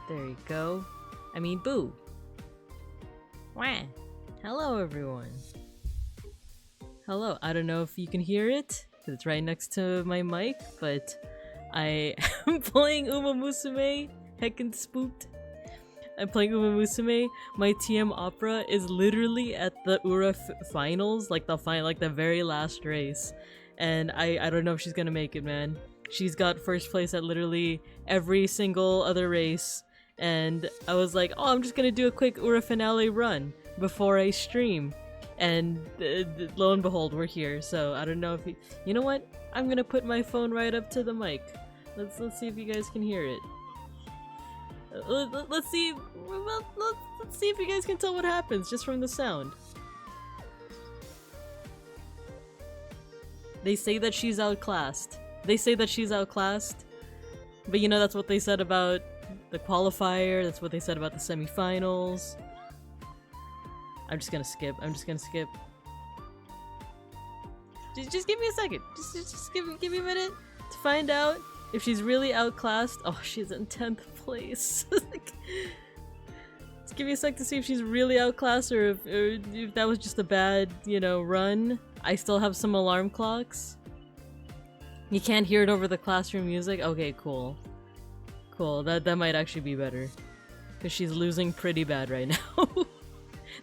There you go. I mean, boo. Wah. Hello, everyone. Hello. I don't know if you can hear it, because it's right next to my mic, but I am playing Uma Musume. Heckin' spooked. I'm playing Uma Musume. My TM opera is literally at the Ura finals, like the very last race. And I don't know if she's gonna make it, man. She's got first place at literally every single other race. And I was like, oh, I'm just gonna do a quick Ura finale run before I stream. And lo and behold, we're here. So I don't know if you know what? I'm gonna put my phone right up to the mic. Let's see if you guys can hear it. Let's see. Let's see if you guys can tell what happens just from the sound. They say that she's outclassed. They say that she's outclassed, but you know that's what they said about the qualifier. That's what they said about the semifinals. I'm just gonna skip. I'm just gonna skip. Just give me a second. Just give me a minute to find out if she's really outclassed. Oh, she's in 10th place. Just give me a sec to see if she's really outclassed or if that was just a bad, you know, run. I still have some alarm clocks. You can't hear it over the classroom music? Okay, cool. Cool, that might actually be better. Because she's losing pretty bad right now.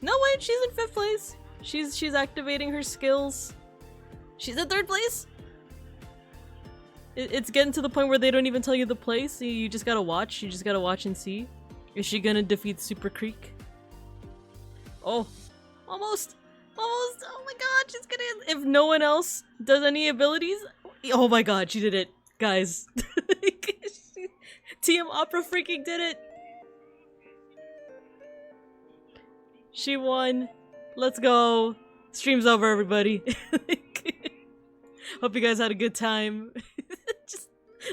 No, wait, she's in 5th place! She's activating her skills. She's in 3rd place? It's getting to the point where they don't even tell you the place, so you just gotta watch. You just gotta watch and see. Is she gonna defeat Super Creek? Oh, almost! Almost! Oh my god, she's gonna- if no one else does any abilities- oh my god, she did it! Guys. TM Opera freaking did it! She won. Let's go. Stream's over, everybody. Hope you guys had a good time. Just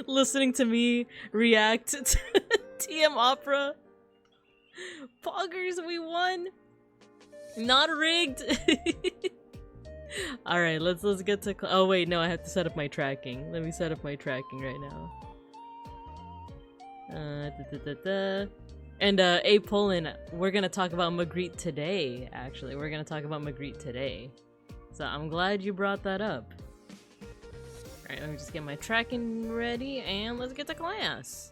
listening to me react to TM Opera. Poggers, we won. Not rigged. All right, let's get to. Oh wait, no, I have to set up my tracking. Let me set up my tracking right now. And A Poland, we're gonna talk about Magritte today. Actually, we're gonna talk about Magritte today. So I'm glad you brought that up. All right, let me just get my tracking ready, and let's get to class.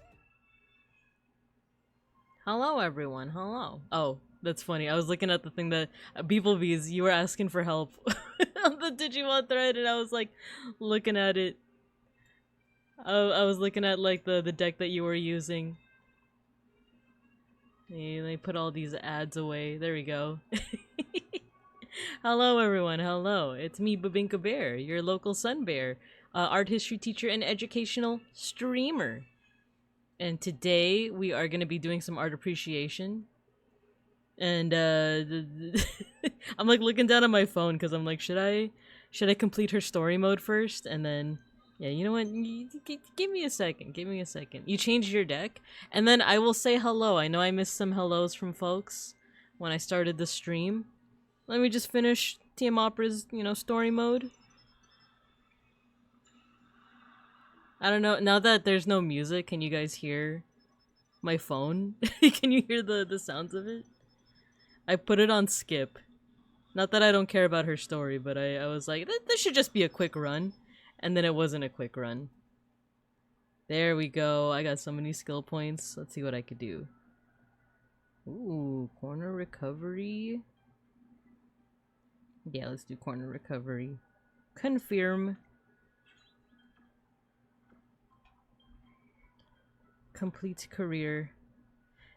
Hello, everyone. Hello. Oh, that's funny. I was looking at the thing that beeplebees, you were asking for help on the Digimon thread, and I was like looking at it. I was looking at like the deck that you were using. And they put all these ads away. There we go. Hello, everyone. Hello. It's me, Babinka Bear, your local sun bear, art history teacher and educational streamer. And today we are going to be doing some art appreciation. And I'm like looking down at my phone because I'm like, should I complete her story mode first? And then, yeah, you know what? Give me a second. Give me a second. You changed your deck, and then I will say hello. I know I missed some hellos from folks when I started the stream. Let me just finish TM Opera's, you know, story mode. I don't know. Now that there's no music, can you guys hear my phone? Can you hear the sounds of it? I put it on skip. Not that I don't care about her story, but I was like, this should just be a quick run. And then it wasn't a quick run. There we go. I got so many skill points. Let's see what I could do. Ooh, corner recovery. Yeah, let's do corner recovery. Confirm. Complete career.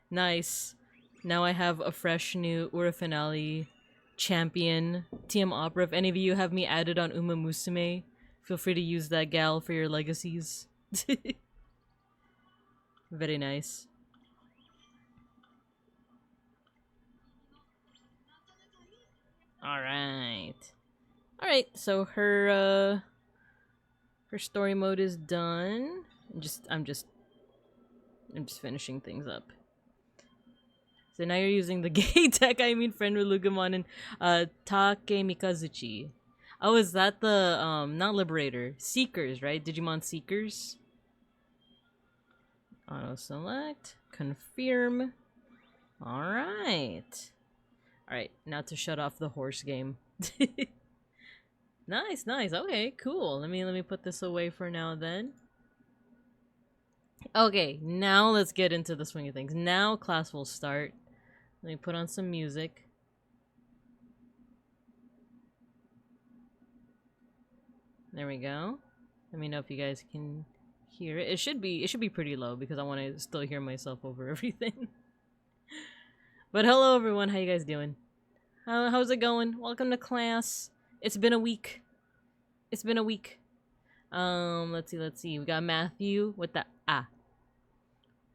Nice. Now I have a fresh new Ura Finale champion. TM Opera. If any of you have me added on Uma Musume, feel free to use that gal for your legacies. Very nice. Alright. Alright, so her story mode is done. I'm just finishing things up. So now you're using the gay deck, I mean friend with Lugamon and Take Mikazuchi. Oh, is that the not Liberator? Seekers, right? Digimon Seekers? Auto select. Confirm. Alright. Alright, now to shut off the horse game. Nice, nice. Okay, cool. Let me put this away for now then. Okay, now let's get into the swing of things. Now class will start. Let me put on some music. There we go. Let me know if you guys can hear it. It should be pretty low because I want to still hear myself over everything. But hello everyone, how you guys doing? How's it going? Welcome to class. It's been a week. It's been a week. Let's see. We got Matthew with the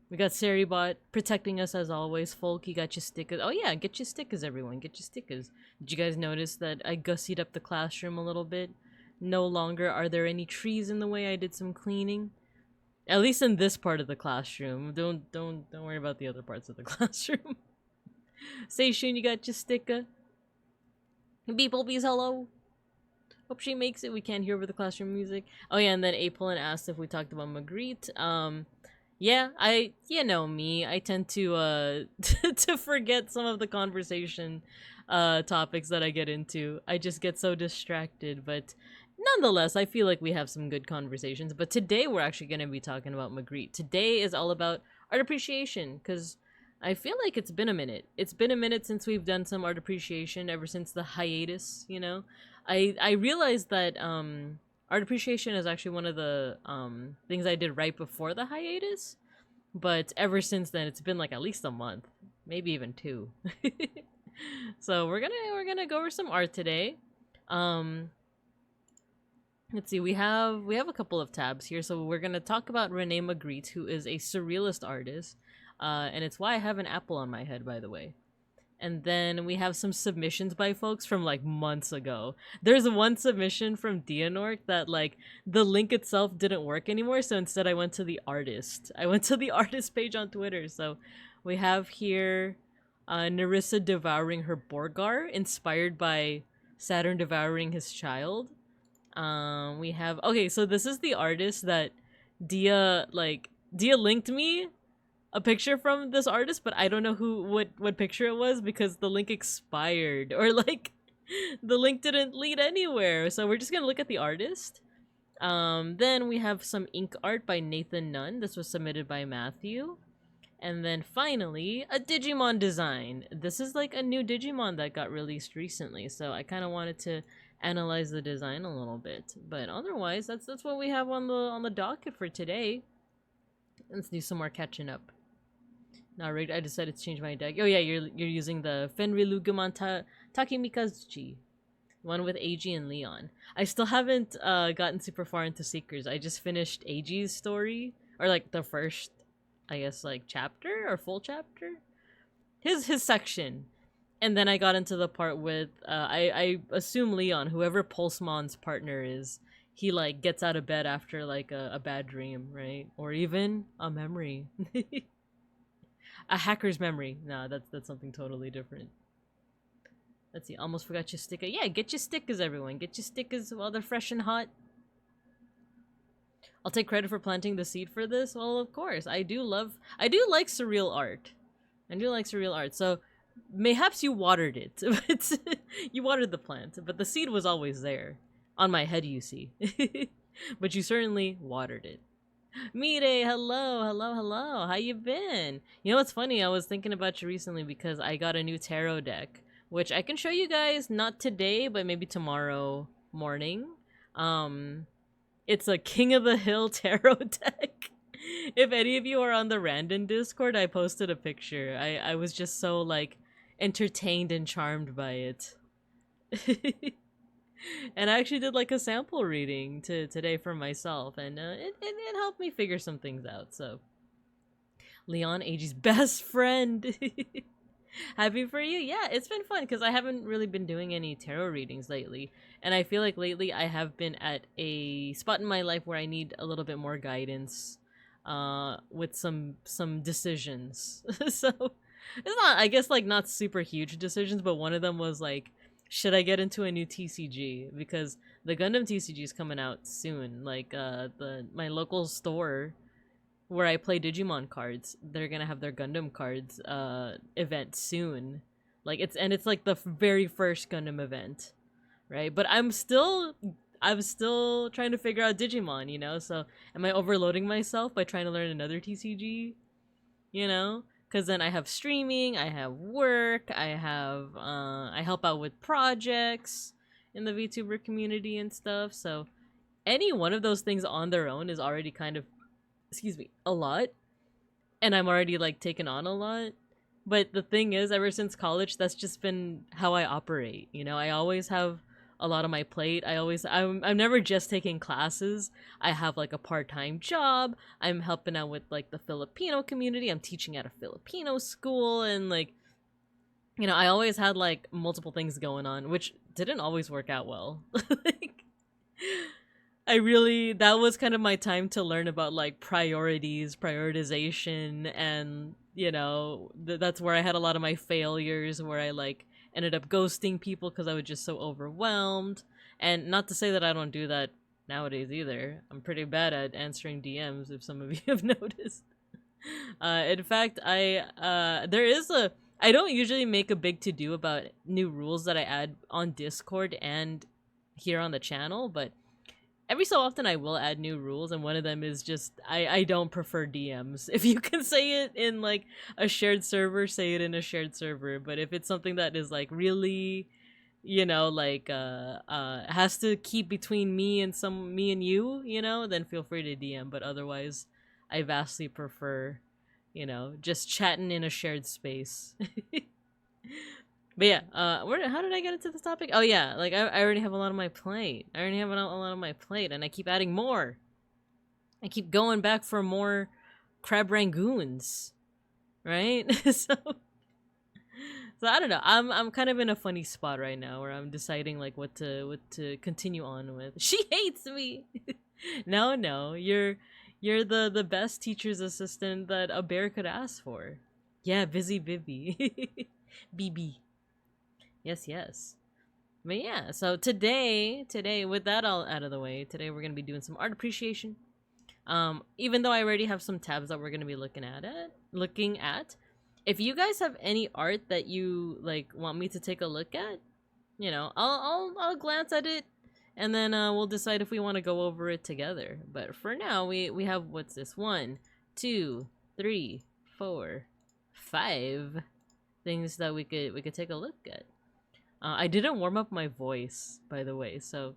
We got Saribot protecting us as always. Folk, you got your stickers. Oh yeah, get your stickers, everyone. Get your stickers. Did you guys notice that I gussied up the classroom a little bit? No longer are there any trees in the way. I did some cleaning. At least in this part of the classroom. Don't worry about the other parts of the classroom. Seishun, you got your sticker. Beeplebees, hello. Hope she makes it. We can't hear over the classroom music. Oh yeah, and then April asked if we talked about Magritte. Yeah, you know me. I tend to to forget some of the conversation topics that I get into. I just get so distracted, but nonetheless, I feel like we have some good conversations. But today we're actually going to be talking about Magritte. Today is all about art appreciation, because I feel like it's been a minute. It's been a minute since we've done some art appreciation, ever since the hiatus, you know? I realized that art appreciation is actually one of the things I did right before the hiatus. But ever since then, it's been like at least a month, maybe even 2. So we're gonna go over some art today. Let's see, we have a couple of tabs here. So we're gonna talk about Renee Magritte, who is a surrealist artist, and it's why I have an apple on my head, by the way. And then we have some submissions by folks from like months ago. There's one submission from Dianork that like the link itself didn't work anymore, so instead I went to the artist. I went to the artist page on Twitter. So we have here Narissa devouring her Borgar, inspired by Saturn devouring his child. We have, okay, so this is the artist that Dia linked me a picture from this artist, but I don't know what picture it was because the link expired, or like the link didn't lead anywhere. So we're just gonna look at the artist. Then we have some ink art by Nathan Nunn. This was submitted by Matthew. And then finally, a Digimon design. This is like a new Digimon that got released recently, so I kind of wanted to analyze the design a little bit. But otherwise, that's what we have on the docket for today. Let's do some more catching up. Now, rigged. I decided to change my deck. Oh yeah, you're using the Fenrilugamon Takemikazuchi, one with Eiji and Leon. I still haven't gotten super far into Seekers. I just finished Eiji's story, or like the first, I guess, like chapter or full chapter, his section, and then I got into the part with I assume Leon, whoever Pulsemon's partner is. He like gets out of bed after like a bad dream, right? Or even a memory. A hacker's memory. No, that's something totally different. Let's see, almost forgot your sticker. Yeah, get your stickers, everyone. Get your stickers while they're fresh and hot. I'll take credit for planting the seed for this. Well, of course. I do like surreal art. I do like surreal art. So mayhaps you watered it. You watered the plant, but the seed was always there. On my head, you see. But you certainly watered it. Mire, hello. How you been? You know what's funny? I was thinking about you recently because I got a new tarot deck, which I can show you guys not today, but maybe tomorrow morning. It's a King of the Hill tarot deck. If any of you are on the Random Discord, I posted a picture. I was just so like entertained and charmed by it. And I actually did like a sample reading today for myself, and it helped me figure some things out. So, Leon, Eiji's best friend. Happy for you. Yeah, it's been fun because I haven't really been doing any tarot readings lately, and I feel like lately I have been at a spot in my life where I need a little bit more guidance with some decisions. So it's not, I guess, like not super huge decisions, but one of them was like, should I get into a new TCG? Because the Gundam TCG is coming out soon. Like, my local store where I play Digimon cards, they're gonna have their Gundam cards event soon. Like it's like the very first Gundam event, right? But I'm still trying to figure out Digimon, you know? So am I overloading myself by trying to learn another TCG? You know? Because then I have streaming, I have work, I help out with projects in the VTuber community and stuff. So any one of those things on their own is already kind of, excuse me, a lot. And I'm already like taking on a lot. But the thing is, ever since college, that's just been how I operate. You know, I always have a lot on my plate. I'm never just taking classes. I have like a part-time job. I'm helping out with like the Filipino community. I'm teaching at a Filipino school, and like, you know, I always had like multiple things going on, which didn't always work out well. Like, that was kind of my time to learn about like priorities, prioritization, and you know, that's where I had a lot of my failures, where I like ended up ghosting people because I was just so overwhelmed. And not to say that I don't do that nowadays either. I'm pretty bad at answering DMs, if some of you have noticed. In fact, I don't usually make a big to-do about new rules that I add on Discord and here on the channel, but every so often I will add new rules, and one of them is just I don't prefer DMs. If you can say it in like a shared server, say it in a shared server. But if it's something that is like really, you know, like has to keep between me and you, you know, then feel free to DM. But otherwise, I vastly prefer, you know, just chatting in a shared space. But yeah, how did I get into this topic? Oh yeah, like I already have a lot on my plate. I already have a lot on my plate, and I keep adding more. I keep going back for more crab rangoons, right? So I don't know. I'm kind of in a funny spot right now where I'm deciding like what to continue on with. She hates me. No, you're the best teacher's assistant that a bear could ask for. Yeah, busy Bibby. BB. Yes. But yeah, so today, with that all out of the way, today we're gonna be doing some art appreciation. Even though I already have some tabs that we're gonna be looking at. If you guys have any art that you like want me to take a look at, you know, I'll glance at it, and then we'll decide if we want to go over it together. But for now, we have, what's this? 1, 2, 3, 4, 5 things that we could take a look at. I didn't warm up my voice, by the way, so,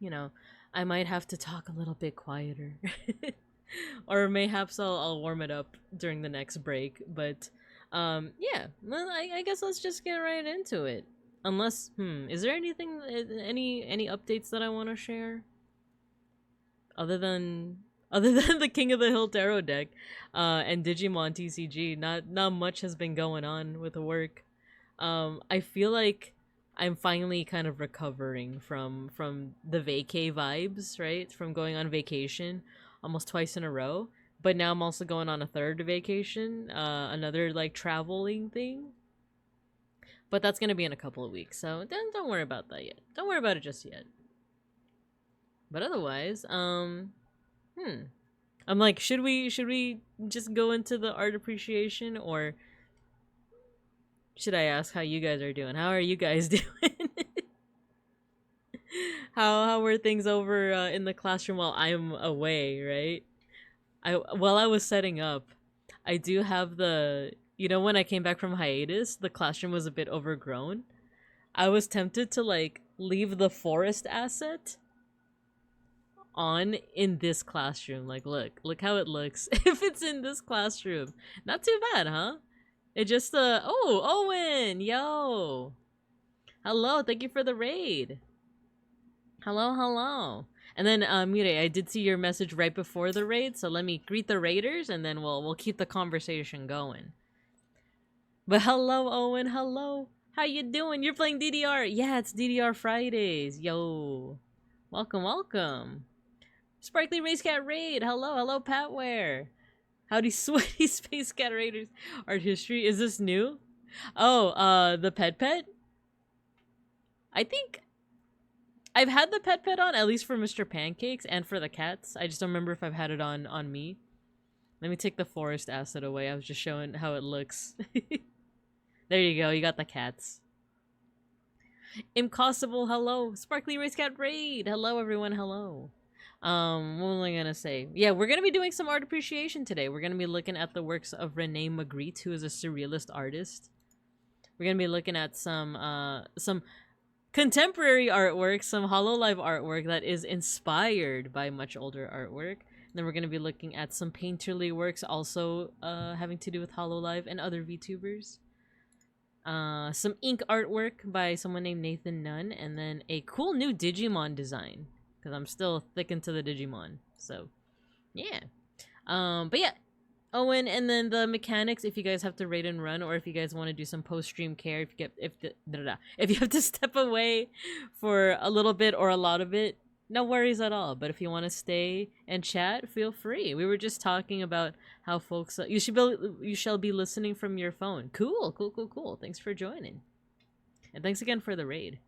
you know, I might have to talk a little bit quieter. Or mayhaps I'll warm it up during the next break, but, yeah, well, I guess let's just get right into it. Unless, is there anything, any updates that I want to share? Other than the King of the Hill Tarot deck, and Digimon TCG, not much has been going on with the work. I feel like I'm finally kind of recovering from the vacay vibes, right? From going on vacation almost twice in a row. But now I'm also going on a third vacation, another like traveling thing. But that's gonna be in a couple of weeks, so don't worry about that yet. Don't worry about it just yet. But otherwise, I'm like, should we just go into the art appreciation, or should I ask how you guys are doing? How are you guys doing? How were things over in the classroom while I'm away, right? While I was setting up, I do have the, you know, when I came back from hiatus, the classroom was a bit overgrown. I was tempted to like leave the forest asset on in this classroom. Like, look how it looks if it's in this classroom. Not too bad, huh? It just oh, Owen, yo, hello, thank you for the raid. Hello. And then Mire, I did see your message right before the raid, so let me greet the raiders, and then we'll keep the conversation going. But hello, Owen, hello. How you doing? You're playing DDR. Yeah, it's DDR Fridays. Yo, welcome. Sparkly Race Cat raid. Hello, Patware. Howdy, sweaty Space Cat Raiders. Art history, is this new? Oh, the pet? I think I've had the pet on, at least for Mr. Pancakes and for the cats. I just don't remember if I've had it on me. Let me take the forest acid away. I was just showing how it looks. There you go. You got the cats. Impossible, hello. Sparkly Race Cat Raid. Hello, everyone. Hello. What was I gonna say? Yeah, we're gonna be doing some art appreciation today. We're gonna be looking at the works of Renee Magritte, who is a surrealist artist. We're gonna be looking at some contemporary artwork, some HoloLive artwork that is inspired by much older artwork. And then we're gonna be looking at some painterly works also having to do with HoloLive and other VTubers. Some ink artwork by someone named Nathan Nunn, and then a cool new Digimon design. Because I'm still thick into the Digimon. So, yeah. But yeah. Owen, and then the mechanics, if you guys have to raid and run, or if you guys want to do some post-stream care, if you have to step away for a little bit or a lot of it, no worries at all. But if you want to stay and chat, feel free. We were just talking about how folks you shall be listening from your phone. Cool. Thanks for joining, and thanks again for the raid.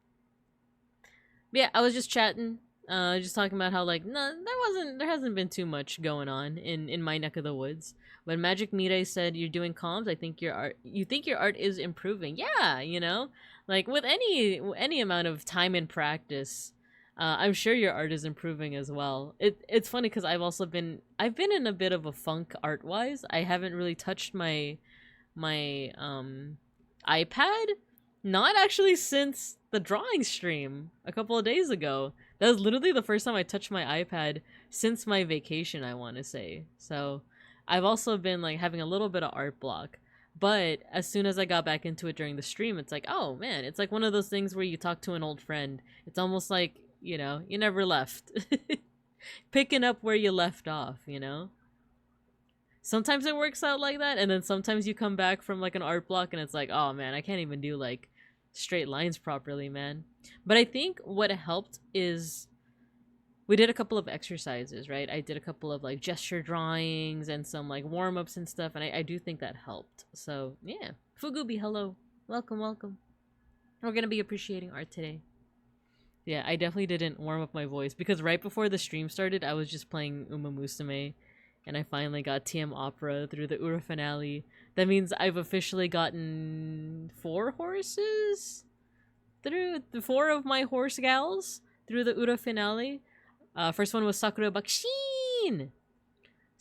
But yeah, I was just chatting, just talking about how like there hasn't been too much going on in my neck of the woods. When Magic Mirai said you're doing comms, you think your art is improving. Yeah, you know, like with any amount of time and practice. I'm sure your art is improving as well. It's funny because I've been in a bit of a funk art wise. I haven't really touched my iPad, not actually since the drawing stream a couple of days ago. That was literally the first time I touched my iPad since my vacation, I want to say. So I've also been like having a little bit of art block. But as soon as I got back into it during the stream, it's like, oh man, it's like one of those things where you talk to an old friend. It's almost like, you know, you never left. Picking up where you left off, you know? Sometimes it works out like that, and then sometimes you come back from like an art block and it's like, oh man, I can't even do like straight lines properly, man. But I think what helped is we did a couple of exercises, right? I did a couple of like gesture drawings and some like warm-ups and stuff, and I do think that helped. So yeah. Fugubi, hello. Welcome. We're gonna be appreciating art today. Yeah, I definitely didn't warm up my voice because right before the stream started, I was just playing Uma Musume, and I finally got TM Opera through the Ura finale. That means I've officially gotten 4 horses through the 4 of my horse gals through the Ura finale. First one was Sakura Bakushin,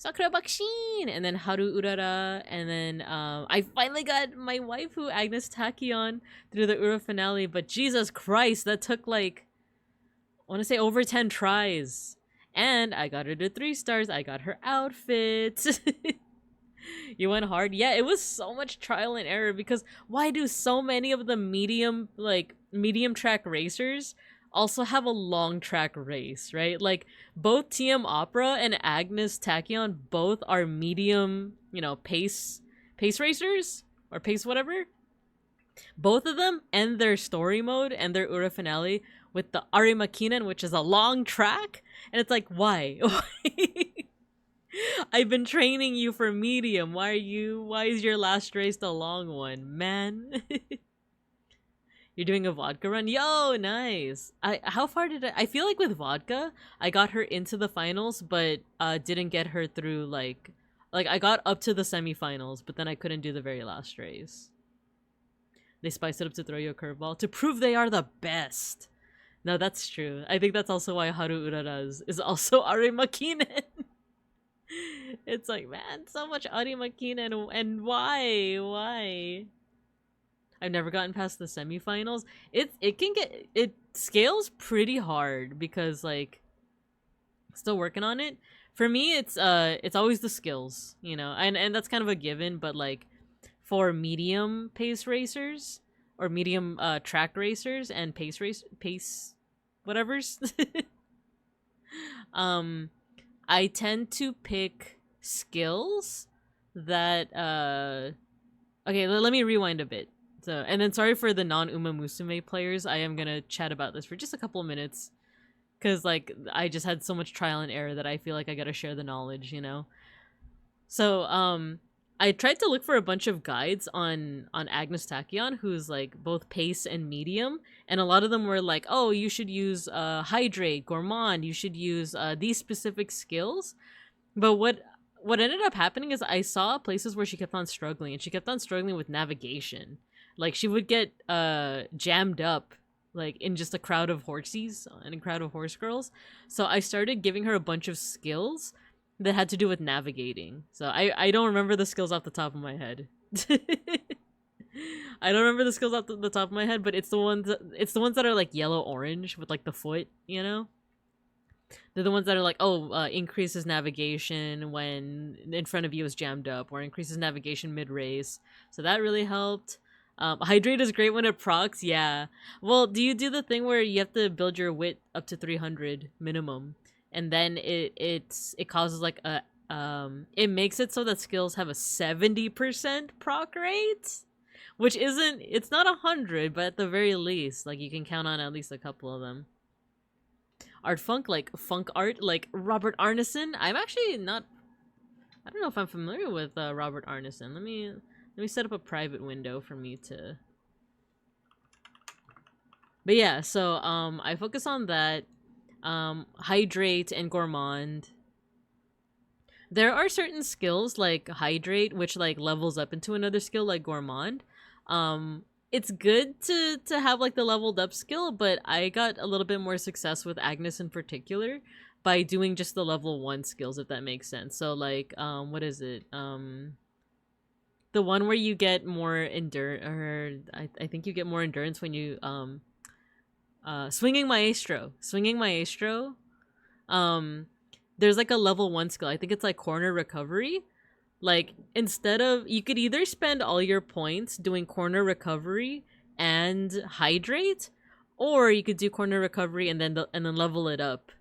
and then Haru Urara, and then I finally got my waifu Agnes Tachyon through the Ura finale. But Jesus Christ, that took like, I want to say over 10 tries. And I got her to 3 stars. I got her outfit. You went hard? Yeah, it was so much trial and error because why do so many of the medium track racers also have a long track race, right? Like both TM Opera and Agnes Tachyon both are medium, you know, pace racers or pace whatever. Both of them end their story mode and their Ura finale with the Arimakinen, which is a long track, and it's like, why? I've been training you for medium. Why is your last race the long one, man? You're doing a vodka run? Yo, nice. How far did I feel like with vodka, I got her into the finals, but didn't get her through like I got up to the semifinals, but then I couldn't do the very last race. They spiced it up to throw you a curveball to prove they are the best. No, that's true. I think that's also why Haru Urara is also Arimakinen. It's like, man, so much Arimakinen, and why? I've never gotten past the semifinals. It scales pretty hard because like still working on it. For me, it's always the skills, you know, and that's kind of a given, but like for medium pace racers or medium track racers and pace whatevers, I tend to pick skills that okay, let me rewind a bit. So, and then sorry for the non-Uma Musume players. I am gonna chat about this for just a couple of minutes because like I just had so much trial and error that I feel like I gotta share the knowledge, you know. So I tried to look for a bunch of guides on Agnes Tachyon, who's like both pace and medium, and a lot of them were like, oh, you should use hydrate, gourmand, you should use these specific skills. But what what ended up happening is I saw places where she kept on struggling, and she kept on struggling with navigation. Like she would get jammed up like in just a crowd of horsies and a crowd of horse girls. So I started giving her a bunch of skills that had to do with navigating. So I don't remember the skills off the top of my head. I don't remember the skills off the top of my head, but it's the ones that are like yellow orange with like the foot, you know? They're the ones that are like, increases navigation when in front of you is jammed up, or increases navigation mid-race. So that really helped. Hydrate is great when it procs, yeah. Well, do you do the thing where you have to build your wit up to 300 minimum, and then it causes like a it makes it so that skills have a 70% proc rate, which it's not 100, but at the very least, like you can count on at least a couple of them. Art funk, like funk art, like Robert Arneson. I'm actually not. I don't know if I'm familiar with Robert Arneson. Let me set up a private window for me to. But yeah, so I focus on that. Hydrate and gourmand. There are certain skills like hydrate, which like levels up into another skill like gourmand. It's good to have like the leveled up skill, but I got a little bit more success with Agnes in particular by doing just the level 1 skills, if that makes sense. So like what is it? The one where you get more I think you get more endurance when you swinging maestro. There's like a level 1 skill. I think it's like corner recovery. Like, instead of, you could either spend all your points doing corner recovery and hydrate, or you could do corner recovery and then level it up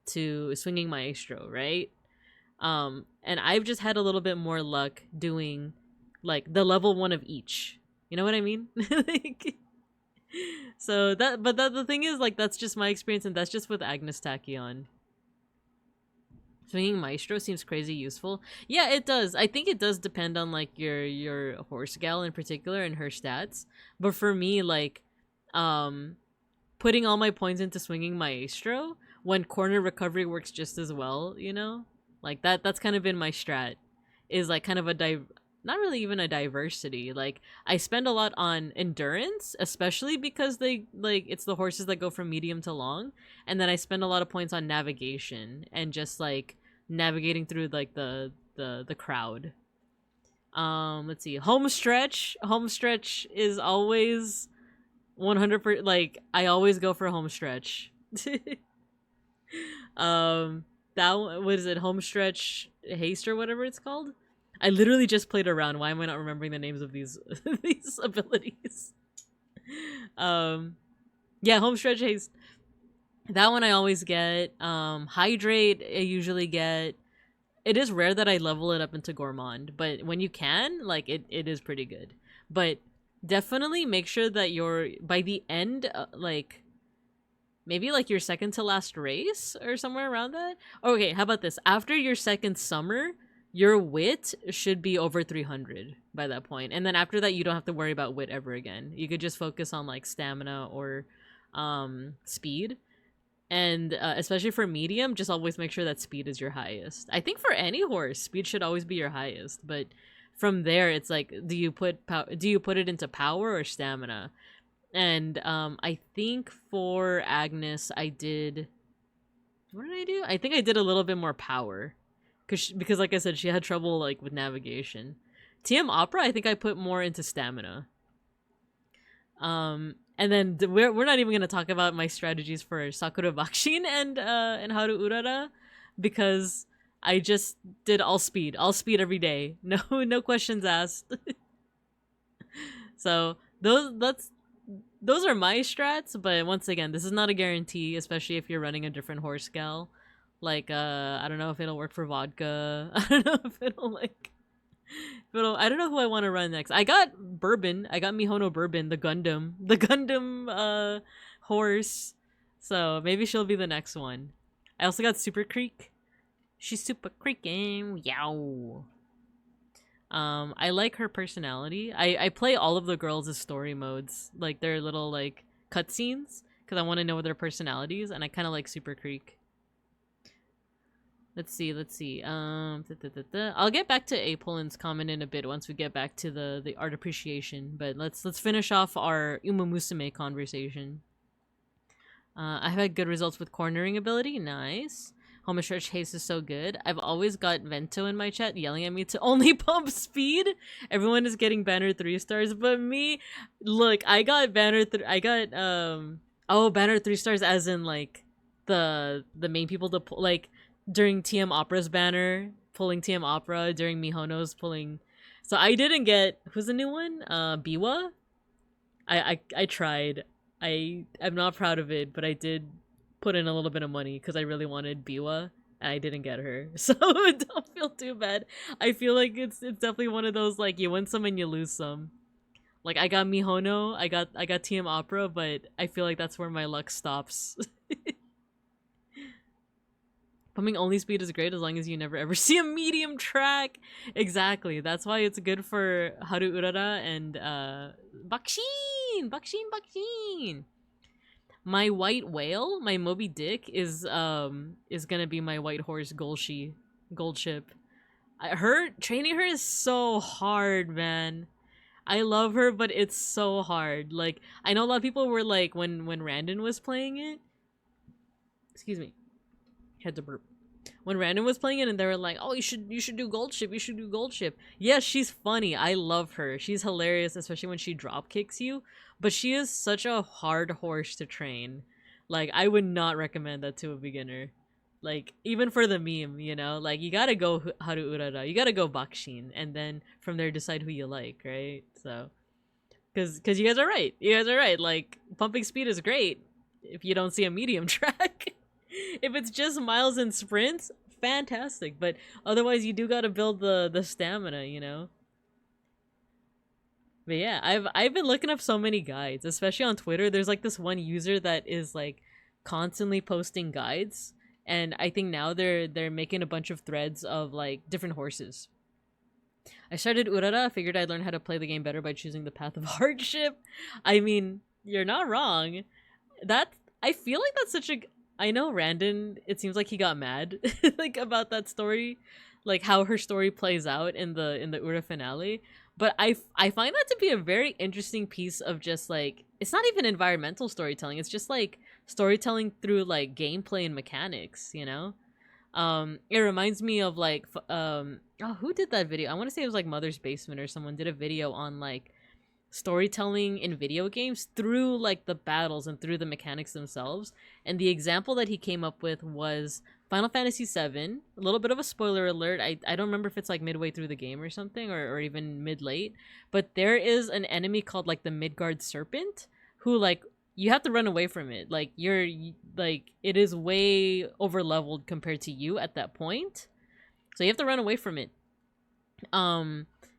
to swinging maestro, right? And I've just had a little bit more luck doing like the level 1 of each. You know what I mean? Like, so the thing is, like, that's just my experience, and that's just with Agnes Tachyon. Swinging maestro seems crazy useful. Yeah, it does. I think it does depend on like your horse gal in particular and her stats. But for me, like, putting all my points into swinging maestro when corner recovery works just as well, you know, like that's kind of been my strat. Is like kind of not really even a diversity. Like I spend a lot on endurance, especially because it's the horses that go from medium to long, and then I spend a lot of points on navigation and just like navigating through like the crowd. Let's see. Home stretch is always 100%. Like I always go for home stretch. What is it? Home stretch haste or whatever it's called. I literally just played around. Why am I not remembering the names of these these abilities? Yeah, home stretch haste. That one I always get. Hydrate I usually get. It is rare that I level it up into gourmand, but when you can, like it is pretty good. But definitely make sure that you're by the end, like maybe like your second to last race or somewhere around that. Okay, how about this? After your second summer, your wit should be over 300 by that point. And then after that, you don't have to worry about wit ever again. You could just focus on like stamina or speed. And especially for medium, just always make sure that speed is your highest. I think for any horse, speed should always be your highest. But from there, it's like, do you put it into power or stamina? And I think for Agnes, what did I do? I think I did a little bit more power. Because like I said, she had trouble like with navigation. TM Opera, I think I put more into stamina. And then we're not even gonna talk about my strategies for Sakura Bakshin and Haru Urara, because I just did all speed every day. No questions asked. So those are my strats, but once again, this is not a guarantee, especially if you're running a different horse gal. Like, I don't know if it'll work for vodka. I don't know if it'll like... I don't know who I want to run next. I got Bourbon. I got Mihono Bourbon, the Gundam horse. So maybe she'll be the next one. I also got Super Creek. She's super creaking. Yow. I like her personality. I play all of the girls as story modes. Like, their little, like, cutscenes. Because I want to know their personalities. And I kind of like Super Creek. Let's see. I'll get back to Apolin's comment in a bit once we get back to the art appreciation. But let's finish off our Uma Musume conversation. I've had good results with cornering ability. Nice. Home stretch haste is so good. I've always got Vento in my chat yelling at me to only pump speed. Everyone is getting banner 3 stars, but me, look, I got banner banner 3 stars as in like the main people to pull, like during TM Opera's banner pulling TM Opera, during Mihono's pulling. So I didn't get, who's the new one? Biwa. I tried. I'm not proud of it, but I did put in a little bit of money because I really wanted Biwa and I didn't get her. So don't feel too bad. I feel like it's definitely one of those like you win some and you lose some. Like I got Mihono, I got TM Opera, but I feel like that's where my luck stops. Pumping only speed is great as long as you never ever see a medium track. Exactly. That's why it's good for Haru Urara and Bakshin. My white whale, my Moby Dick, is gonna be my white horse gold ship. Training her is so hard, man. I love her, but it's so hard. Like I know a lot of people were like when Randon was playing it. Excuse me. Had to burp. When Random was playing it and they were like, oh, you should do gold ship, you should do gold ship. Yes, she's funny. I love her. She's hilarious, especially when she drop kicks you. But she is such a hard horse to train. Like, I would not recommend that to a beginner. Like, even for the meme, you know? Like, you gotta go Haru Urara. You gotta go Bakshin. And then from there, decide who you like, right? So, because you guys are right. You guys are right. Like, pumping speed is great if you don't see a medium track. If it's just miles and sprints, fantastic. But otherwise, you do gotta build the stamina, you know? But yeah, I've been looking up so many guides, especially on Twitter. There's like this one user that is like constantly posting guides, and I think now they're making a bunch of threads of like different horses. I started Urara, figured I'd learn how to play the game better by choosing the path of hardship. I mean, you're not wrong. I feel like that's such a... I know Randon, it seems like he got mad like about that story, like how her story plays out in the Ura finale. But I find that to be a very interesting piece of just like, it's not even environmental storytelling, it's just like storytelling through like gameplay and mechanics, you know? It reminds me of like who did that video? I want to say it was like Mother's Basement or someone did a video on like storytelling in video games through like the battles and through the mechanics themselves. And the example that he came up with was Final Fantasy VII. A little bit of a spoiler alert. I don't remember if it's like midway through the game or something, or even mid-late, but there is an enemy called like the Midgard Serpent who like you have to run away from it. Like it is way over leveled compared to you at that point, so you have to run away from it.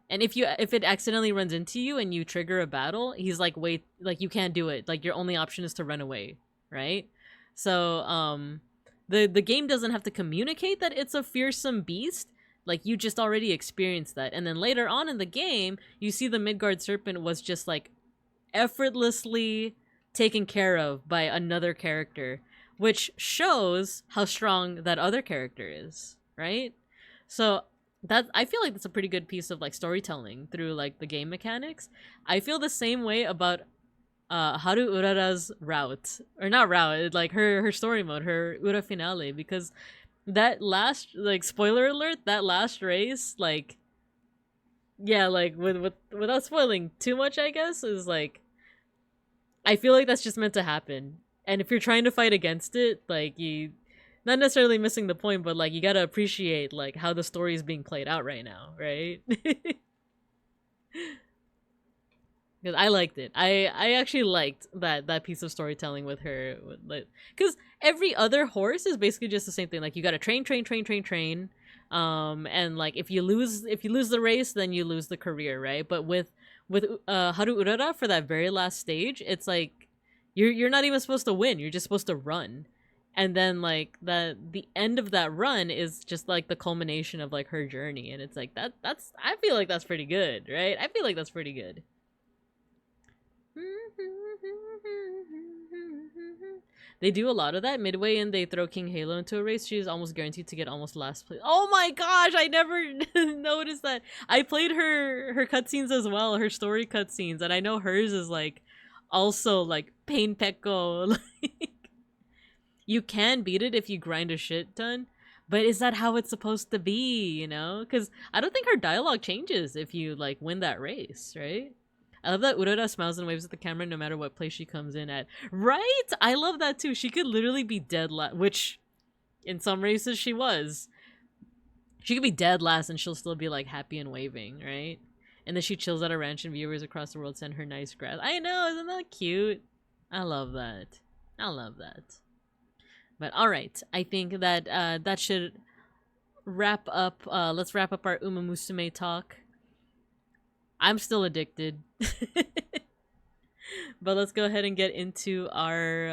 And if it accidentally runs into you and you trigger a battle, he's like, wait, like you can't do it. Like your only option is to run away, right? So the game doesn't have to communicate that it's a fearsome beast. Like you just already experienced that, and then later on in the game, you see the Midgard Serpent was just like effortlessly taken care of by another character, which shows how strong that other character is, right? So that I feel like that's a pretty good piece of like storytelling through like the game mechanics. I feel the same way about Haru Urara's route, or not route, like her story mode, her Ura finale, because that last, like, spoiler alert, that last race, like, yeah, like without spoiling too much, I guess, is like, I feel like that's just meant to happen. And if you're trying to fight against it, like, you not necessarily missing the point, but like you gotta appreciate like how the story is being played out right now, right? Because I liked it. I actually liked that piece of storytelling with her, because every other horse is basically just the same thing. Like you gotta train, and like if you lose the race, then you lose the career, right? But with Haru Urara, for that very last stage, it's like you're not even supposed to win. You're just supposed to run. And then like the end of that run is just like the culmination of like her journey, and it's like that's I feel like that's pretty good, right? I feel like that's pretty good. They do a lot of that. Midway and they throw King Halo into a race, she's almost guaranteed to get almost last place. Oh my gosh, I never noticed that. I played her cutscenes as well, her story cutscenes, and I know hers is like also like pain pecco. Like, you can beat it if you grind a shit ton, but is that how it's supposed to be, you know? Because I don't think her dialogue changes if you like win that race, right? I love that Urara smiles and waves at the camera no matter what place she comes in at. Right? I love that too. She could literally be dead last, which in some races she was. She could be dead last and she'll still be like happy and waving, right? And then she chills at a ranch and viewers across the world send her nice grass. I know, isn't that cute? I love that. I love that. But alright, I think that that should wrap up. Let's wrap up our Uma Musume talk. I'm still addicted. But let's go ahead and get into our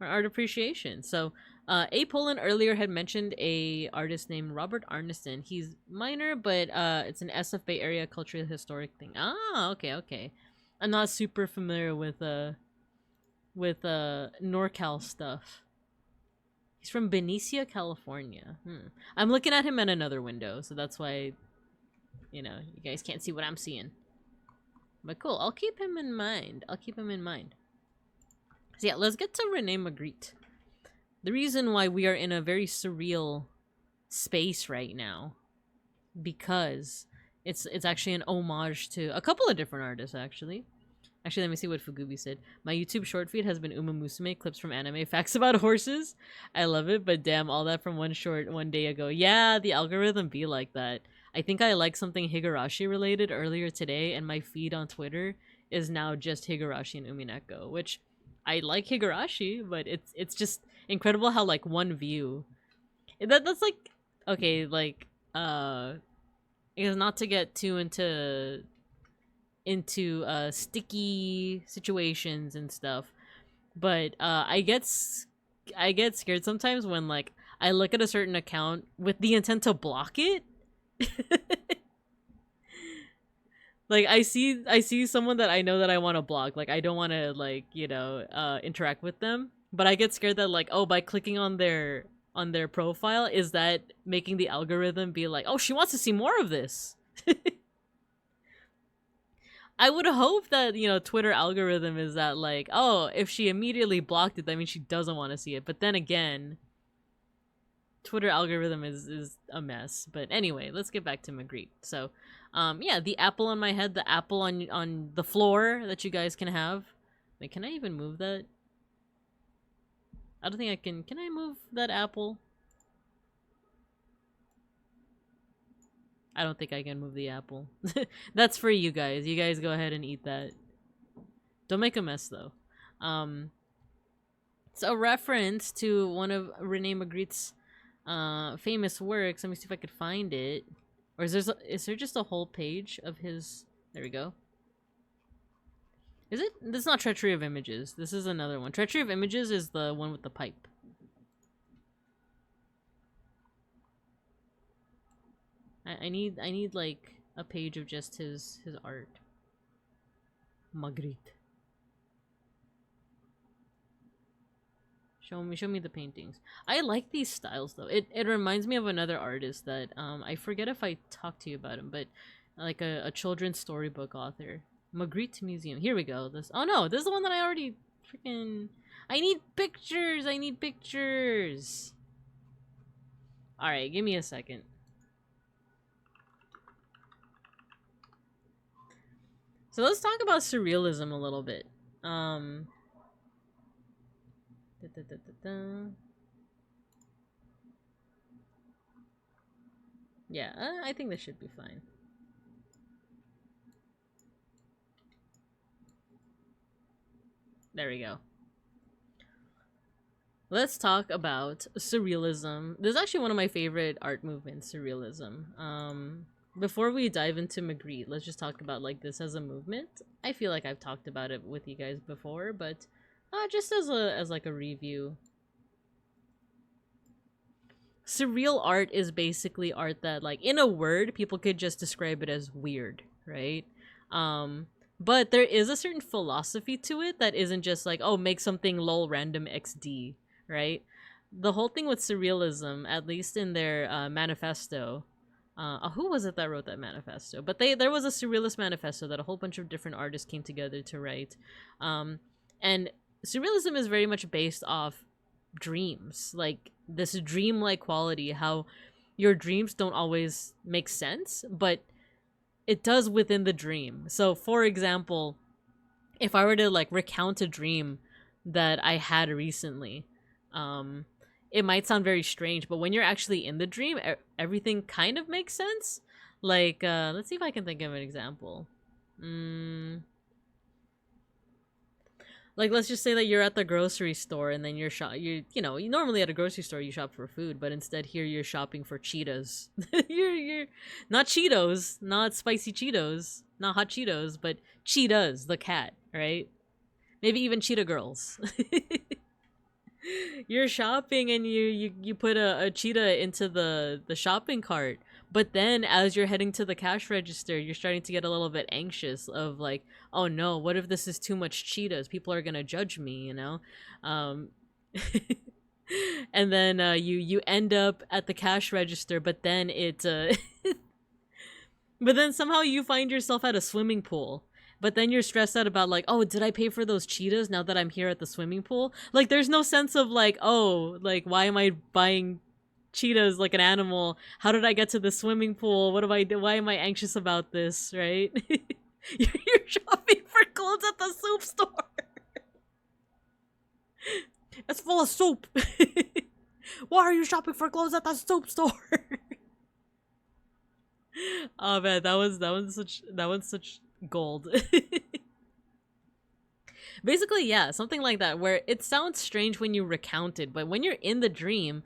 art appreciation. So A. Poland earlier had mentioned a artist named Robert Arneson. He's minor, but it's an SF Bay Area cultural historic thing. Ah, okay. I'm not super familiar with NorCal stuff. He's from Benicia, California. I'm looking at him in another window, so that's why, you know, you guys can't see what I'm seeing. But cool, I'll keep him in mind. So yeah, let's get to Renee Magritte. The reason why we are in a very surreal space right now, because it's actually an homage to a couple of different artists, actually. Actually, let me see what Fugubi said. My YouTube short feed has been Uma Musume, clips from anime, facts about horses. I love it, but damn, all that from one short one day ago. Yeah, the algorithm be like that. I think I liked something Higurashi related earlier today, and my feed on Twitter is now just Higurashi and Umineko, which I like Higurashi, but it's just incredible how like one view. That's like, okay, like is not to get too into sticky situations and stuff, but I get scared sometimes when like I look at a certain account with the intent to block it. Like I see someone that I know that I want to block, like I don't want to like, you know, interact with them, but I get scared that like, oh, by clicking on their profile, is that making the algorithm be like, oh, she wants to see more of this. I would hope that, you know, Twitter algorithm is that like, oh, if she immediately blocked it, that means she doesn't want to see it. But then again, Twitter algorithm is a mess. But anyway, let's get back to Magritte. So, yeah, the apple on my head, the apple on the floor that you guys can have. Wait, can I even move that? I don't think I can. Can I move that apple? I don't think I can move the apple. That's for you guys. You guys go ahead and eat that. Don't make a mess, though. It's a reference to one of Renee Magritte's famous works. Let me see if I could find it. Or is there just a whole page of his... There we go. Is it? This is not Treachery of Images. This is another one. Treachery of Images is the one with the pipe. I need like a page of just his art. Magritte. Show me the paintings. I like these styles though. It reminds me of another artist that I forget if I talked to you about him, but like a children's storybook author. Magritte Museum. Here we go. Oh no, this is the one that I already freaking... I need pictures! Alright, give me a second. So let's talk about surrealism a little bit. Yeah, I think this should be fine. There we go. Let's talk about surrealism. This is actually one of my favorite art movements, surrealism. Before we dive into Magritte, let's just talk about like this as a movement. I feel like I've talked about it with you guys before, but just as like a review. Surreal art is basically art that, like, in a word, people could just describe it as weird, right? But there is a certain philosophy to it that isn't just like, oh, make something lol random XD, right? The whole thing with surrealism, at least in their manifesto, who was it that wrote that manifesto? But there was a surrealist manifesto that a whole bunch of different artists came together to write, and surrealism is very much based off dreams, like this dreamlike quality. How your dreams don't always make sense, but it does within the dream. So, for example, if I were to like recount a dream that I had recently, it might sound very strange, but when you're actually in the dream, everything kind of makes sense. Like, let's see if I can think of an example. Like, let's just say that you're at the grocery store and then you normally at a grocery store you shop for food, but instead here you're shopping for Cheetos. you're not Cheetos, not spicy Cheetos, not hot Cheetos, but Cheetahs, the cat, right? Maybe even Cheetah Girls. You're shopping and you put a cheetah into the shopping cart, but then as you're heading to the cash register, you're starting to get a little bit anxious of like, oh no, what if this is too much cheetahs? People are gonna judge me, you know. And then you end up at the cash register, but then but then somehow you find yourself at a swimming pool. But then you're stressed out about like, oh, did I pay for those cheetahs now that I'm here at the swimming pool? Like, there's no sense of like, oh, like, why am I buying cheetahs like an animal? How did I get to the swimming pool? What do I do? Why am I anxious about this, right? You're shopping for clothes at the soup store. It's full of soup. Why are you shopping for clothes at the soup store? Oh man, that one's such gold. Basically, yeah, something like that, where it sounds strange when you recount it, but when you're in the dream,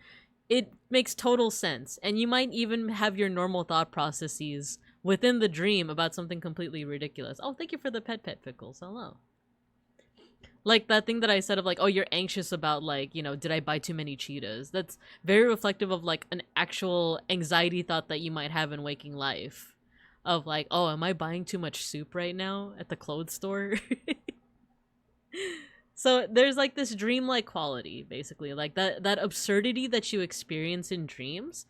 it makes total sense. And you might even have your normal thought processes within the dream about something completely ridiculous. Oh, thank you for the pet pickles. Hello. Like that thing that I said of like, oh, you're anxious about like, you know, did I buy too many cheetahs? That's very reflective of like an actual anxiety thought that you might have in waking life. Of like, oh, am I buying too much soup right now at the clothes store? So there's like this dreamlike quality, basically, like that absurdity that you experience in dreams.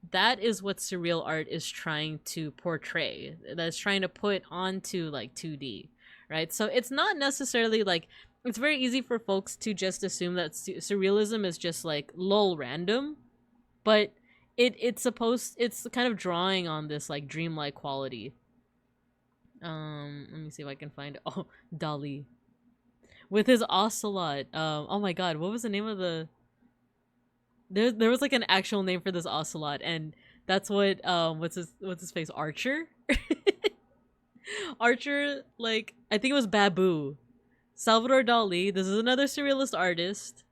That is what surreal art is trying to portray. That's trying to put onto like 2D, right? So it's not necessarily like, it's very easy for folks to just assume that surrealism is just like lol random, but it's kind of drawing on this like dreamlike quality. Let me see if I can find Dali with his ocelot. Oh my god, what was the name of the there was like an actual name for this ocelot, and that's what what's his face, Archer. Archer, like I think it was Babu. Salvador Dali, this is another surrealist artist.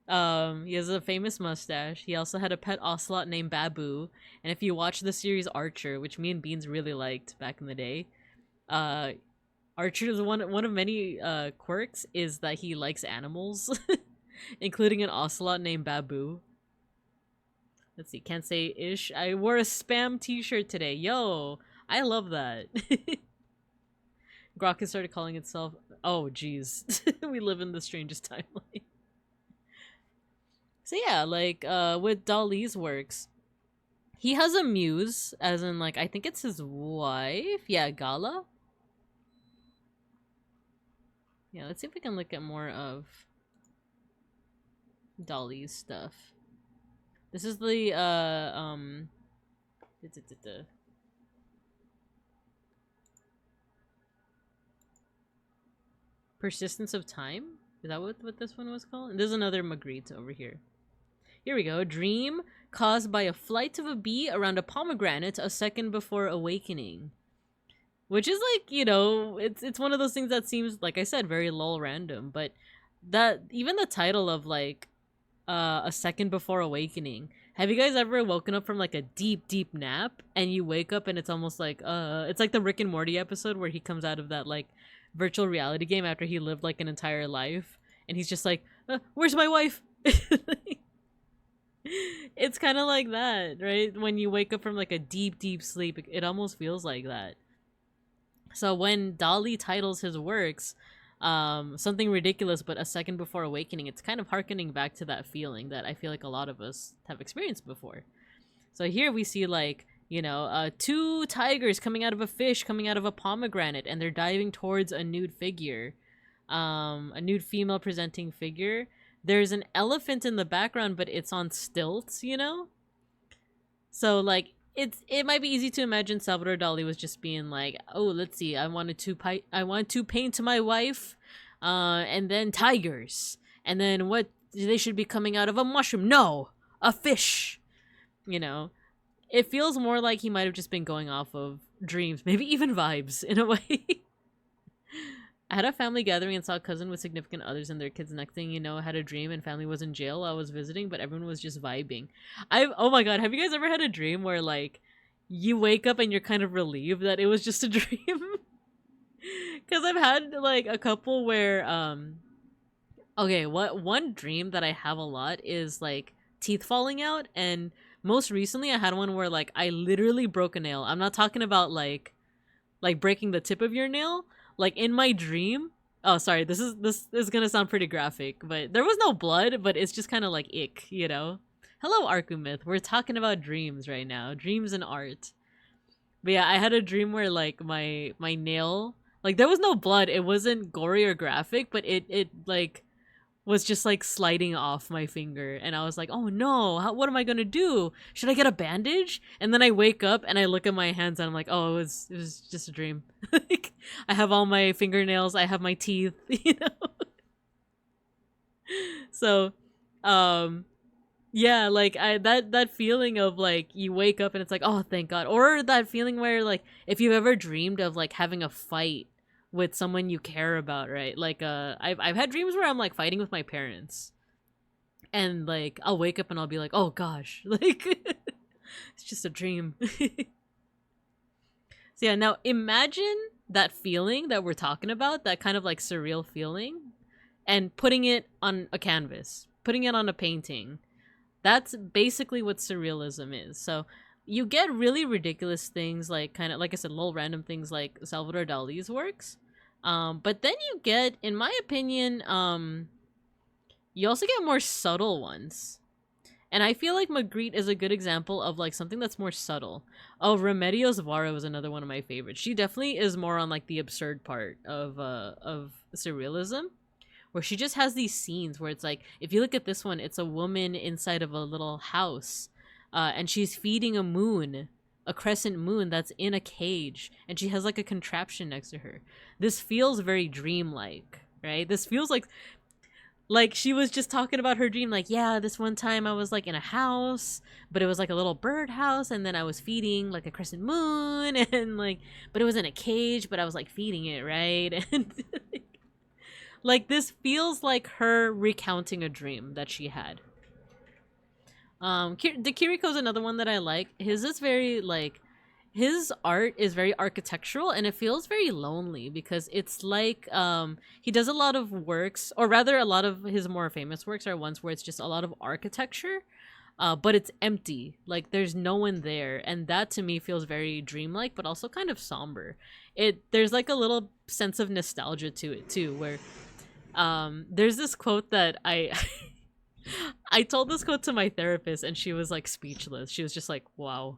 He has a famous mustache. He also had a pet ocelot named Babu. And if you watch the series Archer, which me and Beans really liked back in the day, Archer's one of many quirks is that he likes animals, including an ocelot named Babu. Let's see, can't say ish. I wore a spam t-shirt today. Yo, I love that. Grok has started calling itself. Oh, jeez. We live in the strangest timeline. So yeah, like with Dali's works, he has a muse, as in like I think it's his wife. Yeah, Gala. Yeah, let's see if we can look at more of Dali's stuff. This is the Persistence of Time? Is that what this one was called? And there's another Magritte over here. Here we go. Dream caused by a flight of a bee around a pomegranate a second before awakening. Which is like, you know, it's one of those things that seems, like I said, very lol random. But that, even the title of like a second before awakening. Have you guys ever woken up from like a deep nap and you wake up and it's almost like, it's like the Rick and Morty episode where he comes out of that like virtual reality game after he lived like an entire life and he's just like, where's my wife? It's kind of like that, right? When you wake up from like a deep sleep, it almost feels like that. So when Dali titles his works something ridiculous but a second before awakening, it's kind of harkening back to that feeling that I feel like a lot of us have experienced before. So here we see like, you know, two tigers coming out of a fish, coming out of a pomegranate, and they're diving towards a nude figure, a nude female presenting figure. There's an elephant in the background, but it's on stilts, you know? So like it might be easy to imagine Salvador Dali was just being like, oh, let's see, I want to paint my wife, and then tigers, and then what, they should be coming out of a mushroom. No, a fish. You know, it feels more like he might have just been going off of dreams, maybe even vibes in a way. I had a family gathering and saw a cousin with significant others and their kids. Next thing you know, I had a dream and family was in jail. I was visiting, but everyone was just vibing. Oh my god, have you guys ever had a dream where like you wake up and you're kind of relieved that it was just a dream? Because I've had like a couple where okay, what one dream that I have a lot is like teeth falling out, and most recently I had one where like I literally broke a nail. I'm not talking about like breaking the tip of your nail. Like in my dream, oh sorry, this is gonna sound pretty graphic, but there was no blood, but it's just kind of like ick, you know. Hello, Arkumyth. We're talking about dreams right now, dreams and art. But yeah, I had a dream where like my nail, like there was no blood, it wasn't gory or graphic, but it like was just like sliding off my finger, and I was like, oh no, what am I gonna do? Should I get a bandage? And then I wake up and I look at my hands and I'm like, oh, it was just a dream. Like I have all my fingernails, I have my teeth, you know. So yeah, like that feeling of like you wake up and it's like, oh thank god. Or that feeling where like if you've ever dreamed of like having a fight with someone you care about, right? Like I've had dreams where I'm like fighting with my parents, and like I'll wake up and I'll be like, oh gosh, like it's just a dream. So yeah, now imagine that feeling that we're talking about, that kind of like surreal feeling, and putting it on a canvas, putting it on a painting. That's basically what surrealism is. So you get really ridiculous things, like kind of like I said, little random things like Salvador Dali's works, but then you get, in my opinion, you also get more subtle ones, and I feel like Magritte is a good example of like something that's more subtle. Oh, Remedios Vara was another one of my favorites. She definitely is more on like the absurd part of surrealism, where she just has these scenes where it's like, if you look at this one, it's a woman inside of a little house, and she's feeding a crescent moon that's in a cage, and she has like a contraption next to her. This feels very dreamlike, right? This feels like she was just talking about her dream, like, yeah, this one time I was like in a house, but it was like a little bird house, and then I was feeding like a crescent moon, and like, but it was in a cage, but I was like feeding it, right? And like this feels like her recounting a dream that she had. The Kiriko's another one that I like. His is very like, his art is very architectural, and it feels very lonely because it's like he does a lot of works, or rather a lot of his more famous works are ones where it's just a lot of architecture, but it's empty, like there's no one there, and that to me feels very dreamlike but also kind of somber. There's like a little sense of nostalgia to it too, where there's this quote that I told this quote to my therapist and she was like speechless. She was just like, wow.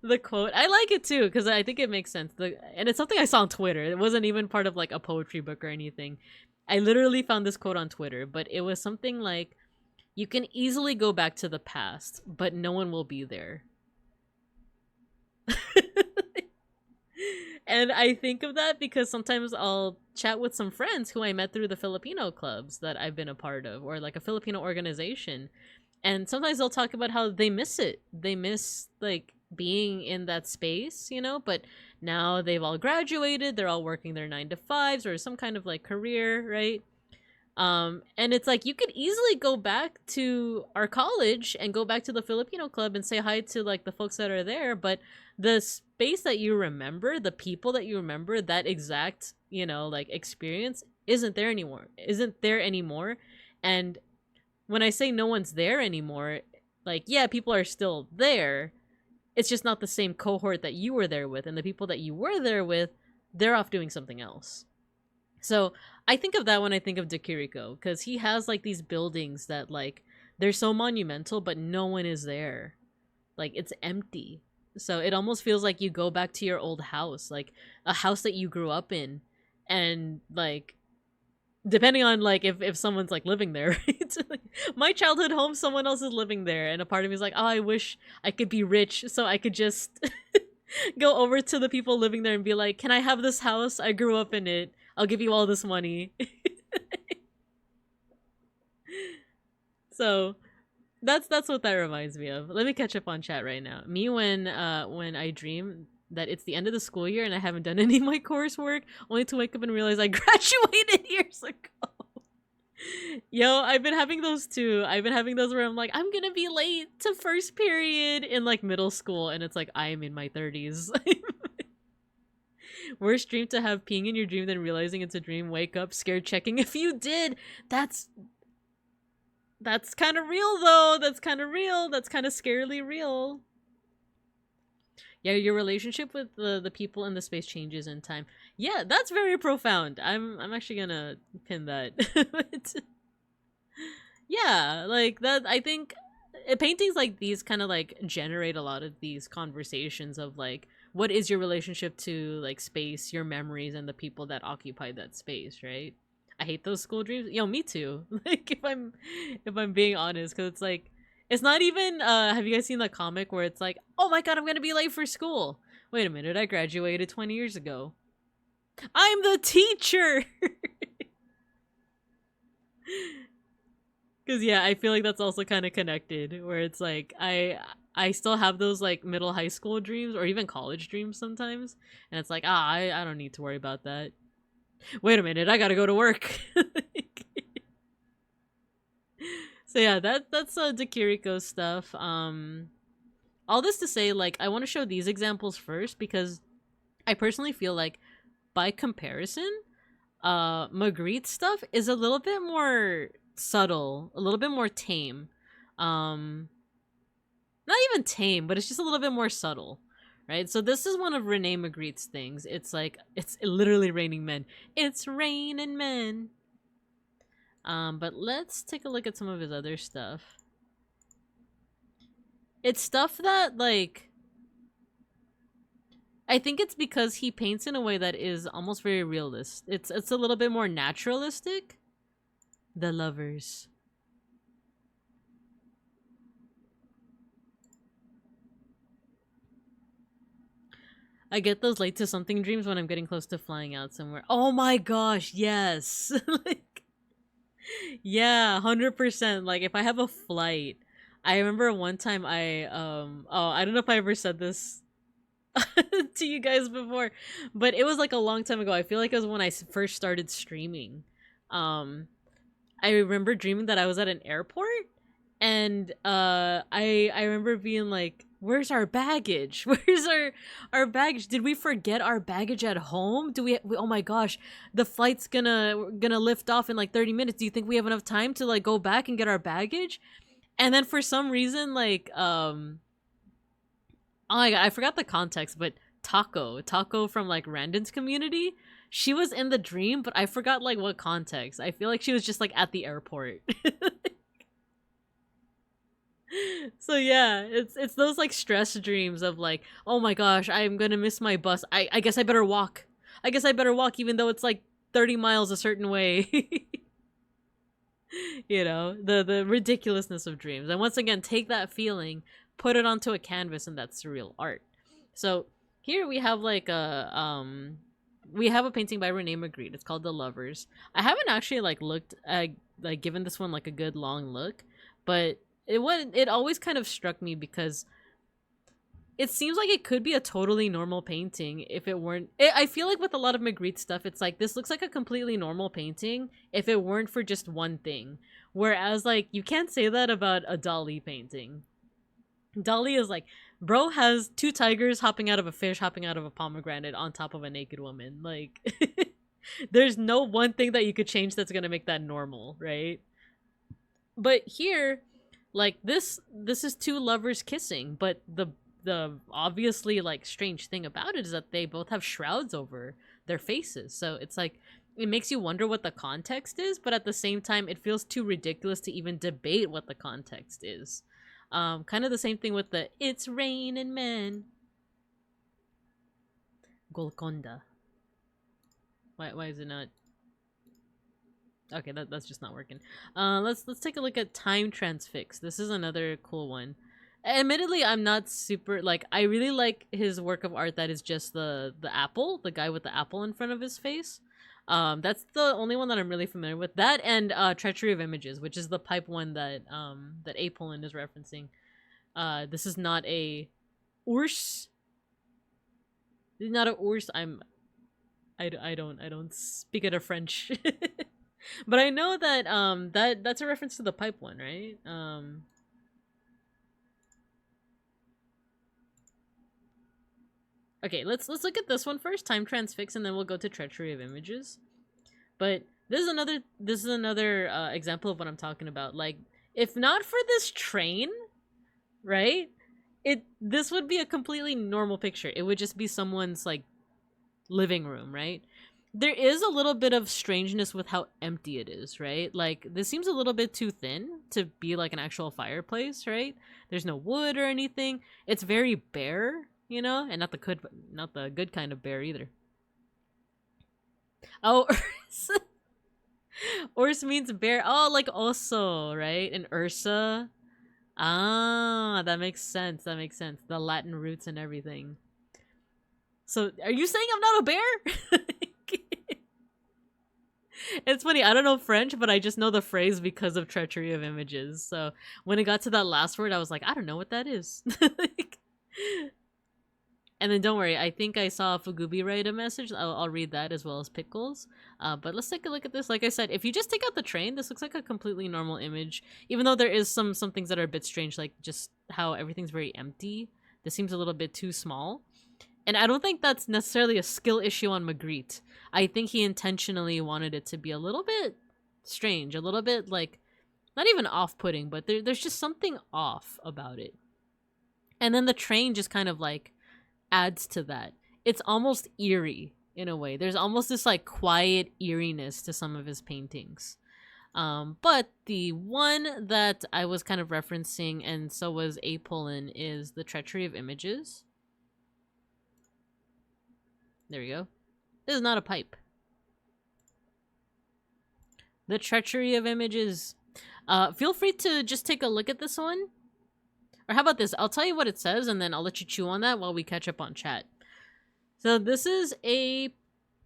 The quote, I like it too because I think it makes sense. And it's something I saw on Twitter. It wasn't even part of like a poetry book or anything. I literally found this quote on Twitter, but it was something like, you can easily go back to the past, but no one will be there. And I think of that because sometimes I'll chat with some friends who I met through the Filipino clubs that I've been a part of, or like a Filipino organization. And sometimes they'll talk about how they miss it. They miss like being in that space, you know, but now they've all graduated. They're all working their 9 to 5s or some kind of like career, right? And it's like, you could easily go back to our college and go back to the Filipino club and say hi to like the folks that are there, but the space that you remember, the people that you remember, that exact, you know, like experience isn't there anymore. And when I say no one's there anymore, like, yeah, people are still there. It's just not the same cohort that you were there with, and the people that you were there with, they're off doing something else. So I think of that when I think of Dakiriko, because he has like these buildings that like they're so monumental, but no one is there. Like it's empty. So it almost feels like you go back to your old house, like a house that you grew up in, and like depending on like if someone's like living there, right? Like, my childhood home, someone else is living there, and a part of me is like, oh, I wish I could be rich so I could just go over to the people living there and be like, can I have this house? I grew up in it. I'll give you all this money. So that's what that reminds me of. Let me catch up on chat right now. Me when I dream that it's the end of the school year and I haven't done any of my coursework, only to wake up and realize I graduated years ago. Yo, I've been having those too. I've been having those where I'm like, I'm gonna be late to first period in like middle school, and it's like I'm in my 30s. Worst dream to have, peeing in your dream then realizing it's a dream, wake up scared, checking if you did. That's kind of real though. That's kind of real. That's kind of scarily real. Yeah, your relationship with the people in the space changes in time. Yeah, that's very profound. I'm actually gonna pin that. But, yeah, like that. I think paintings like these kind of like generate a lot of these conversations of like, what is your relationship to like space, your memories, and the people that occupy that space, right? I hate those school dreams. Yo, me too. Like if I'm being honest, because it's like, it's not even have you guys seen the comic where it's like, oh my god, I'm gonna be late for school. Wait a minute, I graduated 20 years ago. I'm the teacher. Because yeah, I feel like that's also kind of connected, where it's like I still have those like middle high school dreams or even college dreams sometimes, and it's like, I don't need to worry about that. Wait a minute, I gotta go to work. So yeah, that's Dakiriko stuff. All this to say, like, I want to show these examples first because I personally feel like, by comparison, Magritte's stuff is a little bit more subtle, a little bit more tame. Not even tame, but it's just a little bit more subtle, right? So this is one of Rene Magritte's things. It's like, it's literally raining men. It's raining men. But let's take a look at some of his other stuff. It's stuff that, like, I think it's because he paints in a way that is almost very realist. It's a little bit more naturalistic. The Lovers. I get those late to something dreams when I'm getting close to flying out somewhere. Oh my gosh, yes. Like, yeah, 100%. Like, if I have a flight, I remember one time I don't know if I ever said this to you guys before, but it was like a long time ago. I feel like it was when I first started streaming. I remember dreaming that I was at an airport, and I remember being like, where's our baggage? Where's our baggage? Did we forget our baggage at home? Oh my gosh, the flight's gonna lift off in like 30 minutes. Do you think we have enough time to like go back and get our baggage? And then for some reason, like, oh my god, I forgot the context, but Taco from like Randon's community, she was in the dream, but I forgot like what context. I feel like she was just like at the airport. So yeah, it's those like stress dreams of like, oh my gosh, I'm gonna miss my bus. I guess I better walk. I guess I better walk even though it's like 30 miles a certain way. You know, the ridiculousness of dreams. And once again, take that feeling, put it onto a canvas, and that's surreal art. So here we have like we have a painting by Rene Magritte. It's called The Lovers. I haven't actually like looked at like given this one like a good long look, but it always kind of struck me because it seems like it could be a totally normal painting if it weren't. I feel like with a lot of Magritte stuff, it's like, this looks like a completely normal painting if it weren't for just one thing. Whereas, like, you can't say that about a Dali painting. Dali is like, bro has two tigers hopping out of a fish, hopping out of a pomegranate on top of a naked woman. Like, there's no one thing that you could change that's gonna make that normal, right? But here, like, this is two lovers kissing, but the the obviously like strange thing about it is that they both have shrouds over their faces. So it's like it makes you wonder what the context is, but at the same time it feels too ridiculous to even debate what the context is. Kind of the same thing with the "It's Raining Men." Golconda. Why is it not? Okay, that's just not working. Let's take a look at Time Transfix. This is another cool one. Admittedly, I'm not super like I really like his work of art that is just the apple, the guy with the apple in front of his face. That's the only one that I'm really familiar with. That and Treachery of Images, which is the pipe one that that A. Poland is referencing. This is not a ours. This is not a ours. I don't speak it of French. But I know that that's a reference to the pipe one, right? Okay, let's look at this one first, Time Transfix, and then we'll go to Treachery of Images. But this is another example of what I'm talking about. Like, if not for this train, right? This would be a completely normal picture. It would just be someone's like living room, right? There is a little bit of strangeness with how empty it is, right? Like, this seems a little bit too thin to be like an actual fireplace, right? There's no wood or anything. It's very bare, you know, and not the good kind of bare either. Oh, Urs means bear. Oh, like oso, right? And Ursa. Ah, that makes sense. That makes sense. The Latin roots and everything. So, are you saying I'm not a bear? It's funny, I don't know French, but I just know the phrase because of Treachery of Images. So, when it got to that last word, I was like, I don't know what that is. And then don't worry, I think I saw Fugubi write a message. I'll read that as well as Pickles. But let's take a look at this. Like I said, if you just take out the train, this looks like a completely normal image. Even though there is some things that are a bit strange, like just how everything's very empty. This seems a little bit too small. And I don't think that's necessarily a skill issue on Magritte. I think he intentionally wanted it to be a little bit strange, a little bit like, not even off-putting, but there's just something off about it. And then the train just kind of like adds to that. It's almost eerie in a way. There's almost this like quiet eeriness to some of his paintings. But the one that I was kind of referencing, and so was A. Poland, is the Treachery of Images. There we go. This is not a pipe. The Treachery of Images. Feel free to just take a look at this one. Or how about this? I'll tell you what it says, and then I'll let you chew on that while we catch up on chat. So this is a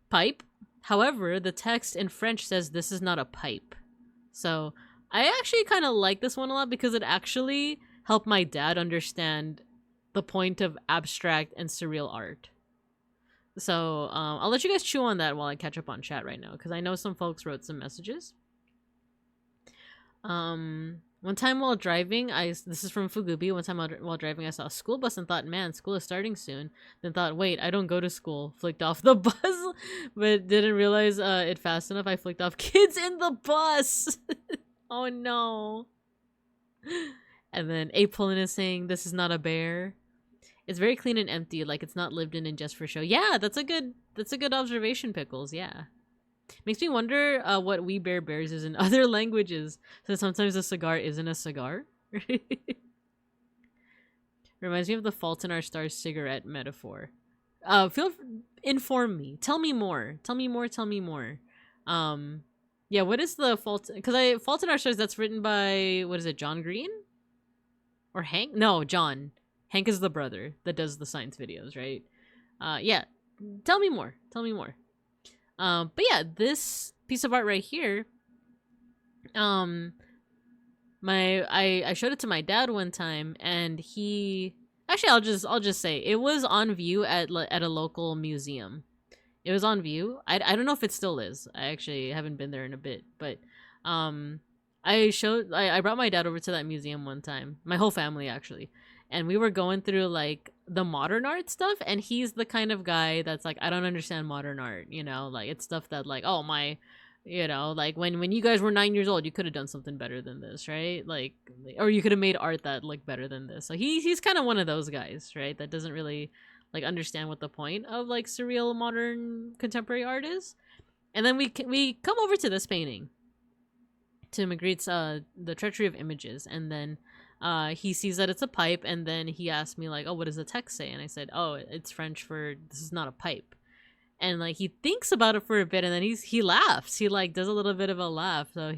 pipe. However, the text in French says this is not a pipe. So I actually kind of like this one a lot because it actually helped my dad understand the point of abstract and surreal art. So I'll let you guys chew on that while I catch up on chat right now, because I know some folks wrote some messages. One time while driving, this is from Fugubi. One time while driving, I saw a school bus and thought, man, school is starting soon. Then thought, wait, I don't go to school. Flicked off the bus, but didn't realize it fast enough. I flicked off kids in the bus. Oh no. And then A. Poland is saying, this is not a bear. It's very clean and empty, like it's not lived in and just for show. Yeah, that's a good observation, Pickles. Yeah. Makes me wonder what We Bear Bears is in other languages. So sometimes a cigar isn't a cigar. Reminds me of the Fault in Our Stars cigarette metaphor. Inform me. Tell me more. Tell me more. Tell me more. Yeah, what is the Fault? Because Fault in Our Stars, that's written by, what is it, John Green? Or Hank? No, John. Hank is the brother that does the science videos, right? Yeah. Tell me more. Tell me more. But yeah, this piece of art right here, I showed it to my dad one time, and he actually I'll just say it was on view at a local museum. It was on view. I don't know if it still is. I actually haven't been there in a bit, but I brought my dad over to that museum one time. My whole family actually. And we were going through like the modern art stuff, and he's the kind of guy that's like, I don't understand modern art, you know, like it's stuff that like, oh, my You know, like when you guys were 9 years old, you could have done something better than this, right? Like, or you could have made art that looked better than this. So he's kind of one of those guys, right? That doesn't really like understand what the point of like surreal modern contemporary art is. And then we come over to this painting, to Magritte's The Treachery of Images, and then he sees that it's a pipe, and then he asked me like, oh, what does the text say? And I said, oh, it's French for this is not a pipe. And like he thinks about it for a bit, and then he laughs. He like does a little bit of a laugh. So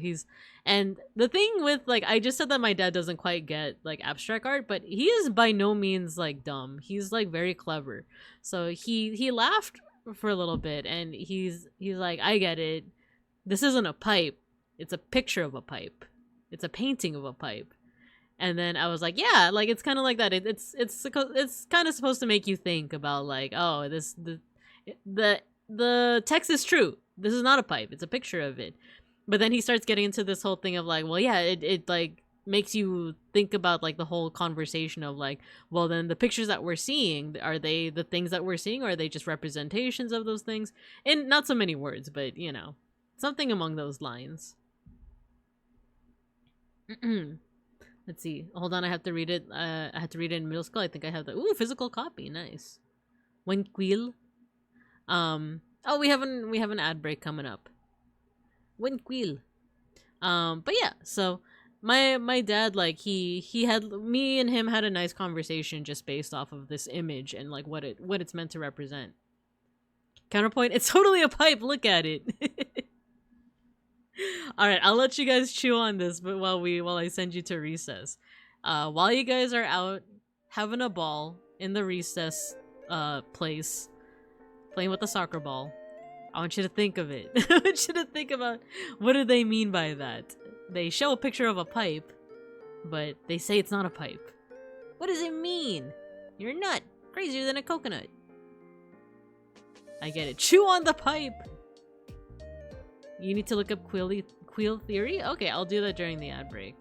and the thing with like, I just said that my dad doesn't quite get like abstract art, but he is by no means like dumb. He's like very clever. So he laughed for a little bit, and he's like, I get it. This isn't a pipe. It's a picture of a pipe. It's a painting of a pipe. And then I was like, yeah, like it's kind of like that. It's kind of supposed to make you think about like, oh, the text is true. This is not a pipe. It's a picture of it. But then he starts getting into this whole thing of like, well, yeah, it like makes you think about like the whole conversation of like, well, then the pictures that we're seeing, are they the things that we're seeing, or are they just representations of those things? In not so many words, but you know, something among those lines. Let's see. Hold on, I have to read it. I had to read it in middle school. I think I have the physical copy. Nice. Wenquil. Oh, we have an ad break coming up. Wenquil. But yeah, so my dad, like he had, me and him had a nice conversation just based off of this image and like what it's meant to represent. Counterpoint, it's totally a pipe, look at it. Alright, I'll let you guys chew on this, but while I send you to recess. While you guys are out having a ball in the recess place, playing with the soccer ball, I want you to think of it. I want you to think about, what do they mean by that? They show a picture of a pipe, but they say it's not a pipe. What does it mean? You're a nut. Crazier than a coconut. I get it. Chew on the pipe! You need to look up queel theory? Okay, I'll do that during the ad break.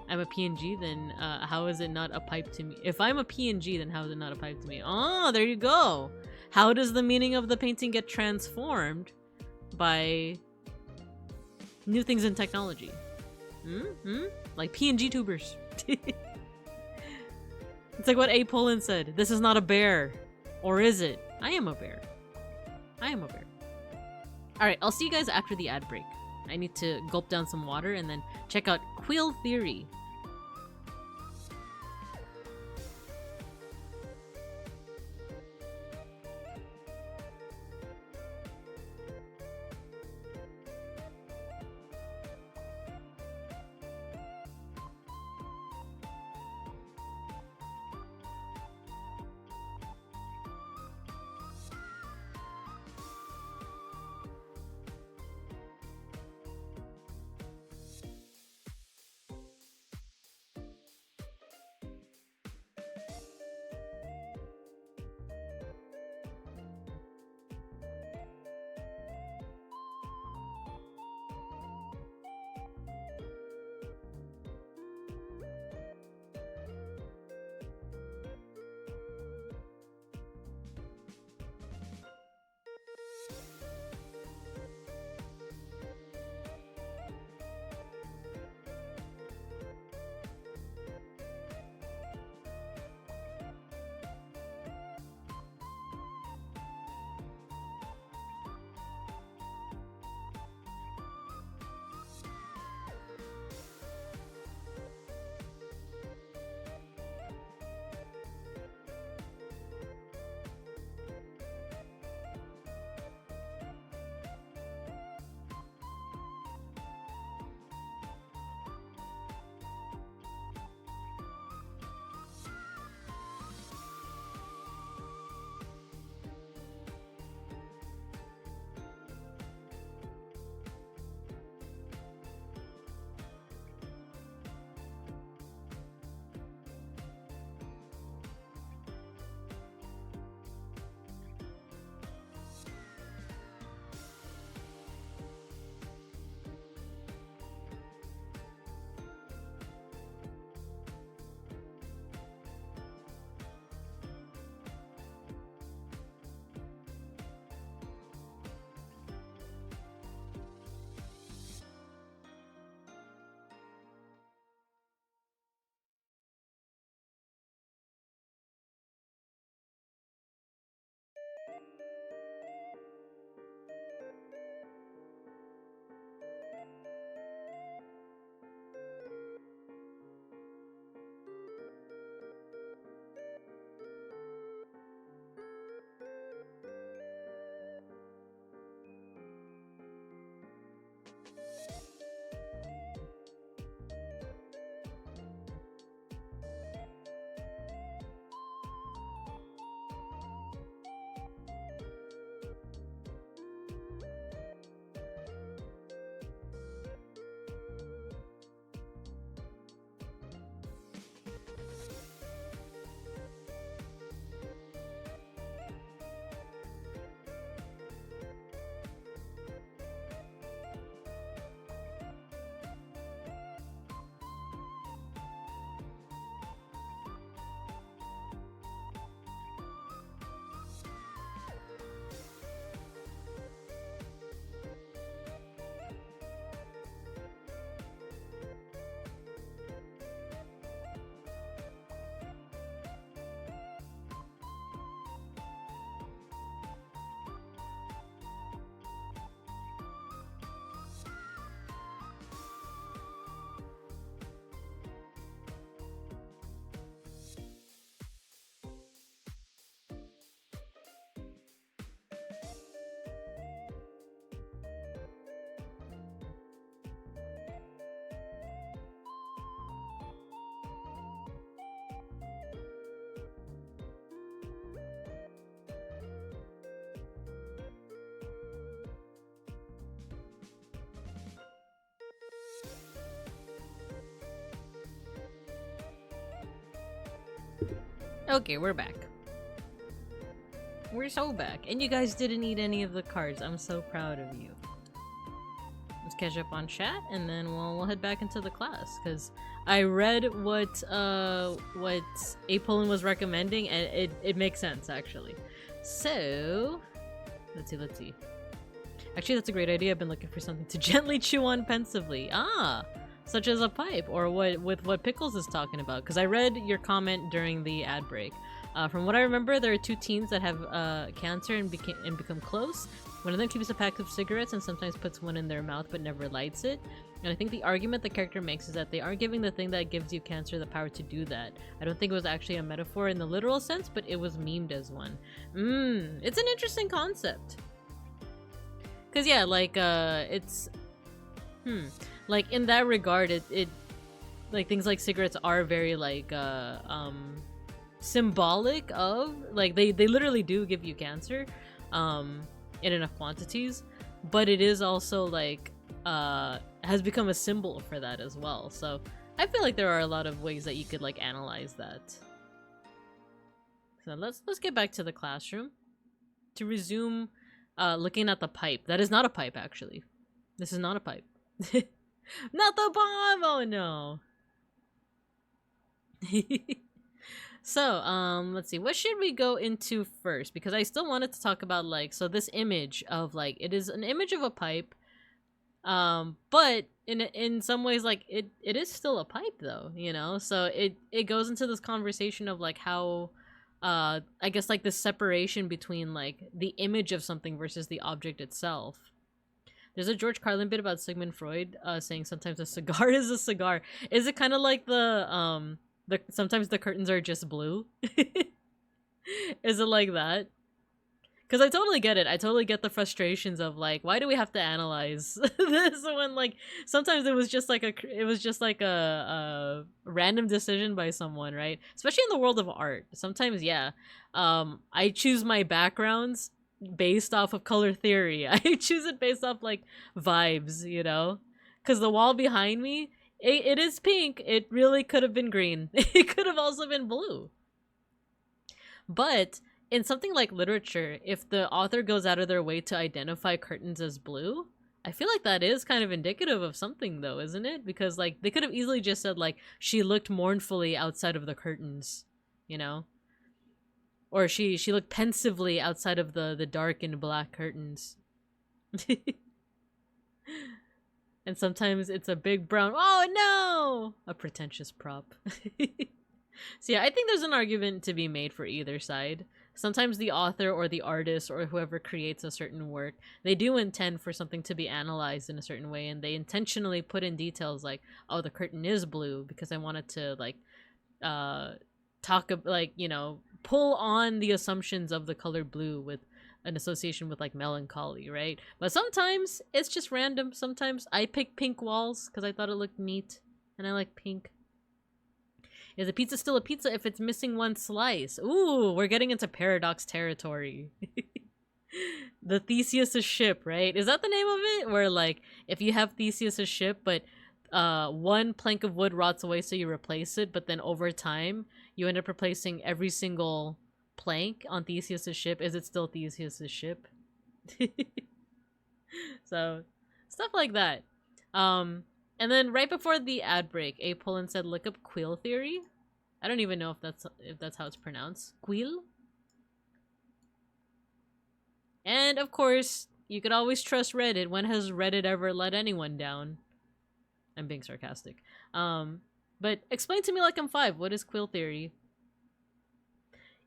I'm a PNG, then how is it not a pipe to me? If I'm a PNG, then how is it not a pipe to me? Oh, there you go! How does the meaning of the painting get transformed by new things in technology? Like PNGTubers. It's like what A. Pullen said. This is not a bear. Or is it? I am a bear. I am a bear. Alright, I'll see you guys after the ad break. I need to gulp down some water and then check out queel theory. Okay, we're back. We're so back. And you guys didn't eat any of the cards. I'm so proud of you. Let's catch up on chat, and then we'll head back into the class, because I read what Apolin was recommending, and it makes sense, actually. So, let's see. Actually, that's a great idea. I've been looking for something to gently chew on pensively. Ah! Such as a pipe, or what Pickles is talking about, because I read your comment during the ad break. From what I remember, there are two teens that have cancer and become close. One of them keeps a pack of cigarettes and sometimes puts one in their mouth but never lights it. And I think the argument the character makes is that they aren't giving the thing that gives you cancer the power to do that. I don't think it was actually a metaphor in the literal sense, but it was memed as one. It's an interesting concept. Cause yeah, like it's like in that regard, it like things like cigarettes are very like symbolic of, like they literally do give you cancer in enough quantities, but it is also like has become a symbol for that as well. So I feel like there are a lot of ways that you could like analyze that. So let's get back to the classroom to resume looking at the pipe. That is not a pipe, actually. This is not a pipe. Not the bomb! Oh no. So, let's see. What should we go into first? Because I still wanted to talk about, like, so this image of, like, it is an image of a pipe, but in some ways, like, it is still a pipe, though, you know? So it goes into this conversation of, like, how, I guess, like, the separation between, like, the image of something versus the object itself. There's a George Carlin bit about Sigmund Freud, saying sometimes a cigar is a cigar. Is it kind of like the sometimes the curtains are just blue? Is it like that? Because I totally get it. I totally get the frustrations of like, why do we have to analyze this when like sometimes it was just like a random decision by someone, right? Especially in the world of art. Sometimes, yeah, I choose my backgrounds based off of color theory. I choose it based off like vibes, you know? Because the wall behind me, it is pink. It really could have been green. It could have also been blue. But in something like literature, if the author goes out of their way to identify curtains as blue, I feel like that is kind of indicative of something, though, isn't it? Because like they could have easily just said like she looked mournfully outside of the curtains, you know? Or she looked pensively outside of the dark and black curtains. And sometimes it's a big brown, oh no! A pretentious prop. So yeah, I think there's an argument to be made for either side. Sometimes the author or the artist or whoever creates a certain work, they do intend for something to be analyzed in a certain way, and they intentionally put in details like, oh, the curtain is blue because I wanted to like like, you know, pull on the assumptions of the color blue with an association with like melancholy, right? But sometimes it's just random. Sometimes I pick pink walls because I thought it looked neat and I like pink. Is a pizza still a pizza if it's missing one slice? Ooh, we're getting into paradox territory. The Theseus' ship, right? Is that the name of it? Where like if you have Theseus' ship but one plank of wood rots away so you replace it, but then over time you end up replacing every single plank on Theseus' ship. Is it still Theseus' ship? So stuff like that. And then right before the ad break, Apolin said look up quill theory. I don't even know if that's how it's pronounced. Quill? And of course, you could always trust Reddit. When has Reddit ever let anyone down? I'm being sarcastic. But explain to me like I'm 5. What is quill theory?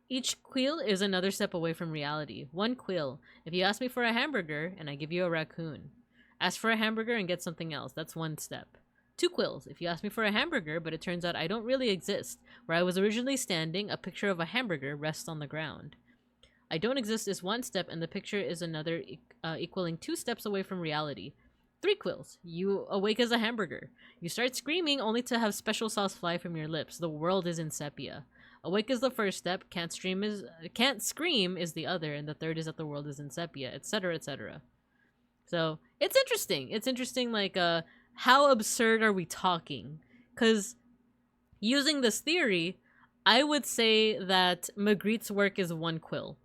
Each quill is another step away from reality. One quill. If you ask me for a hamburger and I give you a raccoon. Ask for a hamburger and get something else. That's one step. 2 quills. If you ask me for a hamburger, but it turns out I don't really exist. Where I was originally standing, a picture of a hamburger rests on the ground. I don't exist is 1 step, and the picture is another, equaling 2 steps away from reality. 3 quills. You awake as a hamburger. You start screaming only to have special sauce fly from your lips. The world is in sepia. Awake is the first step, can't scream is the other, and the third is that the world is in sepia, etc., etc. So, it's interesting. It's interesting, like, how absurd are we talking? Because using this theory, I would say that Magritte's work is one quill,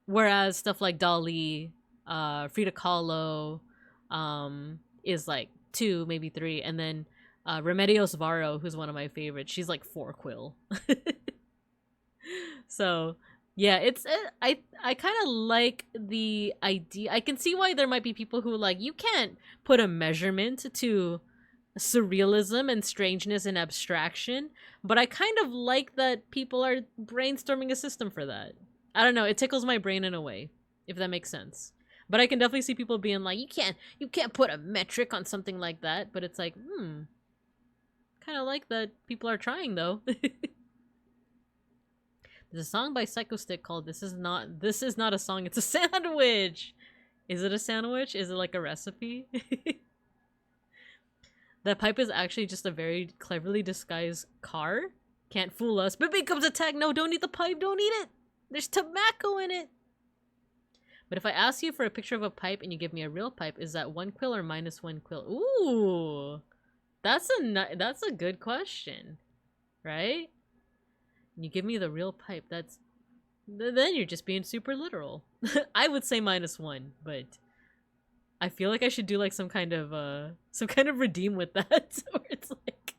whereas stuff like Dali, Frida Kahlo, is like 2, maybe 3, and then Remedios Varo, who's one of my favorites, she's like 4 quill. So yeah, it's I kind of like the idea. I can see why there might be people who like, you can't put a measurement to surrealism and strangeness and abstraction, but I kind of like that people are brainstorming a system for that. I don't know, it tickles my brain in a way, if that makes sense. But I can definitely see people being like, you can't put a metric on something like that, but it's like, kind of like that people are trying though. There's a song by Psychostick called This Is Not a Song, It's a Sandwich. Is it a sandwich? Is it like a recipe? That pipe is actually just a very cleverly disguised car. Can't fool us. But becomes attack. No, don't eat the pipe. Don't eat it. There's tobacco in it. But if I ask you for a picture of a pipe and you give me a real pipe, is that 1 quill or -1 quill? Ooh, that's a good question, right? You give me the real pipe. Then you're just being super literal. I would say -1, but I feel like I should do like some kind of redeem with that, where it's like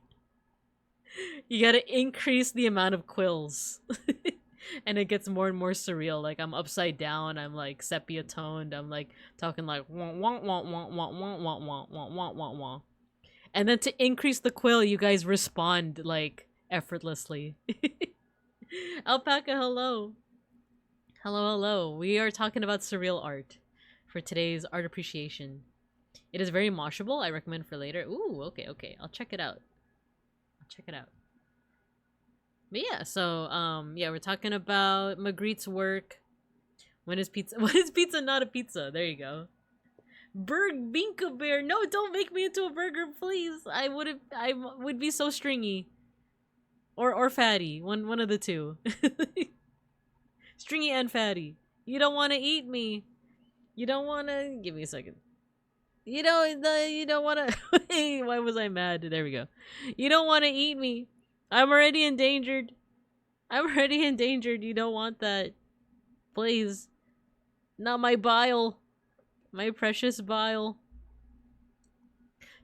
you gotta increase the amount of quills. And it gets more and more surreal. Like I'm upside down, I'm like sepia toned, I'm like talking like wah wah wah wah wah wah wah wah wah wah wah wah. And then to increase the quill, you guys respond like effortlessly. Alpaca, hello. Hello. We are talking about surreal art for today's art appreciation. It is very moshable. I recommend for later. Ooh, okay. I'll check it out. But yeah, so yeah, we're talking about Magritte's work. When is pizza not a pizza? There you go. Binka Bear. No, don't make me into a burger, please. I would be so stringy. Or fatty. One of the two. Stringy and fatty. You don't want to eat me. You don't want to... Give me a second. You don't want to... Why was I mad? There we go. You don't want to eat me. I'm already endangered. You don't want that. Please. Not my bile. My precious bile.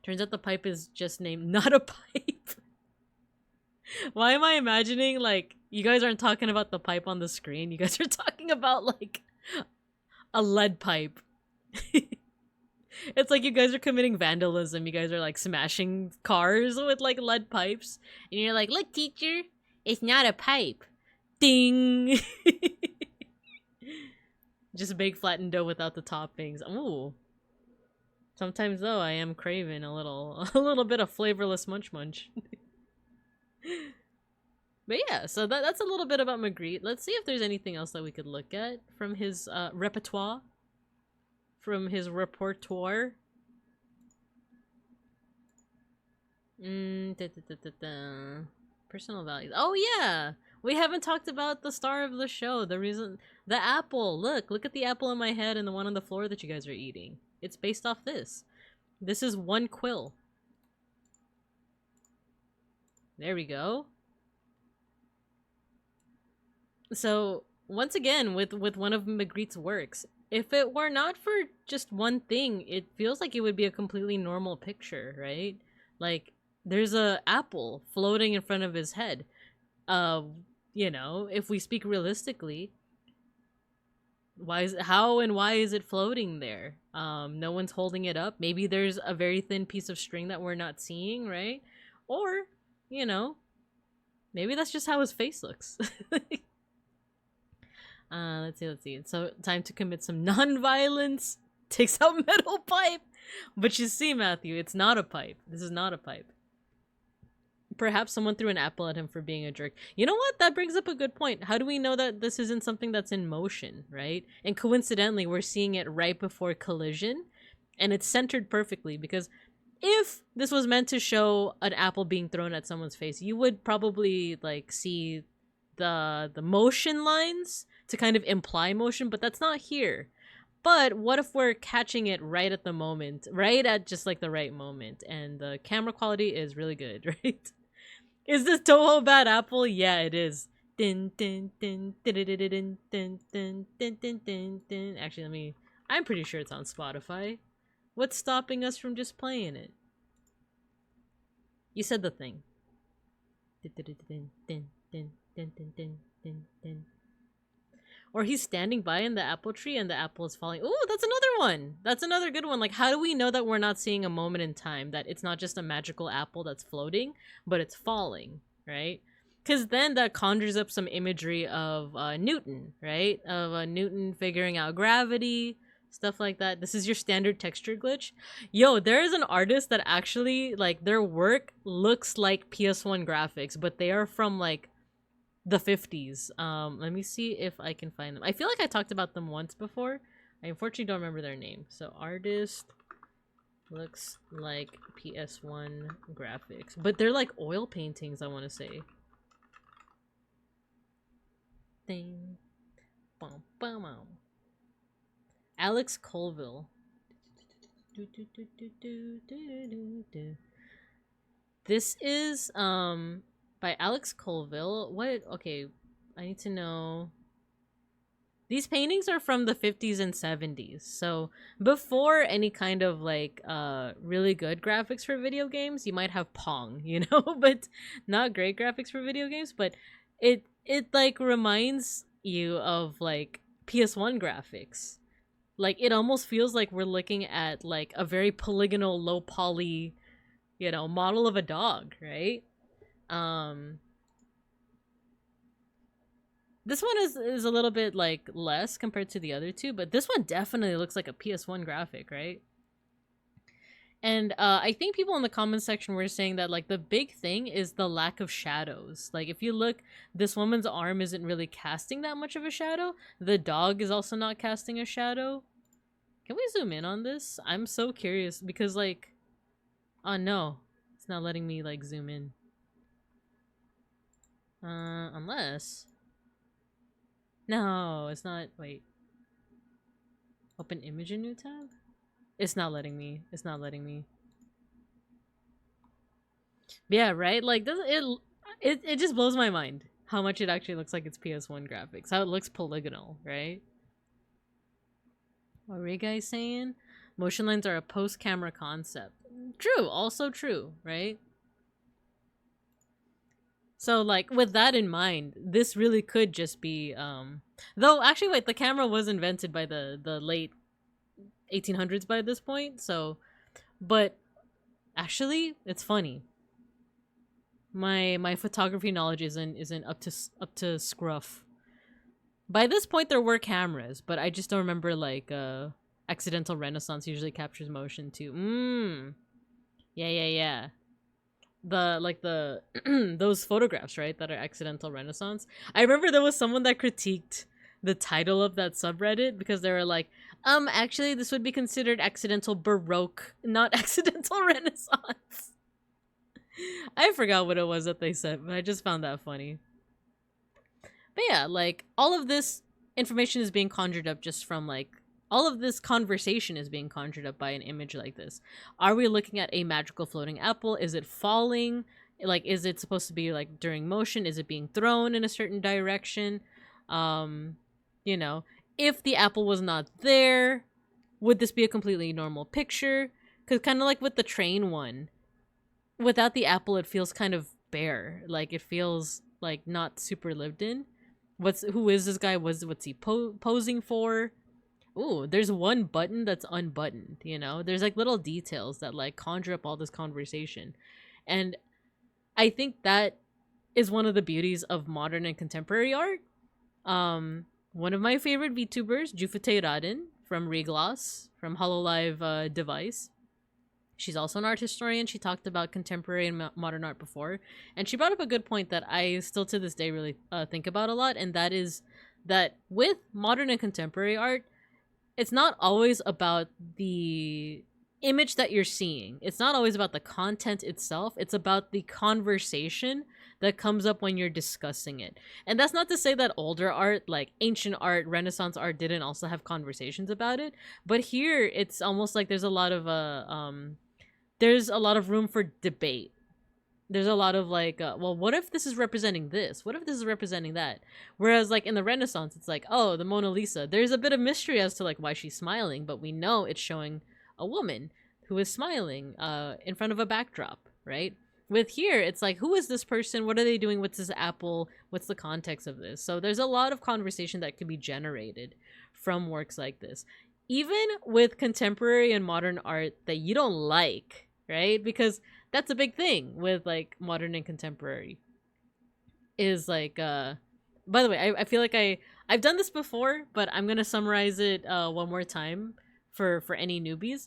Turns out the pipe is just named Not a Pipe. Why am I imagining, like, you guys aren't talking about the pipe on the screen. You guys are talking about, like, a lead pipe. It's like you guys are committing vandalism. You guys are, like, smashing cars with, like, lead pipes. And you're like, look, teacher, it's not a pipe. Ding! Just baked flattened dough without the toppings. Ooh. Sometimes, though, I am craving a little bit of flavorless munch. But yeah, so that's a little bit about Magritte. Let's see if there's anything else that we could look at from his repertoire. Personal values. Oh yeah! We haven't talked about the star of the show. The apple. Look at the apple in my head and the one on the floor that you guys are eating. It's based off this. This is 1 quill. There we go. So, once again, with one of Magritte's works, if it were not for just one thing, it feels like it would be a completely normal picture, right? Like, there's a apple floating in front of his head. You know, if we speak realistically, how and why is it floating there? No one's holding it up. Maybe there's a very thin piece of string that we're not seeing, right? Or, you know, maybe that's just how his face looks. Let's see. So, time to commit some non-violence. Takes out metal pipe. But you see, Matthew, it's not a pipe. This is not a pipe. Perhaps someone threw an apple at him for being a jerk. You know what? That brings up a good point. How do we know that this isn't something that's in motion, right? And coincidentally, we're seeing it right before collision. And it's centered perfectly because if this was meant to show an apple being thrown at someone's face, you would probably like see the motion lines to kind of imply motion, but that's not here. But what if we're catching it right at the moment, right at just like the right moment, and the camera quality is really good, right? Is this Toho Bad Apple? Yeah, it is. Din, din, din, din, din, din, din, din, din, din, din, din, din. Actually, let me... I'm pretty sure it's on Spotify. What's stopping us from just playing it? You said the thing. Din, din, din, din, din, din, din, din, din, din. Or he's standing by in the apple tree and the apple is falling. Ooh, that's another one. That's another good one. Like, how do we know that we're not seeing a moment in time? That it's not just a magical apple that's floating, but it's falling, right? Because then that conjures up some imagery of Newton, right? Of Newton figuring out gravity, stuff like that. This is your standard texture glitch. Yo, there is an artist that actually, like, their work looks like PS1 graphics, but they are from, like, the 50s. Let me see if I can find them. I feel like I talked about them once before. I unfortunately don't remember their name. So artist looks like PS1 graphics, but they're like oil paintings, I want to say. Ding. Bum, bum, bum. Alex Colville. This is by Alex Colville. What? Okay, I need to know. These paintings are from the 50s and 70s. So before any kind of like really good graphics for video games, you might have Pong, you know, but not great graphics for video games, but it like reminds you of like PS1 graphics. Like it almost feels like we're looking at like a very polygonal, low poly, you know, model of a dog, right? This one is a little bit like less compared to the other two, but this one definitely looks like a PS1 graphic, right? And I think people in the comment section were saying that like the big thing is the lack of shadows. Like if you look, this woman's arm isn't really casting that much of a shadow. The dog is also not casting a shadow. Can we zoom in on this? I'm so curious because like, oh no, it's not letting me like zoom in. Unless... No, it's not. Wait. Open image in new tab? It's not letting me. It's not letting me. Yeah, right? Like, it just blows my mind how much it actually looks like it's PS1 graphics. How it looks polygonal, right? What were you guys saying? Motion lines are a post-camera concept. True, also true, right? So, like, with that in mind, this really could just be, though, actually, wait, the camera was invented by the late 1800s by this point, so, but, actually, it's funny. My photography knowledge isn't up to scruff. By this point, there were cameras, but I just don't remember, like, Accidental Renaissance usually captures motion, too. Yeah. The those photographs, right, that are Accidental Renaissance. I remember there was someone that critiqued the title of that subreddit because they were like, actually this would be considered Accidental Baroque, not Accidental Renaissance. I forgot what it was that they said, but I just found that funny. But yeah, like all of this information is being conjured up just from like all of this conversation is being conjured up by an image like this. Are we looking at a magical floating apple? Is it falling? Like, is it supposed to be like during motion? Is it being thrown in a certain direction? You know, if the apple was not there, would this be a completely normal picture? Because kind of like with the train one, without the apple, it feels kind of bare. Like it feels like not super lived in. Who is this guy? What's he posing for? Ooh, there's one button that's unbuttoned, you know? There's like little details that like conjure up all this conversation. And I think that is one of the beauties of modern and contemporary art. One of my favorite VTubers, Jufute Radin from Regloss, from Hololive Device. She's also an art historian. She talked about contemporary and modern art before. And she brought up a good point that I still to this day really think about a lot. And that is that with modern and contemporary art, it's not always about the image that you're seeing. It's not always about the content itself. It's about the conversation that comes up when you're discussing it. And that's not to say that older art, like ancient art, Renaissance art, didn't also have conversations about it. But here, it's almost like there's a lot of room for debate. there's a lot of like, well, what if this is representing this? What if this is representing that? Whereas like in the Renaissance, it's like, oh, the Mona Lisa. There's a bit of mystery as to like why she's smiling, but we know it's showing a woman who is smiling in front of a backdrop, right? With here, it's like, who is this person? What are they doing? What's this apple? What's the context of this? So there's a lot of conversation that could be generated from works like this. Even with contemporary and modern art that you don't like, right? Because that's a big thing with like modern and contemporary is like by the way, I feel like I've done this before, but I'm gonna summarize it one more time for any newbies.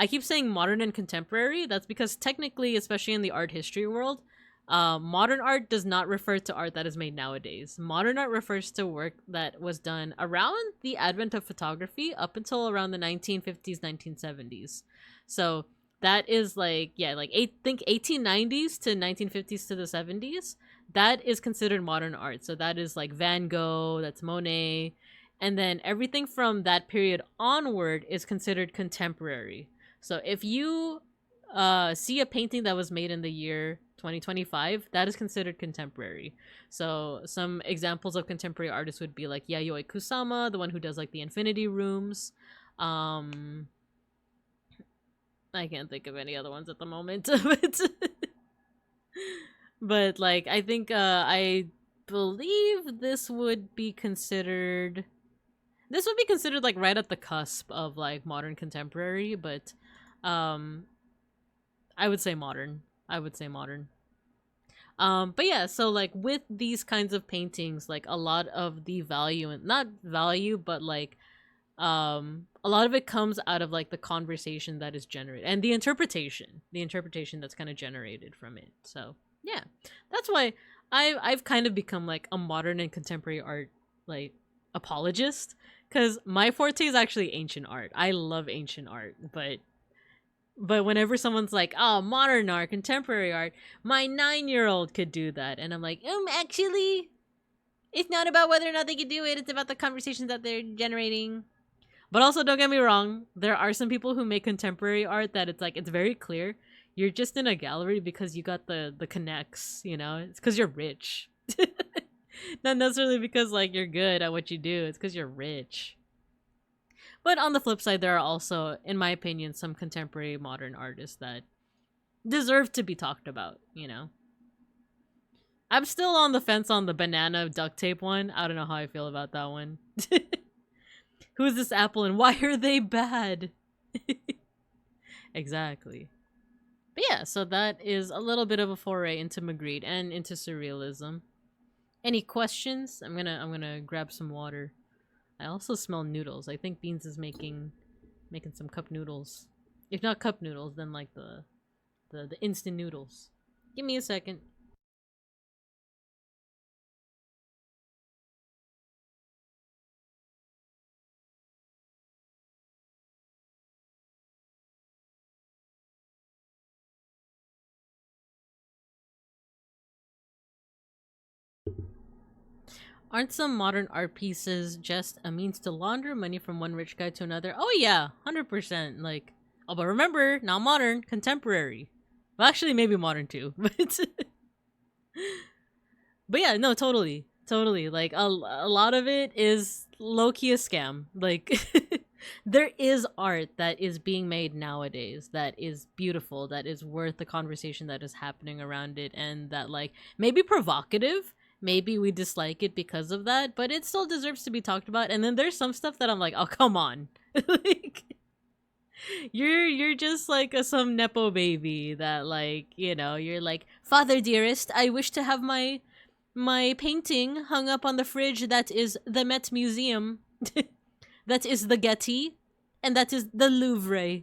I keep saying modern and contemporary. That's because technically, especially in the art history world, modern art does not refer to art that is made nowadays. Modern art refers to work that was done around the advent of photography up until around the 1950s, 1970s. So that is like, yeah, like think 1890s to 1950s to the 70s. That is considered modern art. So that is like Van Gogh, that's Monet. And then everything from that period onward is considered contemporary. So if you see a painting that was made in the year 2025, that is considered contemporary. So some examples of contemporary artists would be like Yayoi Kusama, the one who does like the Infinity Rooms. I can't think of any other ones at the moment. But like, I think I believe this would be considered like right at the cusp of like modern contemporary, but I would say modern. But yeah, so like with these kinds of paintings, like a lot of the value, and not value, but like a lot of it comes out of like the conversation that is generated and the interpretation that's kind of generated from it. So yeah, that's why I've kind of become like a modern and contemporary art like apologist, because my forte is actually ancient art. I love ancient art, but whenever someone's like, oh, modern art, contemporary art, my 9-year-old could do that, and I'm like, actually, it's not about whether or not they can do it, it's about the conversations that they're generating. But also, don't get me wrong, there are some people who make contemporary art that it's like, it's very clear you're just in a gallery because you got the connects, you know? It's because you're rich. Not necessarily because like you're good at what you do, it's because you're rich. But on the flip side, there are also, in my opinion, some contemporary modern artists that deserve to be talked about, you know? I'm still on the fence on the banana duct tape one. I don't know how I feel about that one. Who is this apple and why are they bad? Exactly. But yeah, so that is a little bit of a foray into Magritte and into surrealism. Any questions? I'm gonna grab some water. I also smell noodles. I think Beans is making some cup noodles. If not cup noodles, then like the instant noodles. Give me a second. Aren't some modern art pieces just a means to launder money from one rich guy to another? Oh yeah, 100%. Like, oh, but remember, not modern, contemporary. Well, actually, maybe modern too, but yeah, no, totally. Like, a lot of it is low-key a scam. Like, there is art that is being made nowadays that is beautiful, that is worth the conversation that is happening around it, and that, like, maybe provocative. Maybe we dislike it because of that, but it still deserves to be talked about. And then there's some stuff that I'm like, oh, come on. Like, you're just like some nepo baby that, like, you know, you're like, father dearest, I wish to have my painting hung up on the fridge that is the Met Museum, that is the Getty, and that is the Louvre.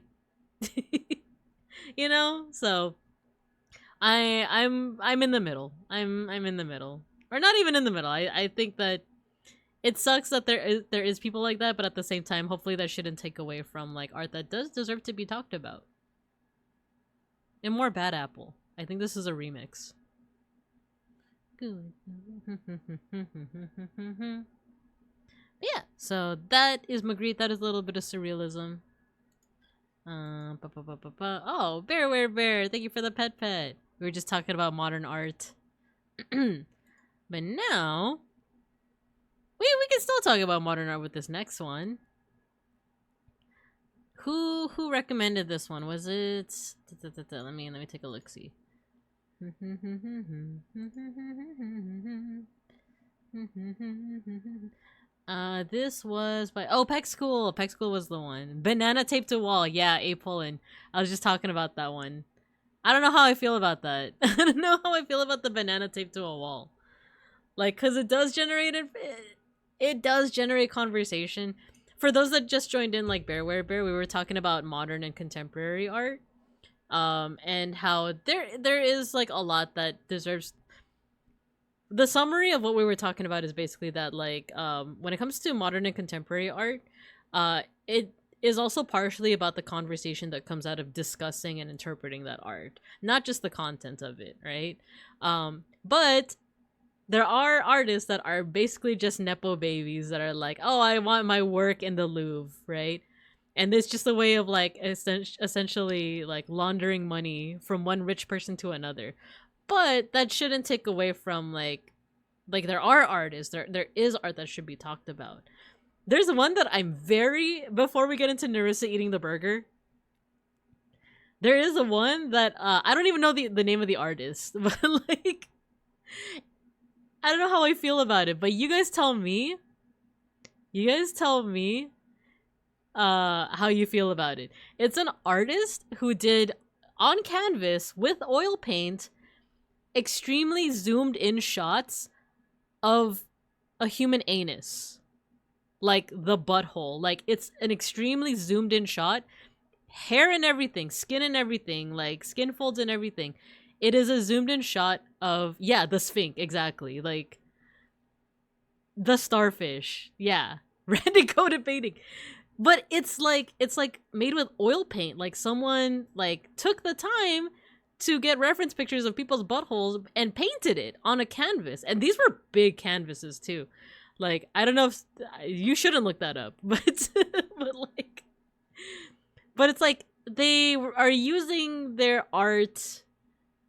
You know? So I'm in the middle. I'm in the middle. Or not even in the middle. I think that it sucks that there is people like that, but at the same time, hopefully that shouldn't take away from like art that does deserve to be talked about. And more Bad Apple. I think this is a remix. Good. Yeah, so that is Magritte. That is a little bit of surrealism. Oh, Bear, thank you for the pet. We were just talking about modern art. But now we can still talk about modern art with this next one. Who recommended this one? Was it let me take a look see. This was by Peck School. Peck School was the one. Banana taped to wall. Yeah, A Poland. I was just talking about that one. I don't know how I feel about that. I don't know how I feel about the banana taped to a wall. Like, cause it does generate it does generate conversation. For those that just joined in, like Bear, we were talking about modern and contemporary art. And how there is like a lot that deserves. The summary of what we were talking about is basically that, like, when it comes to modern and contemporary art, it is also partially about the conversation that comes out of discussing and interpreting that art, not just the content of it, right? But there are artists that are basically just nepo babies that are like, oh, I want my work in the Louvre, right? And it's just a way of like essentially like laundering money from one rich person to another. But that shouldn't take away from like there are artists, there is art that should be talked about. There's one that I'm very, before we get into Narissa eating the burger, there is a one that I don't even know the name of the artist, but like I don't know how I feel about it, but you guys tell me how you feel about it. It's an artist who did on canvas with oil paint extremely zoomed in shots of a human anus, like the butthole. Like, it's an extremely zoomed in shot, hair and everything, skin and everything, like skin folds and everything. It is a zoomed in shot of, yeah, the Sphinx, exactly, like the starfish, yeah. Random coated painting. But it's like made with oil paint. Like, someone like took the time to get reference pictures of people's buttholes and painted it on a canvas. And these were big canvases too. Like, I don't know if you shouldn't look that up, but but it's like they are using their art,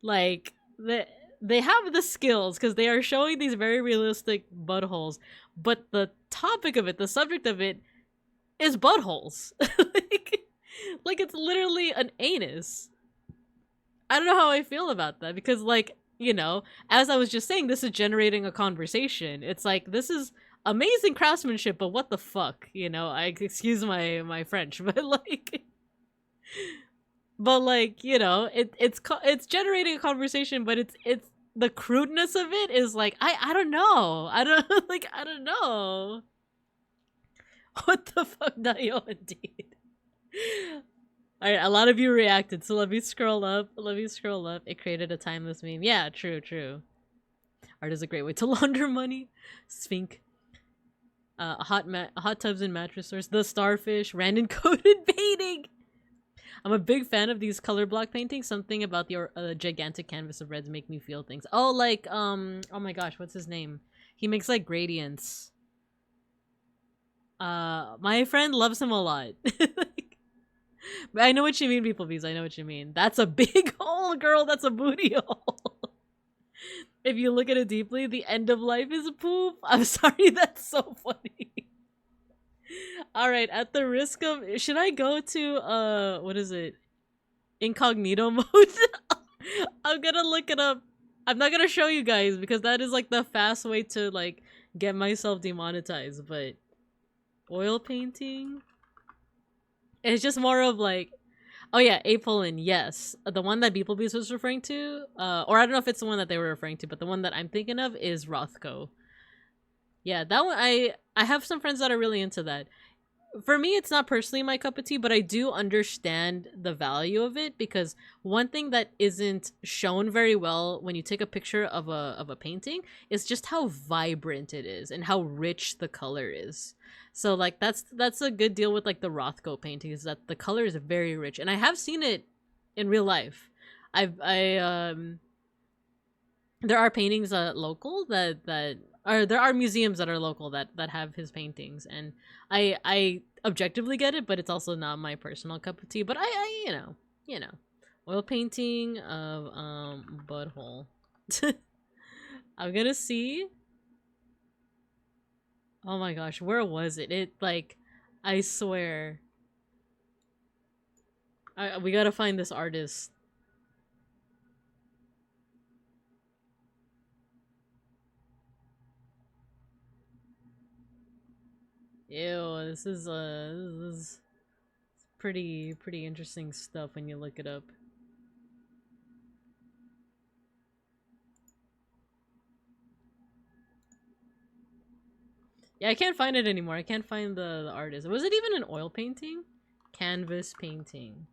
like they have the skills because they are showing these very realistic buttholes, but the topic of it, the subject of it, is buttholes. like it's literally an anus. I don't know how I feel about that because, like, you know, as I was just saying, this is generating a conversation. It's like, this is amazing craftsmanship, but what the fuck, you know? I excuse my French, but like, you know, it's generating a conversation, but it's the crudeness of it is like, I don't know. I don't know. What the fuck, Dayo, indeed. Alright, a lot of you reacted, so let me scroll up. It created a timeless meme. Yeah, true. Art is a great way to launder money. Sphinx. Hot tubs and mattress stores. The starfish. Random coated painting. I'm a big fan of these color block paintings. Something about the gigantic canvas of reds make me feel things. Oh, like, oh my gosh, what's his name? He makes, like, gradients. My friend loves him a lot. But I know what you mean, beeplebees. I know what you mean. That's a big hole, girl. That's a booty hole. If you look at it deeply, the end of life is poop. I'm sorry, that's so funny. Alright, at the risk of... Should I go to, what is it? Incognito mode? I'm gonna look it up. I'm not gonna show you guys because that is, like, the fast way to, like, get myself demonetized, but... Oil painting? It's just more of like, oh yeah, Apolin, yes. The one that beeplebees was referring to, or I don't know if it's the one that they were referring to, but the one that I'm thinking of is Rothko. Yeah, that one, I have some friends that are really into that. For me, it's not personally my cup of tea, but I do understand the value of it because one thing that isn't shown very well when you take a picture of a painting is just how vibrant it is and how rich the color is. So like that's a good deal with like the Rothko painting is that the color is very rich, and I have seen it in real life. There are paintings local that there are museums that are local that have his paintings, and I objectively get it, but it's also not my personal cup of tea. But I you know Oil painting of butthole. I'm gonna see. Oh my gosh, where was it? It like, I swear. We gotta find this artist. Ew, this is pretty interesting stuff when you look it up. Yeah, I can't find it anymore. I can't find the artist. Was it even an oil painting? Canvas painting.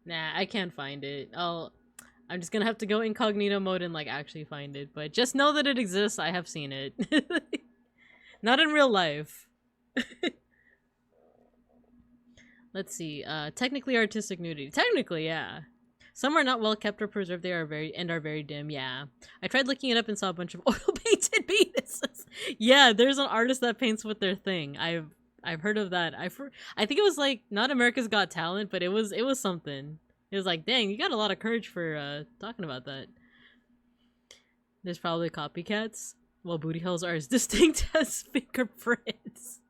Nah, I can't find it. I'm just gonna have to go incognito mode and like actually find it. But just know that it exists. I have seen it. Not in real life. Let's see. Technically artistic nudity. Technically, yeah. Some are not well kept or preserved. They are very dim. Yeah. I tried looking it up and saw a bunch of oil painted penises. Yeah, there's an artist that paints with their thing. I've heard of that. I think it was like not America's Got Talent, but it was something. It was like, dang, you got a lot of courage for talking about that. There's probably copycats. Well, booty holes are as distinct as fingerprints.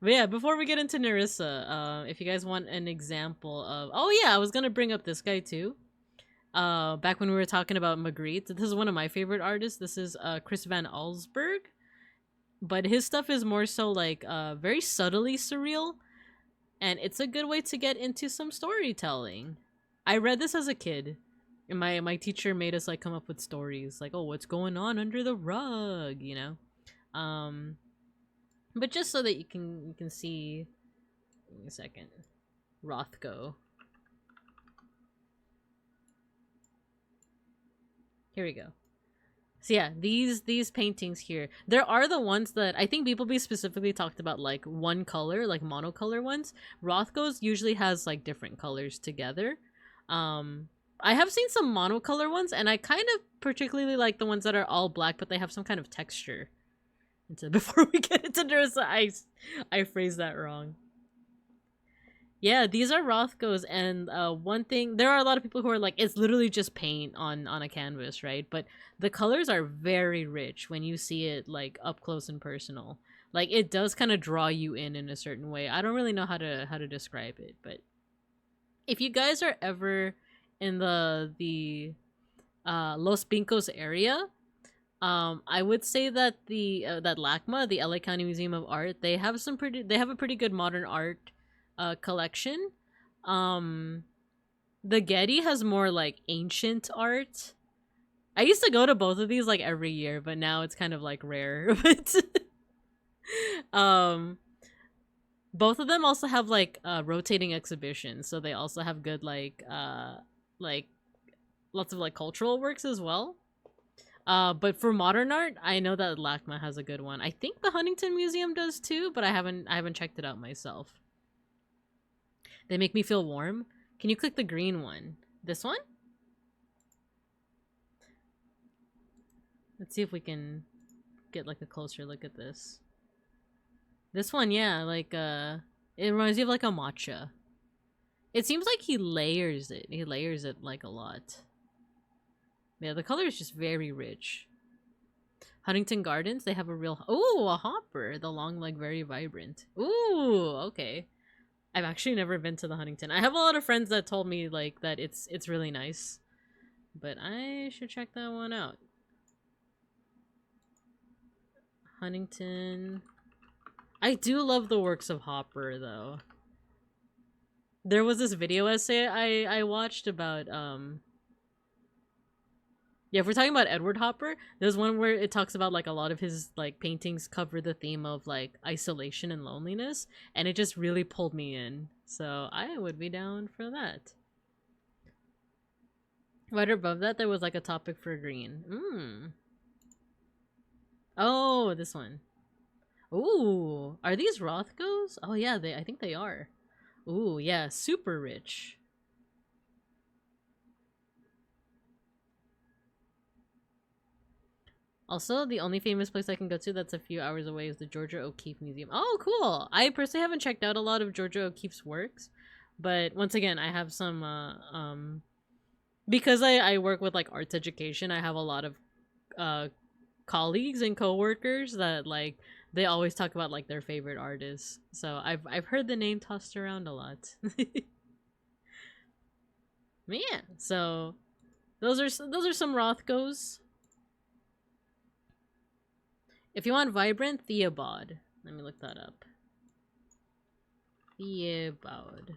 But yeah, before we get into Narissa, if you guys want an example of... Oh yeah, I was gonna bring up this guy too. Back when we were talking about Magritte. This is one of my favorite artists. This is Chris Van Allsburg. But his stuff is more so like very subtly surreal. And it's a good way to get into some storytelling. I read this as a kid. And my teacher made us like come up with stories. Like, oh, what's going on under the rug, you know? But just so that you can see, give me a second, Rothko. Here we go. So yeah, these paintings here, there are the ones that I think beeplebees specifically talked about, like one color, like monocolor ones. Rothko's usually has like different colors together. I have seen some monocolor ones, and I kind of particularly like the ones that are all black, but they have some kind of texture. Before we get into Narissa, I phrased that wrong. Yeah, these are Rothko's, and one thing, there are a lot of people who are like, it's literally just paint on a canvas, right? But the colors are very rich when you see it like up close and personal. Like, it does kind of draw you in a certain way. I don't really know how to describe it, but if you guys are ever in the Los Pincos area, I would say that that LACMA, the LA County Museum of Art, they have a pretty good modern art collection. The Getty has more like ancient art. I used to go to both of these like every year, but now it's kind of like rare. But both of them also have like rotating exhibitions, so they also have good like lots of like cultural works as well. But for modern art, I know that LACMA has a good one. I think the Huntington Museum does too, but I haven't checked it out myself. They make me feel warm. Can you click the green one? This one? Let's see if we can get like a closer look at this. This one, yeah, like it reminds me of like a matcha. It seems like he layers it. He layers it like a lot. Yeah, the color is just very rich. Huntington Gardens, they have a real... Ooh, a hopper. The long leg, very vibrant. Ooh, okay. I've actually never been to the Huntington. I have a lot of friends that told me like that it's really nice. But I should check that one out. Huntington. I do love the works of Hopper though. There was this video essay I watched about yeah, if we're talking about Edward Hopper, there's one where it talks about like a lot of his like paintings cover the theme of like isolation and loneliness, and it just really pulled me in. So I would be down for that. Right above that, there was like a topic for green. Oh, this one. Ooh, are these Rothkos? Oh yeah, I think they are. Ooh, yeah, super rich. Also, the only famous place I can go to that's a few hours away is the Georgia O'Keeffe Museum. Oh, cool! I personally haven't checked out a lot of Georgia O'Keeffe's works, but once again, I have some because I work with like arts education. I have a lot of colleagues and coworkers that like they always talk about like their favorite artists. So I've heard the name tossed around a lot. But yeah, so those are some Rothkos. If you want vibrant, Theobald. Let me look that up. Theobald.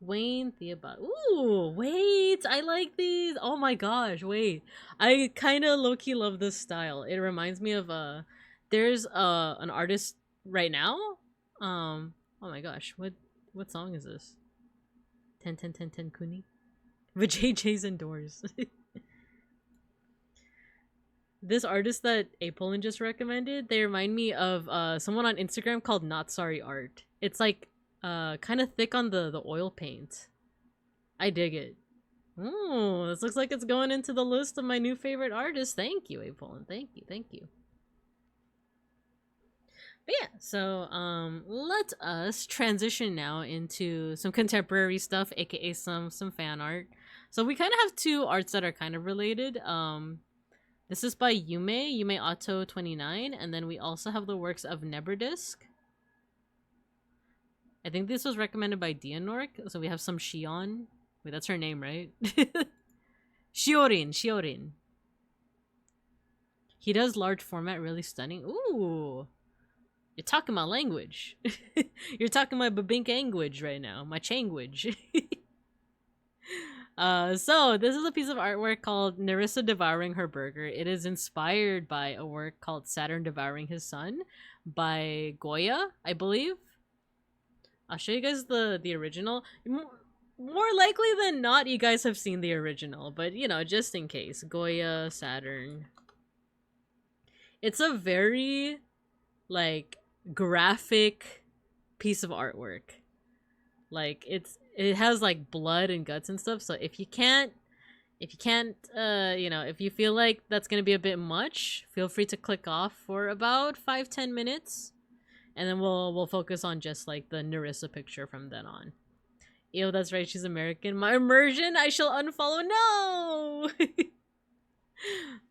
Wayne Theobald. Ooh, wait, I like these. Oh my gosh, wait. I kind of low-key love this style. It reminds me of there's an artist right now. Oh my gosh, what song is this? 10 10 10 10 Kuni. The JJ's indoors. This artist that Apolin just recommended, they remind me of someone on Instagram called Not Sorry Art. It's like kind of thick on the oil paint. I dig it. Ooh, this looks like it's going into the list of my new favorite artists. Thank you, Apolin. Thank you, thank you. But yeah, so let us transition now into some contemporary stuff, aka some fan art. So we kind of have two arts that are kind of related. This is by Yume Otto 29, and then we also have the works of Neberdisk. I think this was recommended by Dianork, so we have some Shion. Wait, that's her name, right? Shiorin. He does large format, really stunning. Ooh! You're talking my language. You're talking my Babink language right now. My changwage. So this is a piece of artwork called Nerissa Devouring Her Burger. It is inspired by a work called Saturn Devouring His Son by Goya, I believe. I'll show you guys the original. More likely than not, you guys have seen the original, but you know, just in case. Goya, Saturn. It's a very, like, graphic piece of artwork. Like, it has like blood and guts and stuff, so if you can't you know, if you feel like that's gonna be a bit much, feel free to click off for about 5-10 minutes, and then we'll focus on just like the Nerissa picture from then on. Ew, that's right, she's American. My immersion, I shall unfollow. No.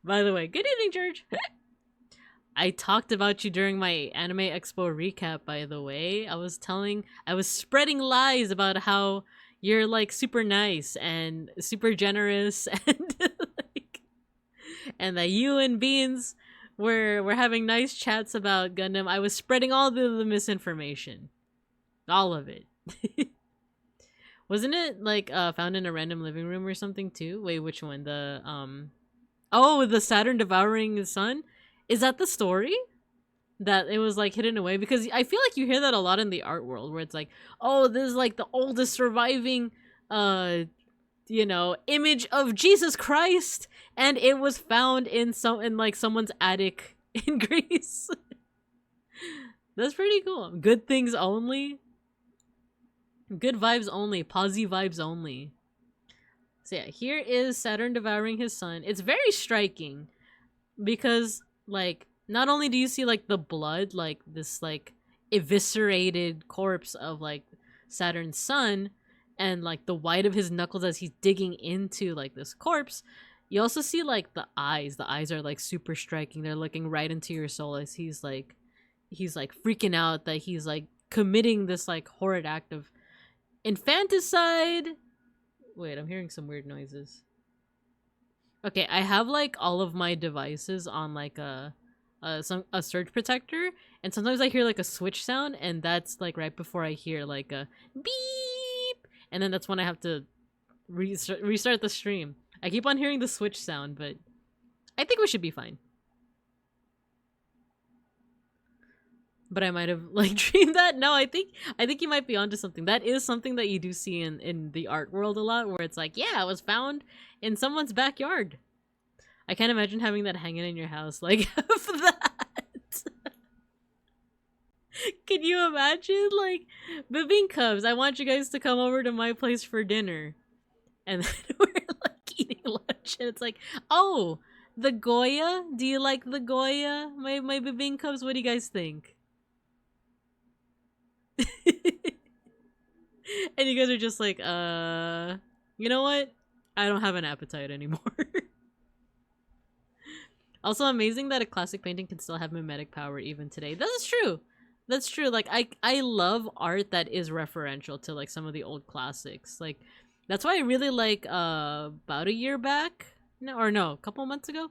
By the way, good evening, George. I talked about you during my Anime Expo recap, by the way. I was spreading lies about how you're like super nice and super generous and like, and that you and Beans were having nice chats about Gundam. I was spreading all the misinformation. All of it. Wasn't it like found in a random living room or something too? Wait, which one? The oh, the Saturn Devouring His Son? Is that the story? That it was like hidden away? Because I feel like you hear that a lot in the art world, where it's like, oh, this is like the oldest surviving you know, image of Jesus Christ, and it was found in like someone's attic in Greece. That's pretty cool. Good things only. Good vibes only. Posy vibes only. So yeah, here is Saturn Devouring His Son. It's very striking because, like, not only do you see like the blood, like this like eviscerated corpse of like Saturn's son, and like the white of his knuckles as he's digging into like this corpse, you also see like the eyes. The eyes are like super striking. They're looking right into your soul as he's like freaking out that he's like committing this like horrid act of infanticide. Wait, I'm hearing some weird noises. Okay, I have like all of my devices on like a surge protector, and sometimes I hear like a switch sound, and that's like right before I hear like a beep, and then that's when I have to restart the stream. I keep on hearing the switch sound, but I think we should be fine. But I might have like dreamed that. No, I think you might be onto something. That is something that you do see in the art world a lot, where it's like, yeah, it was found in someone's backyard. I can't imagine having that hanging in your house, like half that. Can you imagine, like, Bibing Cubs, I want you guys to come over to my place for dinner, and then we're like eating lunch, and it's like, oh, The Goya? Do you like the Goya? My bibing cubs, what do you guys think? And you guys are just like, you know what? I don't have an appetite anymore. Also amazing that a classic painting can still have mimetic power even today. That is true. That's true. Like I love art that is referential to like some of the old classics. Like that's why I really like about a year back, no, a couple months ago,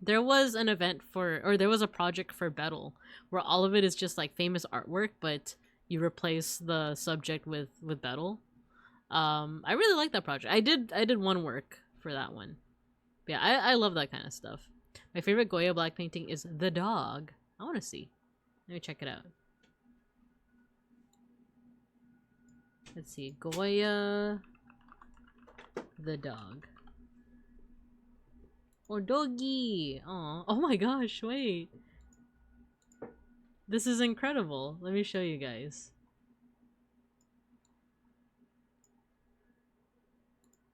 there was an event there was a project for Battle where all of it is just like famous artwork, but you replace the subject with Battle. I really like that project. I did one work for that one. But yeah, I love that kind of stuff. My favorite Goya black painting is The Dog. I want to see. Let me check it out. Let's see. Goya The Dog. Or doggy. Aw. Oh my gosh, wait. This is incredible. Let me show you guys.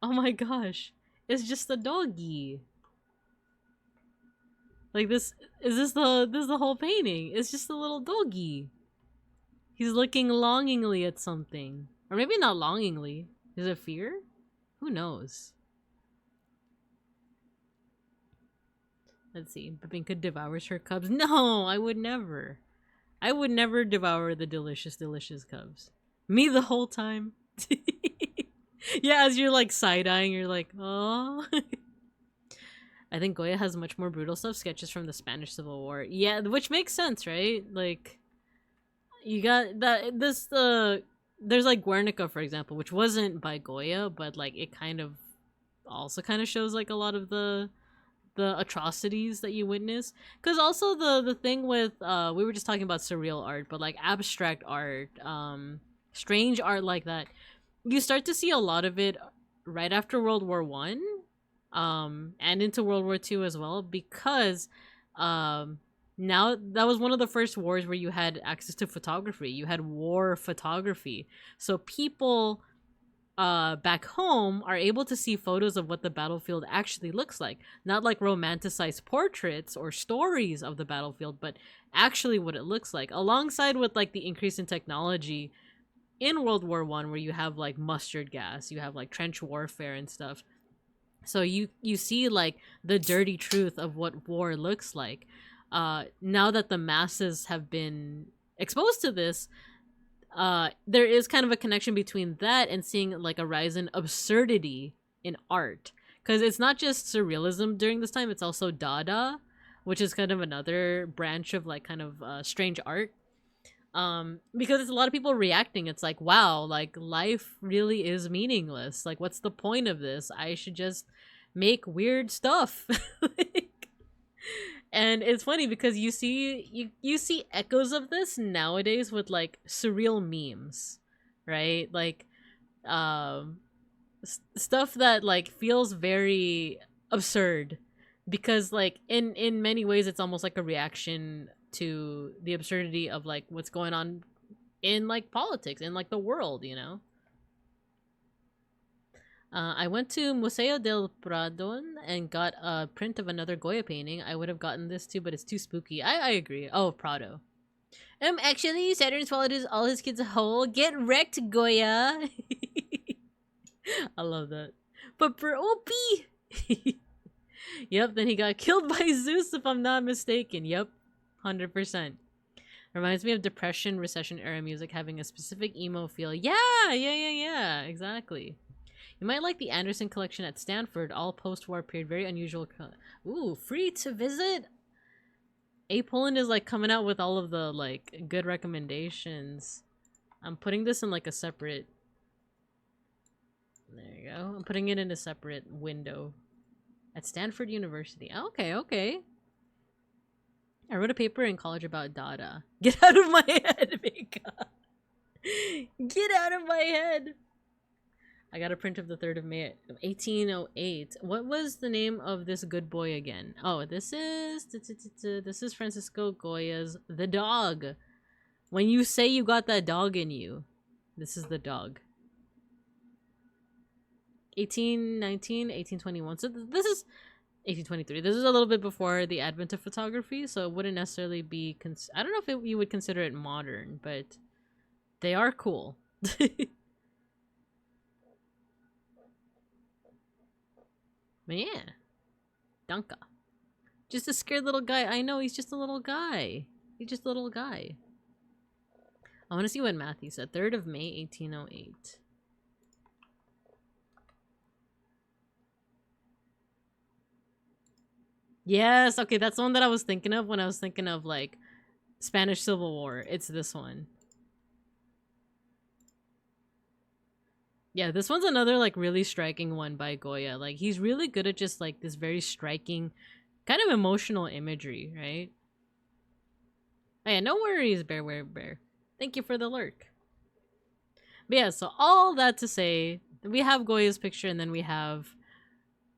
Oh my gosh. It's just a doggy. Like this is the whole painting. It's just a little doggy. He's looking longingly at something. Or maybe not longingly. Is it fear? Who knows? Let's see. Babinka devours her cubs. No, I would never. I would never devour the delicious, delicious cubs. Me the whole time. Yeah, as you're like side-eyeing, you're like, oh. I think Goya has much more brutal stuff. Sketches from the Spanish Civil War. Yeah, which makes sense, right? Like, you got that. There's like Guernica, for example, which wasn't by Goya, but like it kind of also kind of shows like a lot of the atrocities that you witness. Because also the thing with we were just talking about surreal art, but like abstract art, strange art like that, you start to see a lot of it right after World War One, and into World War Two as well, because now that was one of the first wars where you had access to photography. You had war photography, so people back home are able to see photos of what the battlefield actually looks like, not like romanticized portraits or stories of the battlefield, but actually what it looks like, alongside with like the increase in technology in World War One, where you have like mustard gas, you have like trench warfare and stuff. So you see like the dirty truth of what war looks like. Now that the masses have been exposed to this, there is kind of a connection between that and seeing like a rise in absurdity in art, because it's not just surrealism during this time, it's also Dada, which is kind of another branch of like kind of strange art, because it's a lot of people reacting. It's like, wow, like life really is meaningless, like what's the point of this? I should just make weird stuff. Like, and it's funny because you see echoes of this nowadays with like surreal memes, right? Like stuff that like feels very absurd, because like in many ways it's almost like a reaction to the absurdity of like what's going on in like politics, in like the world, you know. I went to Museo del Prado and got a print of another Goya painting. I would have gotten this too, but it's too spooky. I agree. Oh, Prado. Actually, Saturn swallowed all his kids whole. Get wrecked, Goya. I love that. But for OP. Yep, then he got killed by Zeus, if I'm not mistaken. Yep, 100%. Reminds me of Depression, Recession era music having a specific emo feel. Yeah, exactly. You might like the Anderson collection at Stanford, all post-war period, very unusual. Ooh, free to visit? A Poland is like coming out with all of the like good recommendations. I'm putting this in like a separate... There you go. I'm putting it in a separate window. At Stanford University. Okay. I wrote a paper in college about Dada. Get out of my head, Mika. Get out of my head. I got a print of the 3rd of May of 1808. What was the name of this good boy again? Oh, this is Francisco Goya's The Dog. When you say you got that dog in you, this is the dog. 1819, 1821. So this is 1823. This is a little bit before the advent of photography, so it wouldn't necessarily be... I don't know if you would consider it modern, but they are cool. But yeah. Danka. Just a scared little guy. I know, he's just a little guy. He's just a little guy. I want to see what Matthew said. 3rd of May, 1808. Yes, okay, that's the one that I was thinking of when I was thinking of, like, Spanish Civil War. It's this one. Yeah, this one's another, like, really striking one by Goya. Like, he's really good at just, like, this very striking, kind of emotional imagery, right? Oh yeah, no worries, Bear. Thank you for the lurk. But yeah, so all that to say, we have Goya's picture, and then we have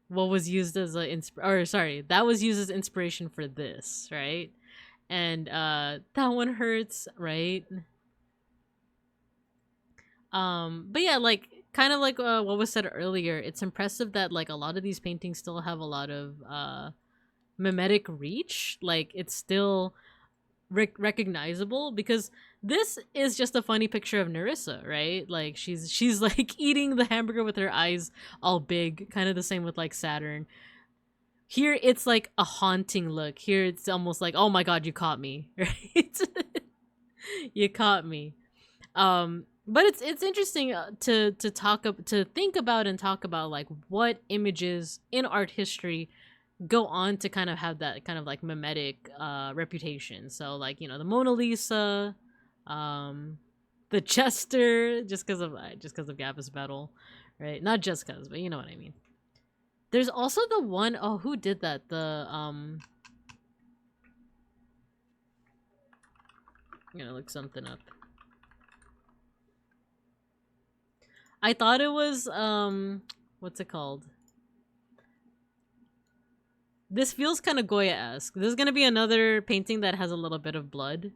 what was used as that was used as inspiration for this, right? And that one hurts, right? But yeah, like kind of like what was said earlier, it's impressive that like a lot of these paintings still have a lot of mimetic reach. Like it's still recognizable, because this is just a funny picture of Nerissa, right? Like she's like eating the hamburger with her eyes all big, kind of the same with like Saturn. Here it's like a haunting look. Here it's almost like, oh my god, you caught me, right? You caught me. But it's interesting to think about and talk about like what images in art history go on to kind of have that kind of like mimetic reputation. So like, you know, the Mona Lisa, the Chester, just because of Gappas Battle, right? Not just because, but you know what I mean. There's also the one, oh, who did that? The I'm gonna look something up. I thought it was what's it called? This feels kind of Goya-esque. This is gonna be another painting that has a little bit of blood,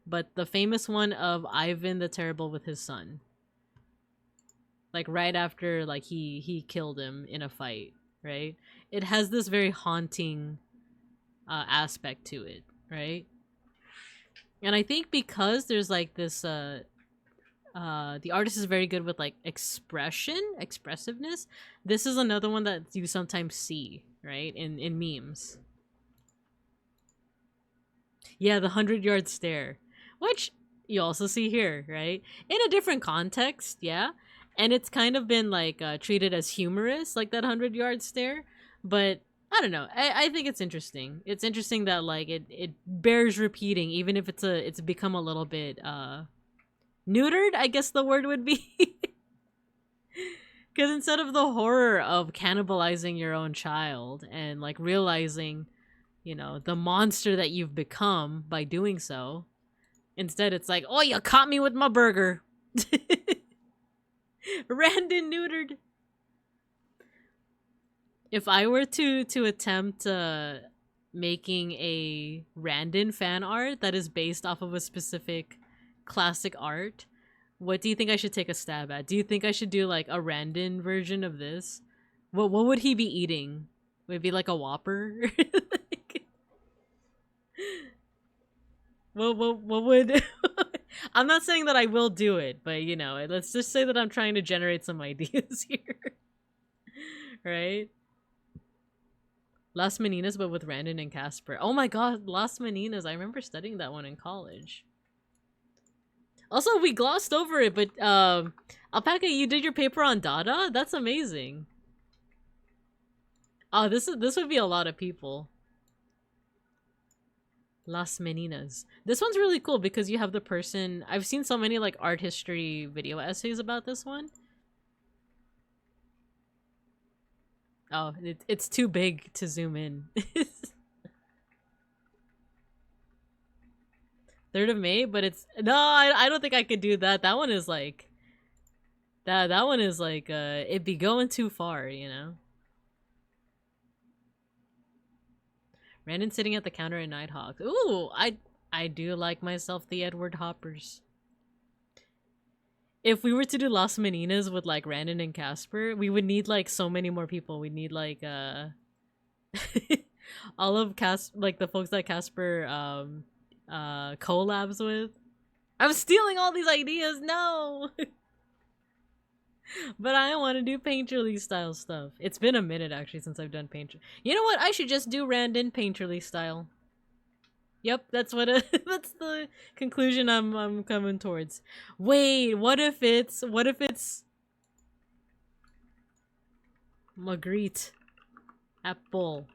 but the famous one of Ivan the Terrible with his son. Like right after like he killed him in a fight, right? It has this very haunting aspect to it, right? And I think because there's like this the artist is very good with like expressiveness. This is another one that you sometimes see, right? In memes. Yeah, the 100-yard stare, which you also see here, right? In a different context, yeah. And it's kind of been like treated as humorous, like that 100-yard stare. But I don't know. I think it's interesting. It's interesting that like it bears repeating, even if it's become a little bit neutered, I guess the word would be. Because instead of the horror of cannibalizing your own child and like realizing, you know, the monster that you've become by doing so, instead it's like, oh, you caught me with my burger. Random neutered. If I were to attempt making a random fan art that is based off of a specific classic art, what do you think I should take a stab at? Do you think I should do like a random version of this? What would he be eating? Would it be like a Whopper? Like, what would I'm not saying that I will do it, but you know, let's just say that I'm trying to generate some ideas here. Right? Las Meninas, but with Randon and Casper. Oh my god, Las Meninas. I remember studying that one in college. Also, we glossed over it, but Alpaca, you did your paper on Dada? That's amazing. Oh, this would be a lot of people. Las Meninas. This one's really cool because you have the person... I've seen so many like art history video essays about this one. Oh, it's too big to zoom in. 3rd of May, but it's... No, I don't think I could do that. That one is like... That one is like, it'd be going too far, you know? Randon sitting at the counter at Nighthawk. Ooh, I do like myself the Edward Hoppers. If we were to do Las Meninas with like Randon and Casper, we would need like so many more people. We'd need like All of like the folks that Casper collabs with. I'm stealing all these ideas. No. But I want to do Painterly style stuff. It's been a minute actually since I've done Painter. You know what? I should just do random Painterly style. Yep, that's what that's the conclusion I'm coming towards. Wait, what if it's Magritte Apple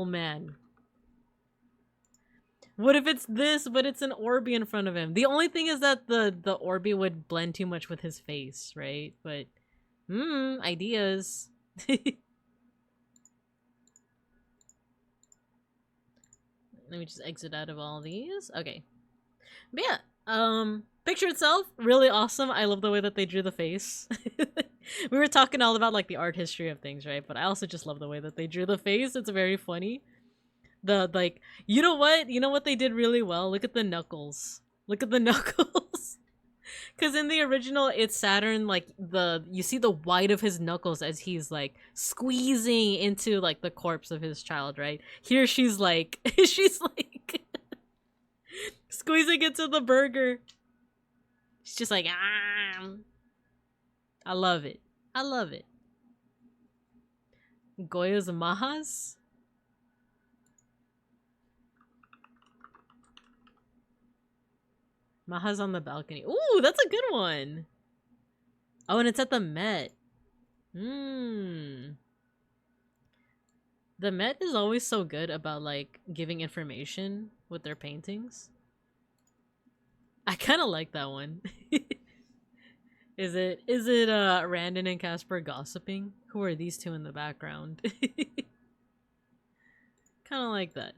Man? What if it's this, but it's an Orby in front of him? The only thing is that the Orby would blend too much with his face, right? But, ideas. Let me just exit out of all these. Okay. But yeah, picture itself, really awesome. I love the way that they drew the face. We were talking all about like the art history of things, right? But I also just love the way that they drew the face. It's very funny. You know what they did really well? Look at the knuckles. Look at the knuckles. Because in the original, it's Saturn, like, you see the white of his knuckles as he's, like, squeezing into, like, the corpse of his child, right? Here she's, like, squeezing into the burger. She's just like, ah. I love it. I love it. Goya's Mahas? Maha's on the balcony. Ooh, that's a good one. Oh, and it's at the Met. The Met is always so good about like giving information with their paintings. I kind of like that one. Is it Randon and Casper gossiping? Who are these two in the background? Kind of like that.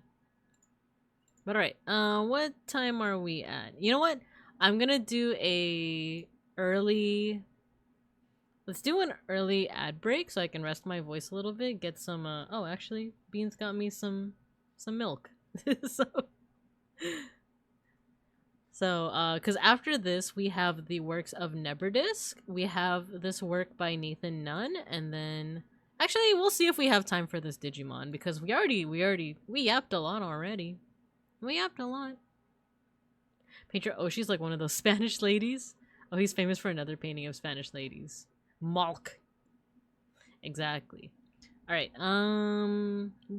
But alright, what time are we at? You know what? I'm gonna do let's do an early ad break so I can rest my voice a little bit, get some, oh, actually, Beans got me some milk. Cause after this, we have the works of Neberdisk, we have this work by Nathan Nunn, and then, actually, we'll see if we have time for this Digimon, because we yapped a lot already. We yapped a lot. Painter Oshi's like one of those Spanish ladies. Oh, he's famous for another painting of Spanish ladies. Malk. Exactly. Alright,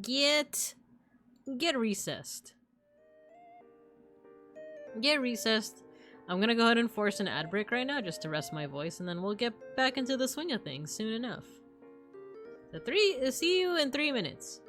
get recessed. Get recessed. I'm gonna go ahead and force an ad break right now just to rest my voice, and then we'll get back into the swing of things soon enough. So see you in 3 minutes.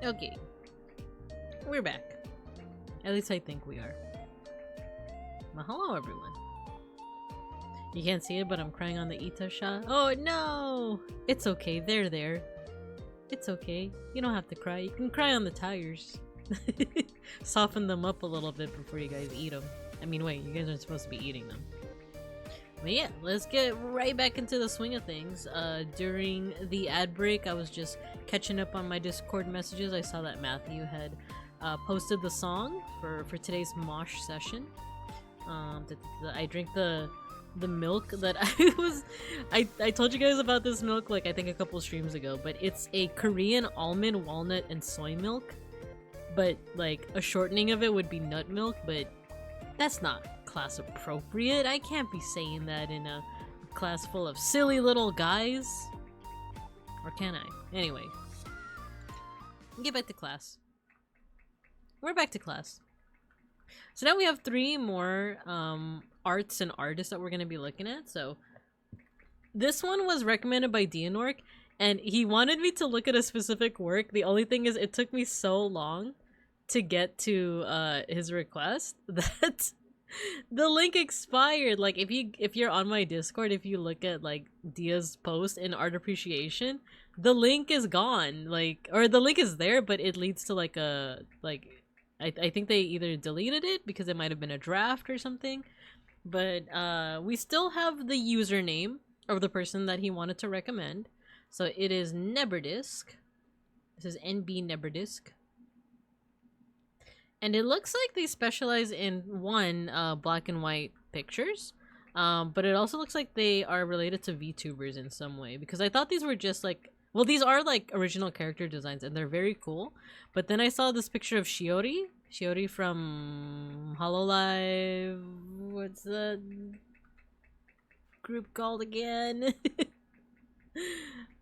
Okay. We're back. At least I think we are. Well, hello everyone. You can't see it, but I'm crying on the Ita shot. Oh no! It's okay, they're there. It's okay. You don't have to cry. You can cry on the tires. Soften them up a little bit before you guys eat them. I mean, wait, you guys aren't supposed to be eating them. But yeah, let's get right back into the swing of things. During the ad break, I was just catching up on my Discord messages. I saw that Matthew had posted the song for today's mosh session. I drink the milk that I told you guys about this milk like I think a couple streams ago, but it's a Korean almond, walnut, and soy milk. But like a shortening of it would be nut milk, but that's not class appropriate. I can't be saying that in a class full of silly little guys. Or can I? Anyway. Get back to class. We're back to class. So now we have 3 more arts and artists that we're going to be looking at. So this one was recommended by Dianork, and he wanted me to look at a specific work. The only thing is it took me so long to get to his request that the link expired. Like if you're on my Discord, if you look at like Dia's post in art appreciation, the link is gone. Like, or the link is there, but it leads to like a I think they either deleted it because it might have been a draft or something. But we still have the username of the person that he wanted to recommend. So it is Neberdisk. This is NB Neberdisk. And it looks like they specialize in black and white pictures. But it also looks like they are related to VTubers in some way. Because I thought these were just like... Well, these are like original character designs and they're very cool. But then I saw this picture of Shiori. Shiori from Hololive. What's the group called again?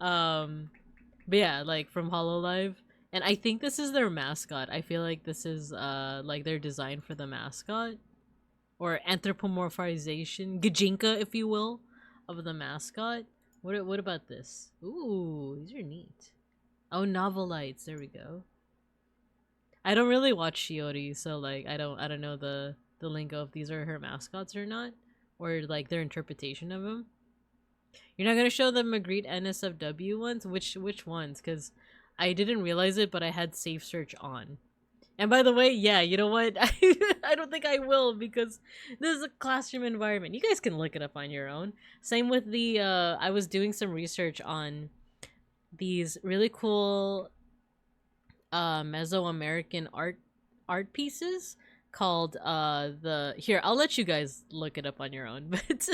But yeah, like from Hololive. And I think this is their mascot. I feel like this is like their design for the mascot. Or anthropomorphization, Gojinka, if you will, of the mascot. What about this? Ooh, these are neat. Oh, Novelites, there we go. I don't really watch Shiori, so like I don't know the lingo if these are her mascots or not, or like their interpretation of them. You're not gonna show the Magritte NSFW ones? Which ones? Because I didn't realize it, but I had safe search on. And by the way, yeah, you know what? I don't think I will because this is a classroom environment. You guys can look it up on your own. Same with the, I was doing some research on these really cool Mesoamerican art pieces called here, I'll let you guys look it up on your own. But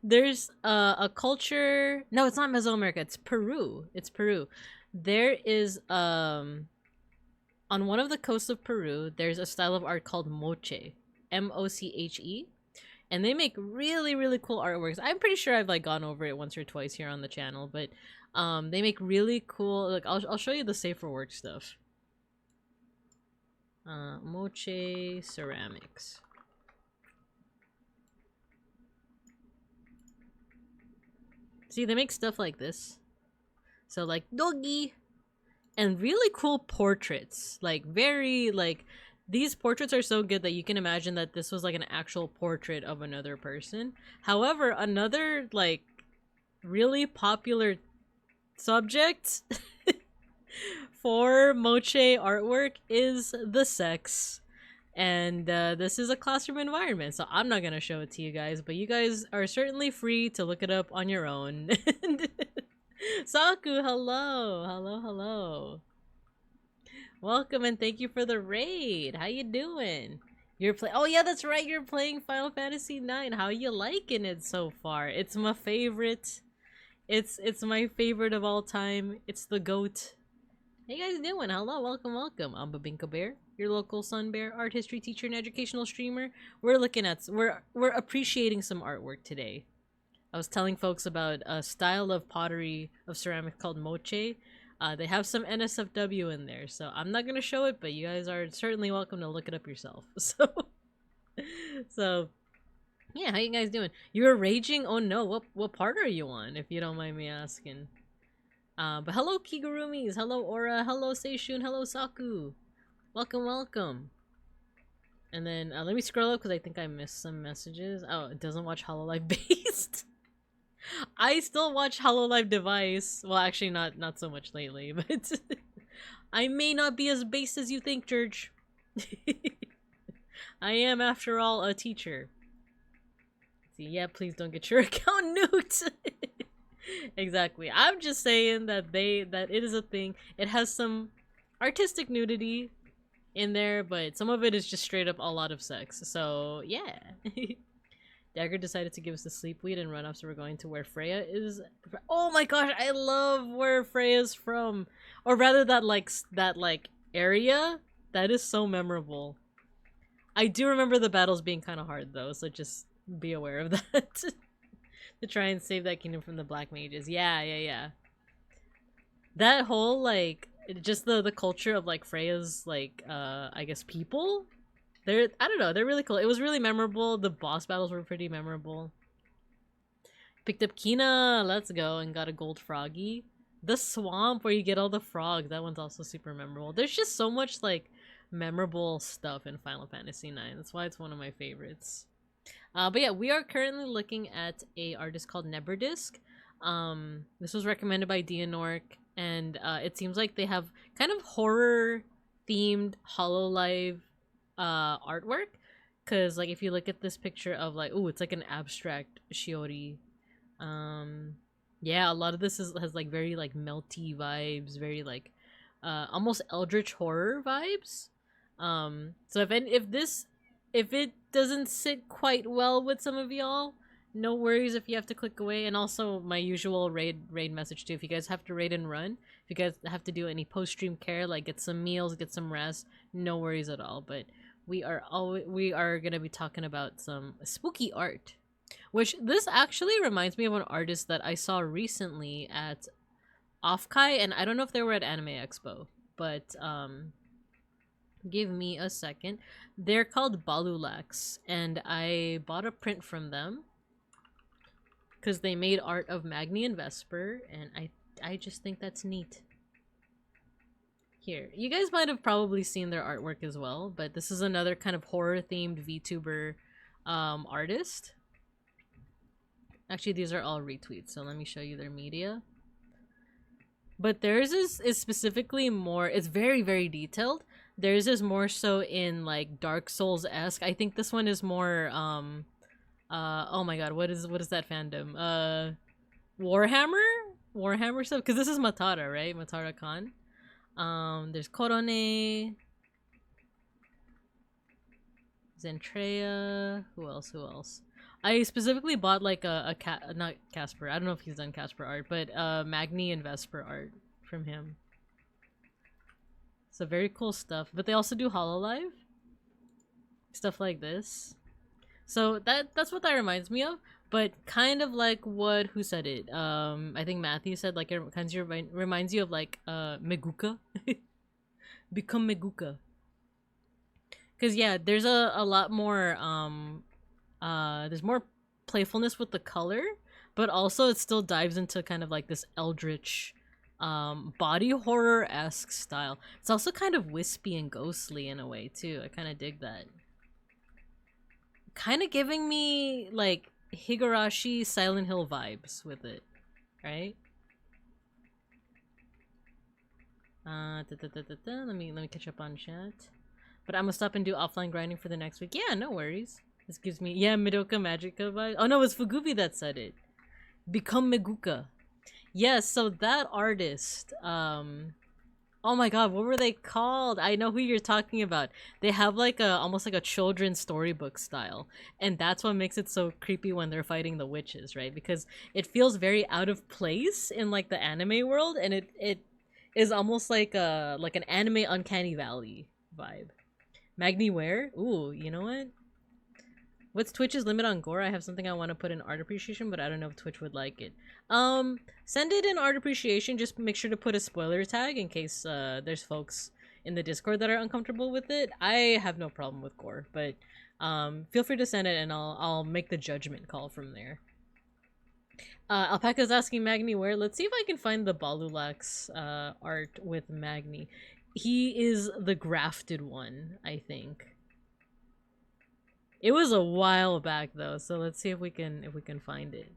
there's a culture, no, it's not Mesoamerica, it's Peru. It's Peru. There is on one of the coasts of Peru, there's a style of art called moche, M-O-C-H-E, and they make really, really cool artworks. I'm pretty sure I've like gone over it once or twice here on the channel, but they make really cool. Like I'll show you the safer work stuff. Moche ceramics. See, they make stuff like this. So like doggy. And really cool portraits, like very like these portraits are so good that you can imagine that this was like an actual portrait of another person. However, another like really popular subject for moche artwork is the sex. And this is a classroom environment, so I'm not gonna show it to you guys, but you guys are certainly free to look it up on your own. Saku, hello. Welcome and thank you for the raid. How you doing? You're oh yeah, that's right, you're playing Final Fantasy IX. How you liking it so far? It's my favorite. It's my favorite of all time. It's the GOAT. How you guys doing? Hello, welcome. I'm Babinka Bear, your local Sun Bear, art history teacher and educational streamer. We're appreciating some artwork today. I was telling folks about a style of pottery of ceramics called moche. They have some NSFW in there, so I'm not gonna show it, but you guys are certainly welcome to look it up yourself. So yeah, how you guys doing? You were raging? Oh no, what part are you on, if you don't mind me asking? But hello Kigurumis, hello Aura, hello Seishun, hello Saku. Welcome, welcome. And then let me scroll up because I think I missed some messages. Oh, it doesn't watch Hololive Based. I still watch Hololive Device. Well, actually not so much lately, but I may not be as based as you think, George. I am, after all, a teacher. See, yeah, please don't get your account nuked. Exactly. I'm just saying that it is a thing. It has some artistic nudity in there, but some of it is just straight up a lot of sex. So yeah. Dagger decided to give us the sleep weed and run off, so we're going to where Freya is. Oh my gosh, I love where Freya's from, or rather that area. That is so memorable. I do remember the battles being kind of hard though, so just be aware of that. To try and save that kingdom from the black mages. Yeah. That whole like just the culture of like Freya's like I guess people. I don't know, they're really cool. It was really memorable. The boss battles were pretty memorable. Picked up Kina, let's go, and got a gold froggy. The swamp where you get all the frogs, that one's also super memorable. There's just so much like memorable stuff in Final Fantasy IX. That's why it's one of my favorites. But yeah, we are currently looking at a artist called Neberdisk. This was recommended by Dianork, and it seems like they have kind of horror themed Hololive artwork, because like if you look at this picture of like, oh, it's like an abstract Shiori. Yeah, a lot of this has like very like melty vibes, very like almost eldritch horror vibes. So if it doesn't sit quite well with some of y'all, no worries if you have to click away. And also my usual raid message too, if you guys have to raid and run, if you guys have to do any post-stream care, like get some meals, get some rest, no worries at all. But we are gonna be talking about some spooky art, which this actually reminds me of an artist that I saw recently at Offkai, and I don't know if they were at Anime Expo, but give me a second. They're called Balulax, and I bought a print from them because they made art of Magni and Vesper, and I just think that's neat. Here, you guys might have probably seen their artwork as well, but this is another kind of horror themed VTuber artist. Actually, these are all retweets, so let me show you their media. But theirs is specifically more, it's very, very detailed. Theirs is more so in like Dark Souls-esque. I think this one is more oh my god, what is that fandom? Warhammer stuff? Because this is Matara, right? Matara Khan. There's Korone, Zentreya, who else? I specifically bought like not Casper, I don't know if he's done Casper art, but Magni and Vesper art from him. So very cool stuff. But they also do Hololive stuff like this. So that's what that reminds me of. But kind of like who said it? I think Matthew said like it kind of reminds you of like Meguka. Become Meguka. Cause yeah, there's a lot more there's more playfulness with the color, but also it still dives into kind of like this eldritch body horror-esque style. It's also kind of wispy and ghostly in a way too. I kind of dig that. Kind of giving me like Higurashi Silent Hill vibes with it, right? Let me catch up on chat. But I'm gonna stop and do offline grinding for the next week. Yeah, no worries. This gives me, yeah, Madoka Magica vibe. Oh no, it's Fugubi that said it. Become Meguka. Yes, so that artist, oh my god, what were they called? I know who you're talking about. They have like almost like a children's storybook style, and that's what makes it so creepy when they're fighting the witches, right? Because it feels very out of place in like the anime world, and it is almost like an anime Uncanny Valley vibe. Magni where? Ooh, you know what? What's Twitch's limit on gore? I have something I want to put in art appreciation, but I don't know if Twitch would like it. Send it in art appreciation. Just make sure to put a spoiler tag in case there's folks in the Discord that are uncomfortable with it. I have no problem with gore, but feel free to send it and I'll make the judgment call from there. Alpaca's asking Magni where. Let's see if I can find the Balulax art with Magni. He is the grafted one, I think. It was a while back though, so let's see if we can find it.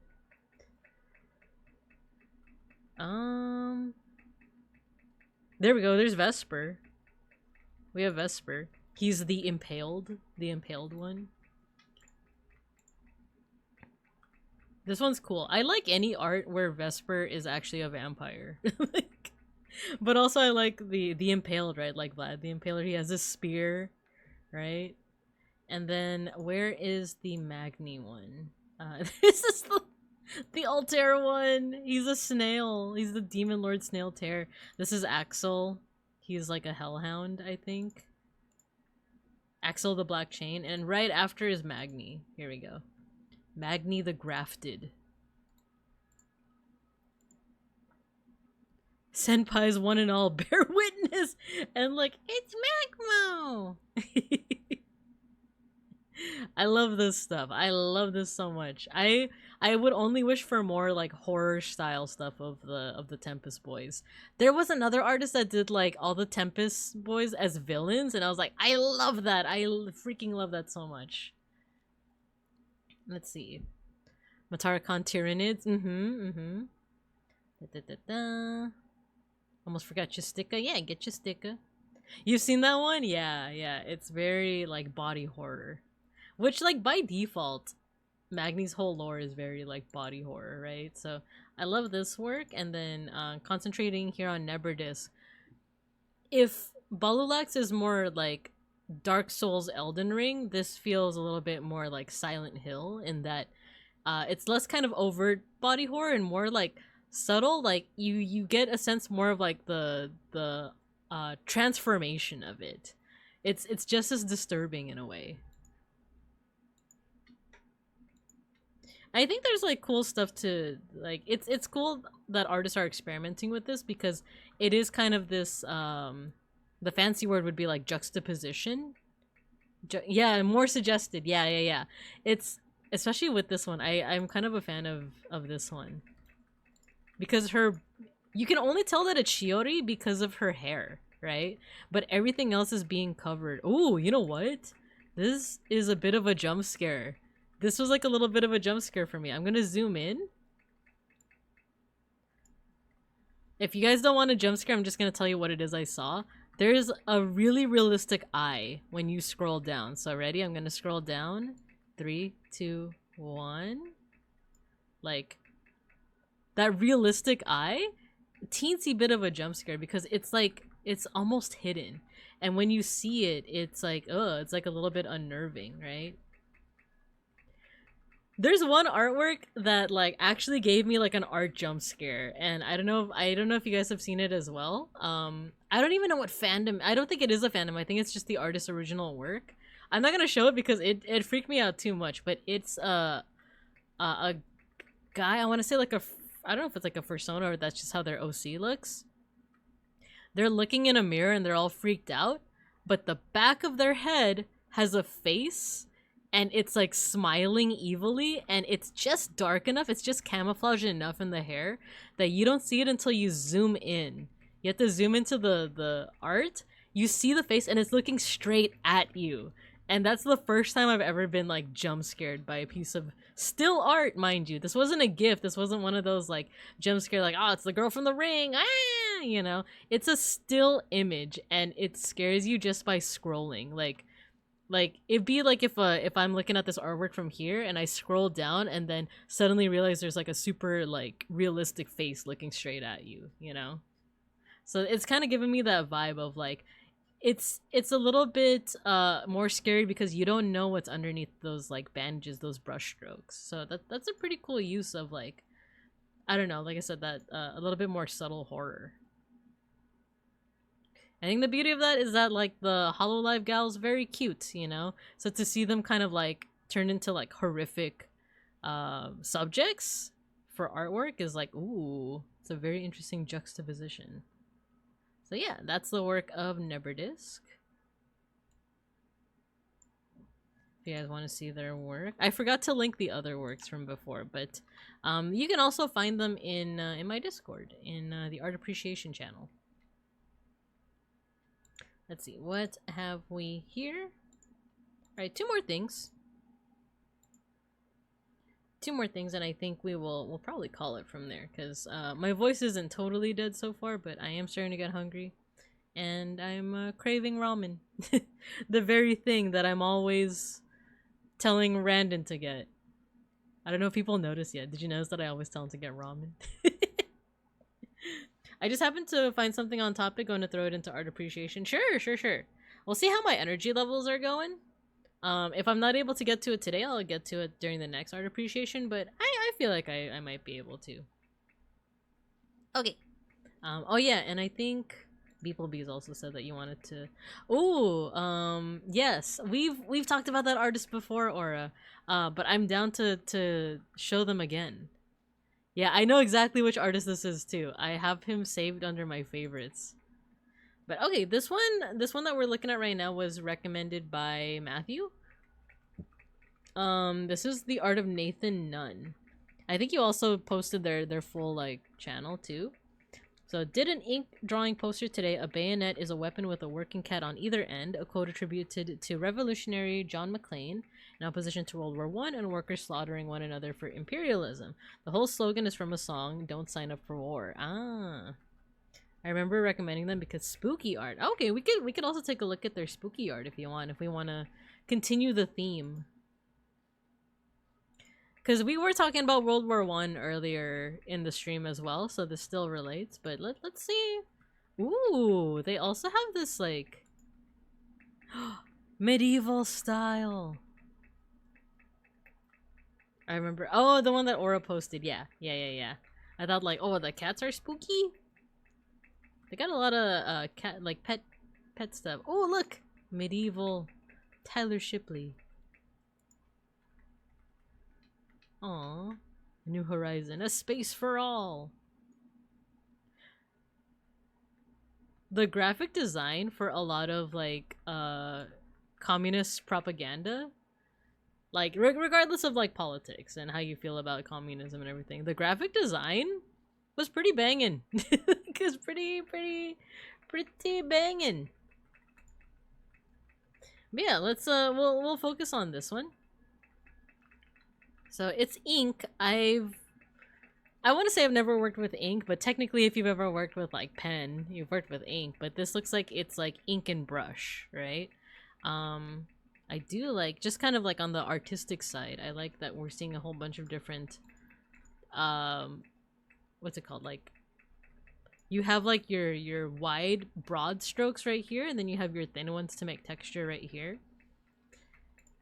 There we go. There's Vesper. We have Vesper. He's the impaled one. This one's cool. I like any art where Vesper is actually a vampire. But also I like the impaled, right? Like Vlad the Impaler. He has this spear, right? And then where is the Magni one? This is the Altair one. He's a snail. He's the Demon Lord Snail Tear. This is Axel. He's like a hellhound, I think. Axel the Black Chain. And right after is Magni. Here we go. Magni the Grafted. Senpai's one and all bear witness. And like, it's Magmo! I love this stuff. I love this so much. I would only wish for more like horror style stuff of the Tempest boys. There was another artist that did like all the Tempest boys as villains, and I was like, I love that. I freaking love that so much. Let's see. Matarakan Tyranids. Almost forgot your sticker. Yeah, get your sticker. You've seen that one? Yeah. It's very like body horror. Which, like, by default, Magni's whole lore is very, like, body horror, right? So, I love this work, and then concentrating here on Nebrdisk. If Balulax is more, like, Dark Souls Elden Ring, this feels a little bit more like Silent Hill, in that it's less kind of overt body horror and more, like, subtle. Like, you get a sense more of, like, the transformation of it. It's just as disturbing in a way. I think there's like cool stuff to like it's cool that artists are experimenting with this because it is kind of this the fancy word would be like juxtaposition. Yeah, more suggested. Yeah. It's especially with this one. I'm kind of a fan of this one. Because you can only tell that it's Shiori because of her hair, right? But everything else is being covered. Ooh, you know what? This is a bit of a jump scare. This was like a little bit of a jump scare for me. I'm gonna zoom in. If you guys don't want a jump scare, I'm just gonna tell you what it is I saw. There's a really realistic eye when you scroll down. So ready? I'm gonna scroll down. 3, 2, 1. Like, that realistic eye, teensy bit of a jump scare because it's like, it's almost hidden. And when you see it, it's like, it's like a little bit unnerving, right? There's one artwork that like actually gave me like an art jump scare, and I don't know if you guys have seen it as well. I don't even know what fandom. I don't think it is a fandom. I think it's just the artist's original work. I'm not gonna show it because it freaked me out too much. But it's a guy. I want to say like I don't know if it's like a persona or that's just how their OC looks. They're looking in a mirror and they're all freaked out, but the back of their head has a face. And it's like smiling evilly, and it's just dark enough, it's just camouflage enough in the hair that you don't see it until you zoom in. You have to zoom into the art, you see the face, and it's looking straight at you. And that's the first time I've ever been like jump scared by a piece of still art, mind you. This wasn't a GIF, this wasn't one of those like jump scare like, oh, it's the girl from The Ring, ah, you know? It's a still image, and it scares you just by scrolling. Like it'd be like if I'm looking at this artwork from here and I scroll down and then suddenly realize there's like a super like realistic face looking straight at you, you know? So it's kind of giving me that vibe of like it's a little bit more scary because you don't know what's underneath those like bandages, those brush strokes. So that's a pretty cool use of like, I don't know, like I said, that a little bit more subtle horror. I think the beauty of that is that like the Hololive gal's very cute, you know? So to see them kind of like turn into like horrific subjects for artwork is like, ooh, it's a very interesting juxtaposition. So yeah, that's the work of Nebrdisk. If you guys want to see their work. I forgot to link the other works from before, but you can also find them in my Discord, in the Art Appreciation channel. Let's see, what have we here? Alright, two more things. Two more things, and I think we'll probably call it from there, because my voice isn't totally dead so far, but I am starting to get hungry. And I'm craving ramen. The very thing that I'm always telling Randon to get. I don't know if people noticed yet. Did you notice that I always tell him to get ramen? I just happened to find something on topic, going to throw it into art appreciation. Sure. We'll see how my energy levels are going. If I'm not able to get to it today, I'll get to it during the next art appreciation, but I feel like I might be able to. Okay. Oh yeah, and I think beeplebees also said that you wanted to. Oh, yes, we've talked about that artist before, Aura. But I'm down to show them again. Yeah, I know exactly which artist this is too. I have him saved under my favorites. But okay, this one that we're looking at right now was recommended by Matthew. This is the art of Nathan Nunn. I think you also posted their full like channel too. So, did an ink drawing poster today. A bayonet is a weapon with a working cat on either end. A quote attributed to revolutionary John McClane in opposition to World War I and workers slaughtering one another for imperialism. The whole slogan is from a song, Don't Sign Up for War. Ah. I remember recommending them because spooky art. Okay, we could also take a look at their spooky art if you want, if we want to continue the theme. Because we were talking about World War I earlier in the stream as well, so this still relates. But let's see. Ooh, they also have this, like, medieval style. I remember. Oh, the one that Aura posted. Yeah. I thought, like, oh, the cats are spooky? They got a lot of cat, like, pet stuff. Oh, look! Medieval Tyler Shipley. Aww. New Horizon. A space for all. The graphic design for a lot of, like, communist propaganda, like, regardless of, like, politics and how you feel about communism and everything, the graphic design was pretty banging. It's pretty banging. But yeah, let's, we'll focus on this one. So it's ink. I want to say I've never worked with ink, but technically if you've ever worked with like pen, you've worked with ink, but this looks like it's like ink and brush, right? I do like, just kind of like on the artistic side, I like that we're seeing a whole bunch of different, what's it called? Like, you have like your wide, broad strokes right here, and then you have your thin ones to make texture right here.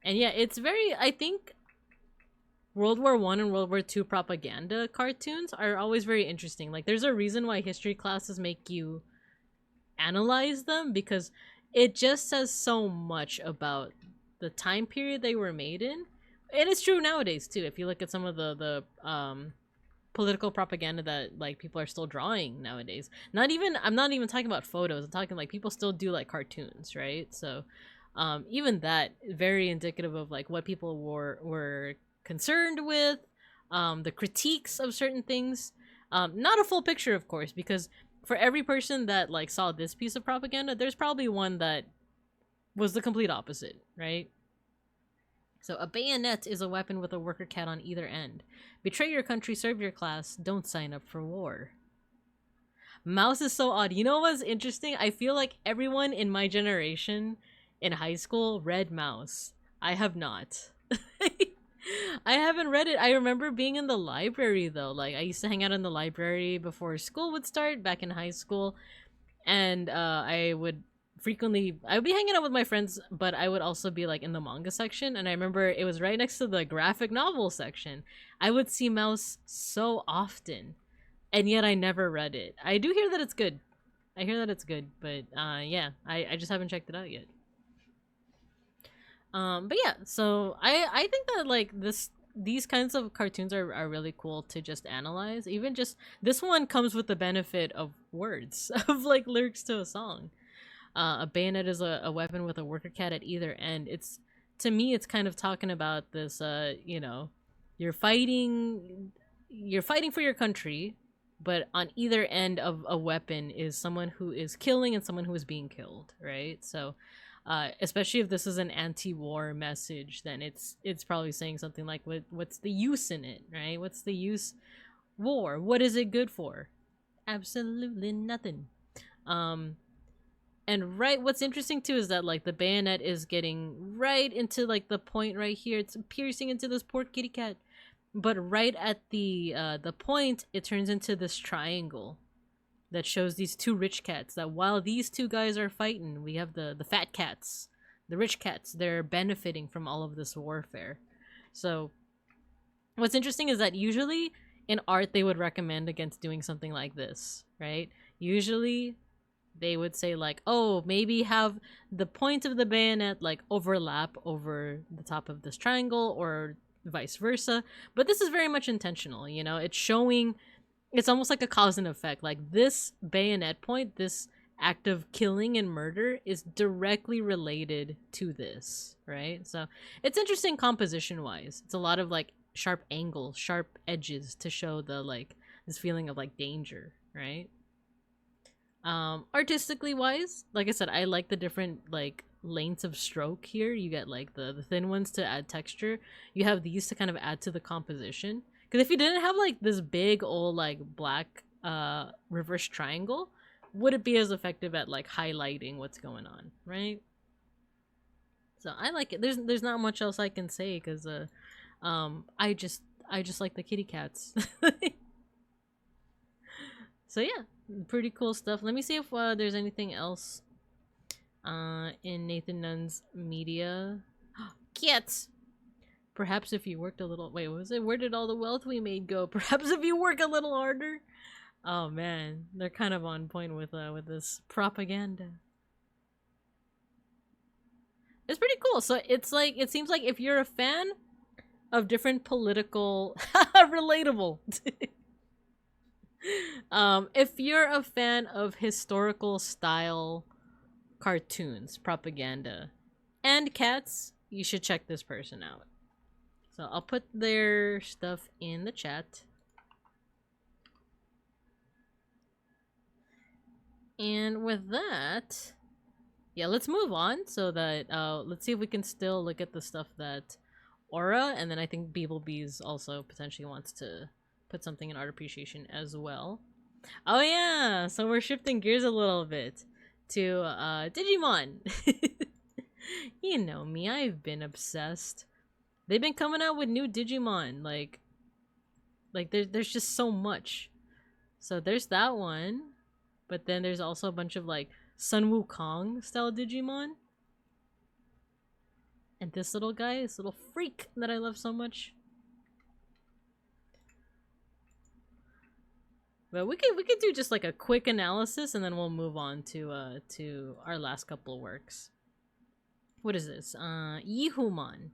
And yeah, it's very, I think, World War I and World War II propaganda cartoons are always very interesting. Like, there's a reason why history classes make you analyze them, because it just says so much about the time period they were made in. And it's true nowadays, too. If you look at some of the political propaganda that, like, people are still drawing nowadays. I'm not even talking about photos. I'm talking, like, people still do, like, cartoons, right? So, even that, very indicative of, like, what people were concerned with, the critiques of certain things. Not a full picture, of course, because for every person that like saw this piece of propaganda, there's probably one that was the complete opposite, right? So a bayonet is a weapon with a worker cat on either end. Betray your country, serve your class, don't sign up for war. Mouse is so odd. You know what's interesting? I feel like everyone in my generation in high school read Mouse. I have not. I haven't read it. I remember being in the library though. Like, I used to hang out in the library before school would start back in high school, and I would be hanging out with my friends, but I would also be like in the manga section, and I remember it was right next to the graphic novel section. I would see Mouse so often, and yet I never read it. I do hear that it's good. I hear that it's good, but yeah, I just haven't checked it out yet. But yeah, so I think that like these kinds of cartoons are really cool to just analyze. Even just this one comes with the benefit of words, of like lyrics to a song. A bayonet is a weapon with a worker cat at either end. It's to me, it's kind of talking about this, you know, you're fighting for your country, but on either end of a weapon is someone who is killing and someone who is being killed, right? So especially if this is an anti-war message, then it's probably saying something like, what's the use in it, right? What's the use? War, what is it good for? Absolutely nothing. And right, what's interesting too is that like the bayonet is getting right into like the point right here. It's piercing into this poor kitty cat. But right at the point, it turns into this triangle that shows these two rich cats, that while these two guys are fighting, we have the fat cats, the rich cats, they're benefiting from all of this warfare. So what's interesting is that usually in art they would recommend against doing something like this, right? Usually they would say like, oh, maybe have the point of the bayonet like overlap over the top of this triangle or vice versa. But this is very much intentional, you know? It's showing, it's almost like a cause and effect. Like this bayonet point, this act of killing and murder is directly related to this, right? So it's interesting composition wise. It's a lot of like sharp angles, sharp edges to show the like this feeling of like danger, right? Artistically wise, like I said, I like the different like lengths of stroke here. You get like the thin ones to add texture. You have these to kind of add to the composition. Because if you didn't have like this big old like black reverse triangle, would it be as effective at like highlighting what's going on, right? So I like it. There's not much else I can say because I just like the kitty cats. So yeah, pretty cool stuff. Let me see if there's anything else in Nathan Nunn's media. Cats! Perhaps if you worked a little... Wait, what was it? Where did all the wealth we made go? Perhaps if you work a little harder? Oh man, they're kind of on point with this propaganda. It's pretty cool. So it's like, it seems like if you're a fan of different political... relatable! If you're a fan of historical style cartoons, propaganda, and cats, you should check this person out. So I'll put their stuff in the chat. And with that, yeah, let's move on so that let's see if we can still look at the stuff that Aura, and then I think beeplebees also potentially wants to put something in art appreciation as well. Oh yeah, so we're shifting gears a little bit to Digimon. You know me, I've been obsessed. They've been coming out with new Digimon, like there's just so much. So there's that one, but then there's also a bunch of like Sun Wukong style Digimon. And this little guy, this little freak that I love so much. But we could do just like a quick analysis and then we'll move on to our last couple of works. What is this? Yihumon.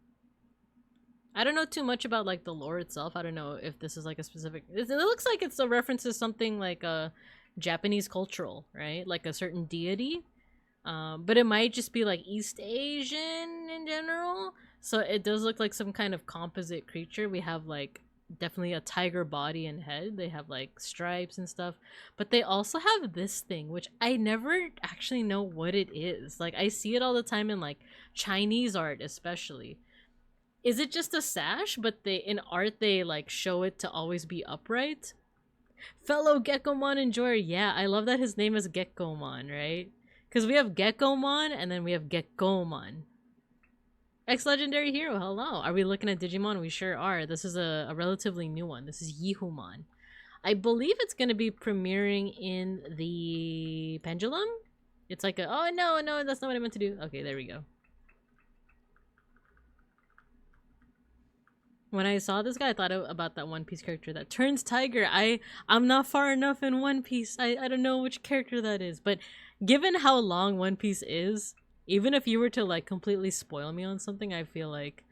I don't know too much about like the lore itself. I don't know if this is like a specific... It looks like it's a reference to something like a Japanese cultural, right? Like a certain deity. But it might just be like East Asian in general. So it does look like some kind of composite creature. We have like definitely a tiger body and head. They have like stripes and stuff. But they also have this thing, which I never actually know what it is. Like I see it all the time in like Chinese art especially. Is it just a sash, but they in art they like show it to always be upright? Fellow Gekkomon enjoyer, yeah, I love that his name is Gekkomon, right? Because we have Gekkomon and then we have Gekkomon. Ex-legendary hero, hello. Are we looking at Digimon? We sure are. This is a relatively new one. This is Yihumon. I believe it's going to be premiering in the Pendulum? It's like a... Oh, no, that's not what I meant to do. Okay, there we go. When I saw this guy, I thought about that One Piece character that turns tiger. I'm not far enough in One Piece. I don't know which character that is. But given how long One Piece is, even if you were to like completely spoil me on something, I feel like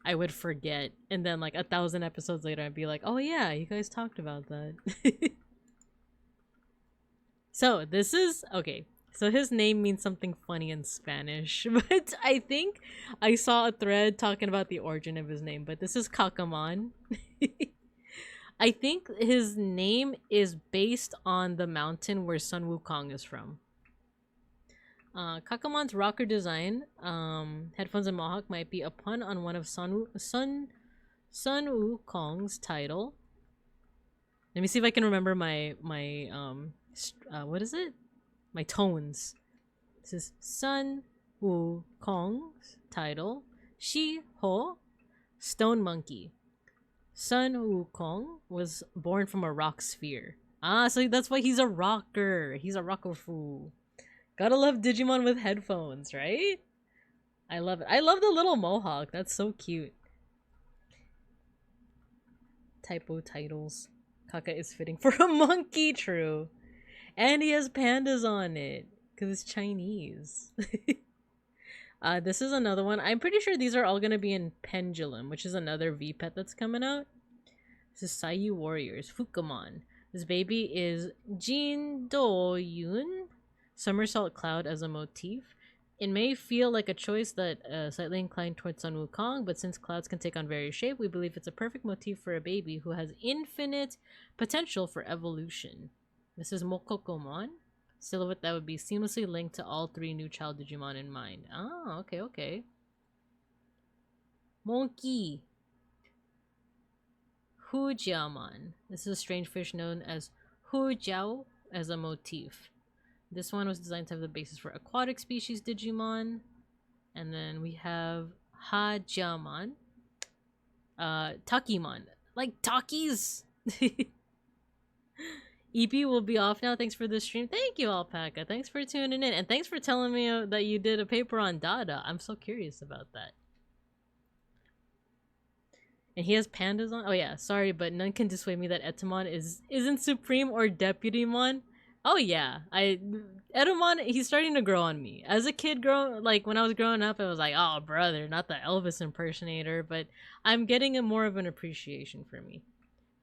I would forget. And then like 1,000 episodes later, I'd be like, oh yeah, you guys talked about that. So this is... Okay. So his name means something funny in Spanish, but I think I saw a thread talking about the origin of his name, but this is Kakamon. I think his name is based on the mountain where Sun Wukong is from. Kakamon's rocker design, headphones and mohawk might be a pun on one of Sun Wukong's title. Let me see if I can remember my what is it? My tones. This is Sun Wukong's title. Shi Ho, Stone Monkey. Sun Wukong was born from a rock sphere. Ah, so that's why he's a rocker. He's a rocker fool. Gotta love Digimon with headphones, right? I love it. I love the little mohawk. That's so cute. Typo titles. Kaka is fitting for a monkey, true. And he has pandas on it. Because it's Chinese. This is another one. I'm pretty sure these are all going to be in Pendulum, which is another V-Pet that's coming out. This is Saiyu Warriors. Fukamon. This baby is Jin Do-yoon. Somersault Cloud as a motif. It may feel like a choice that slightly inclined towards Sun Wukong, but since clouds can take on various shapes, we believe it's a perfect motif for a baby who has infinite potential for evolution. This is Mokokomon. Silhouette that would be seamlessly linked to all three new child Digimon in mind. Ah, okay, okay. Monkey. Hujiamon. This is a strange fish known as Hujiao as a motif. This one was designed to have the basis for aquatic species Digimon. And then we have Hajamon. Takimon. Like Takis! EP will be off now. Thanks for the stream. Thank you, Alpaca. Thanks for tuning in. And thanks for telling me that you did a paper on Dada. I'm so curious about that. And he has pandas on. Oh yeah, sorry, but none can dissuade me that Etamon isn't Supreme or Deputymon. Oh yeah, Etamon, he's starting to grow on me. As a kid, when I was growing up, I was like, oh brother, not the Elvis impersonator. But I'm getting more of an appreciation for me.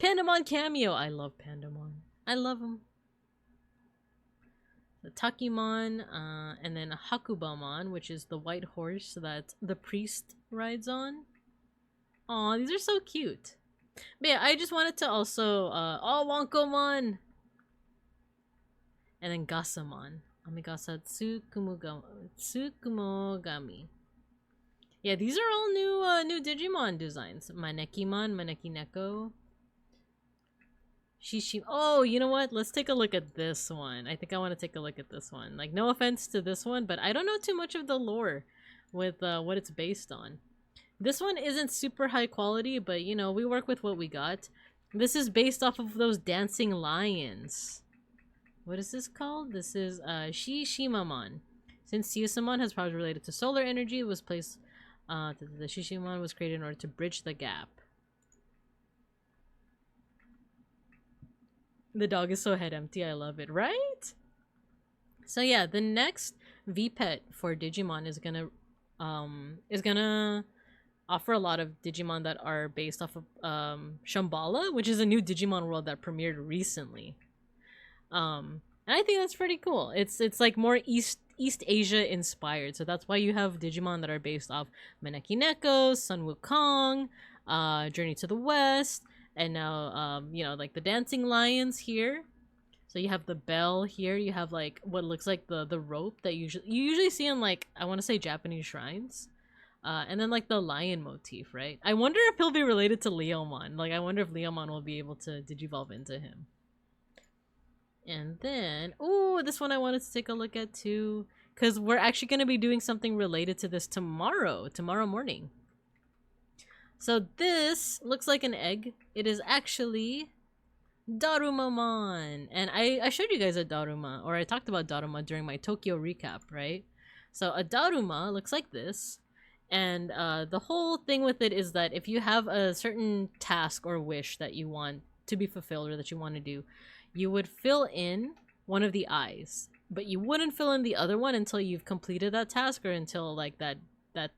Pandamon cameo. I love Pandamon. I love him. The Takimon, and then Hakubamon, which is the white horse that the priest rides on. Aw, these are so cute. But yeah, I just wanted to also, Wonkomon! And then Gasamon. Amigasa Tsukumogami. Yeah, these are all new Digimon designs. Manekimon, Manekineko. Shishi. Oh, you know what? Let's take a look at this one. I think I want to take a look at this one. Like, no offense to this one, but I don't know too much of the lore with what it's based on. This one isn't super high quality, but you know, we work with what we got. This is based off of those dancing lions. What is this called? This is Shishimamon. Since Yusamon has powers related to solar energy, it was placed. The Shishimamon was created in order to bridge the gap. The dog is so head empty. I love it, right? So yeah, the next V-Pet for Digimon is gonna offer a lot of Digimon that are based off of Shambhala, which is a new Digimon world that premiered recently. And I think that's pretty cool. It's like more East Asia inspired, so that's why you have Digimon that are based off Manekineko, Sun Wukong, Journey to the West, and now you know, like the dancing lions here. So you have the bell here. You have like what looks like the rope that you usually see in, like, I want to say Japanese shrines. And then like the lion motif, right? I wonder if he'll be related to Leomon. Like, I wonder if Leomon will be able to digivolve into him. And then, oh, this one I wanted to take a look at too, because we're actually going to be doing something related to this tomorrow morning. So this looks like an egg. It is actually Darumamon. And I showed you guys a Daruma, or I talked about Daruma during my Tokyo recap, right? So a Daruma looks like this. And the whole thing with it is that if you have a certain task or wish that you want to be fulfilled, or that you want to do, you would fill in one of the eyes, but you wouldn't fill in the other one until you've completed that task, or until like that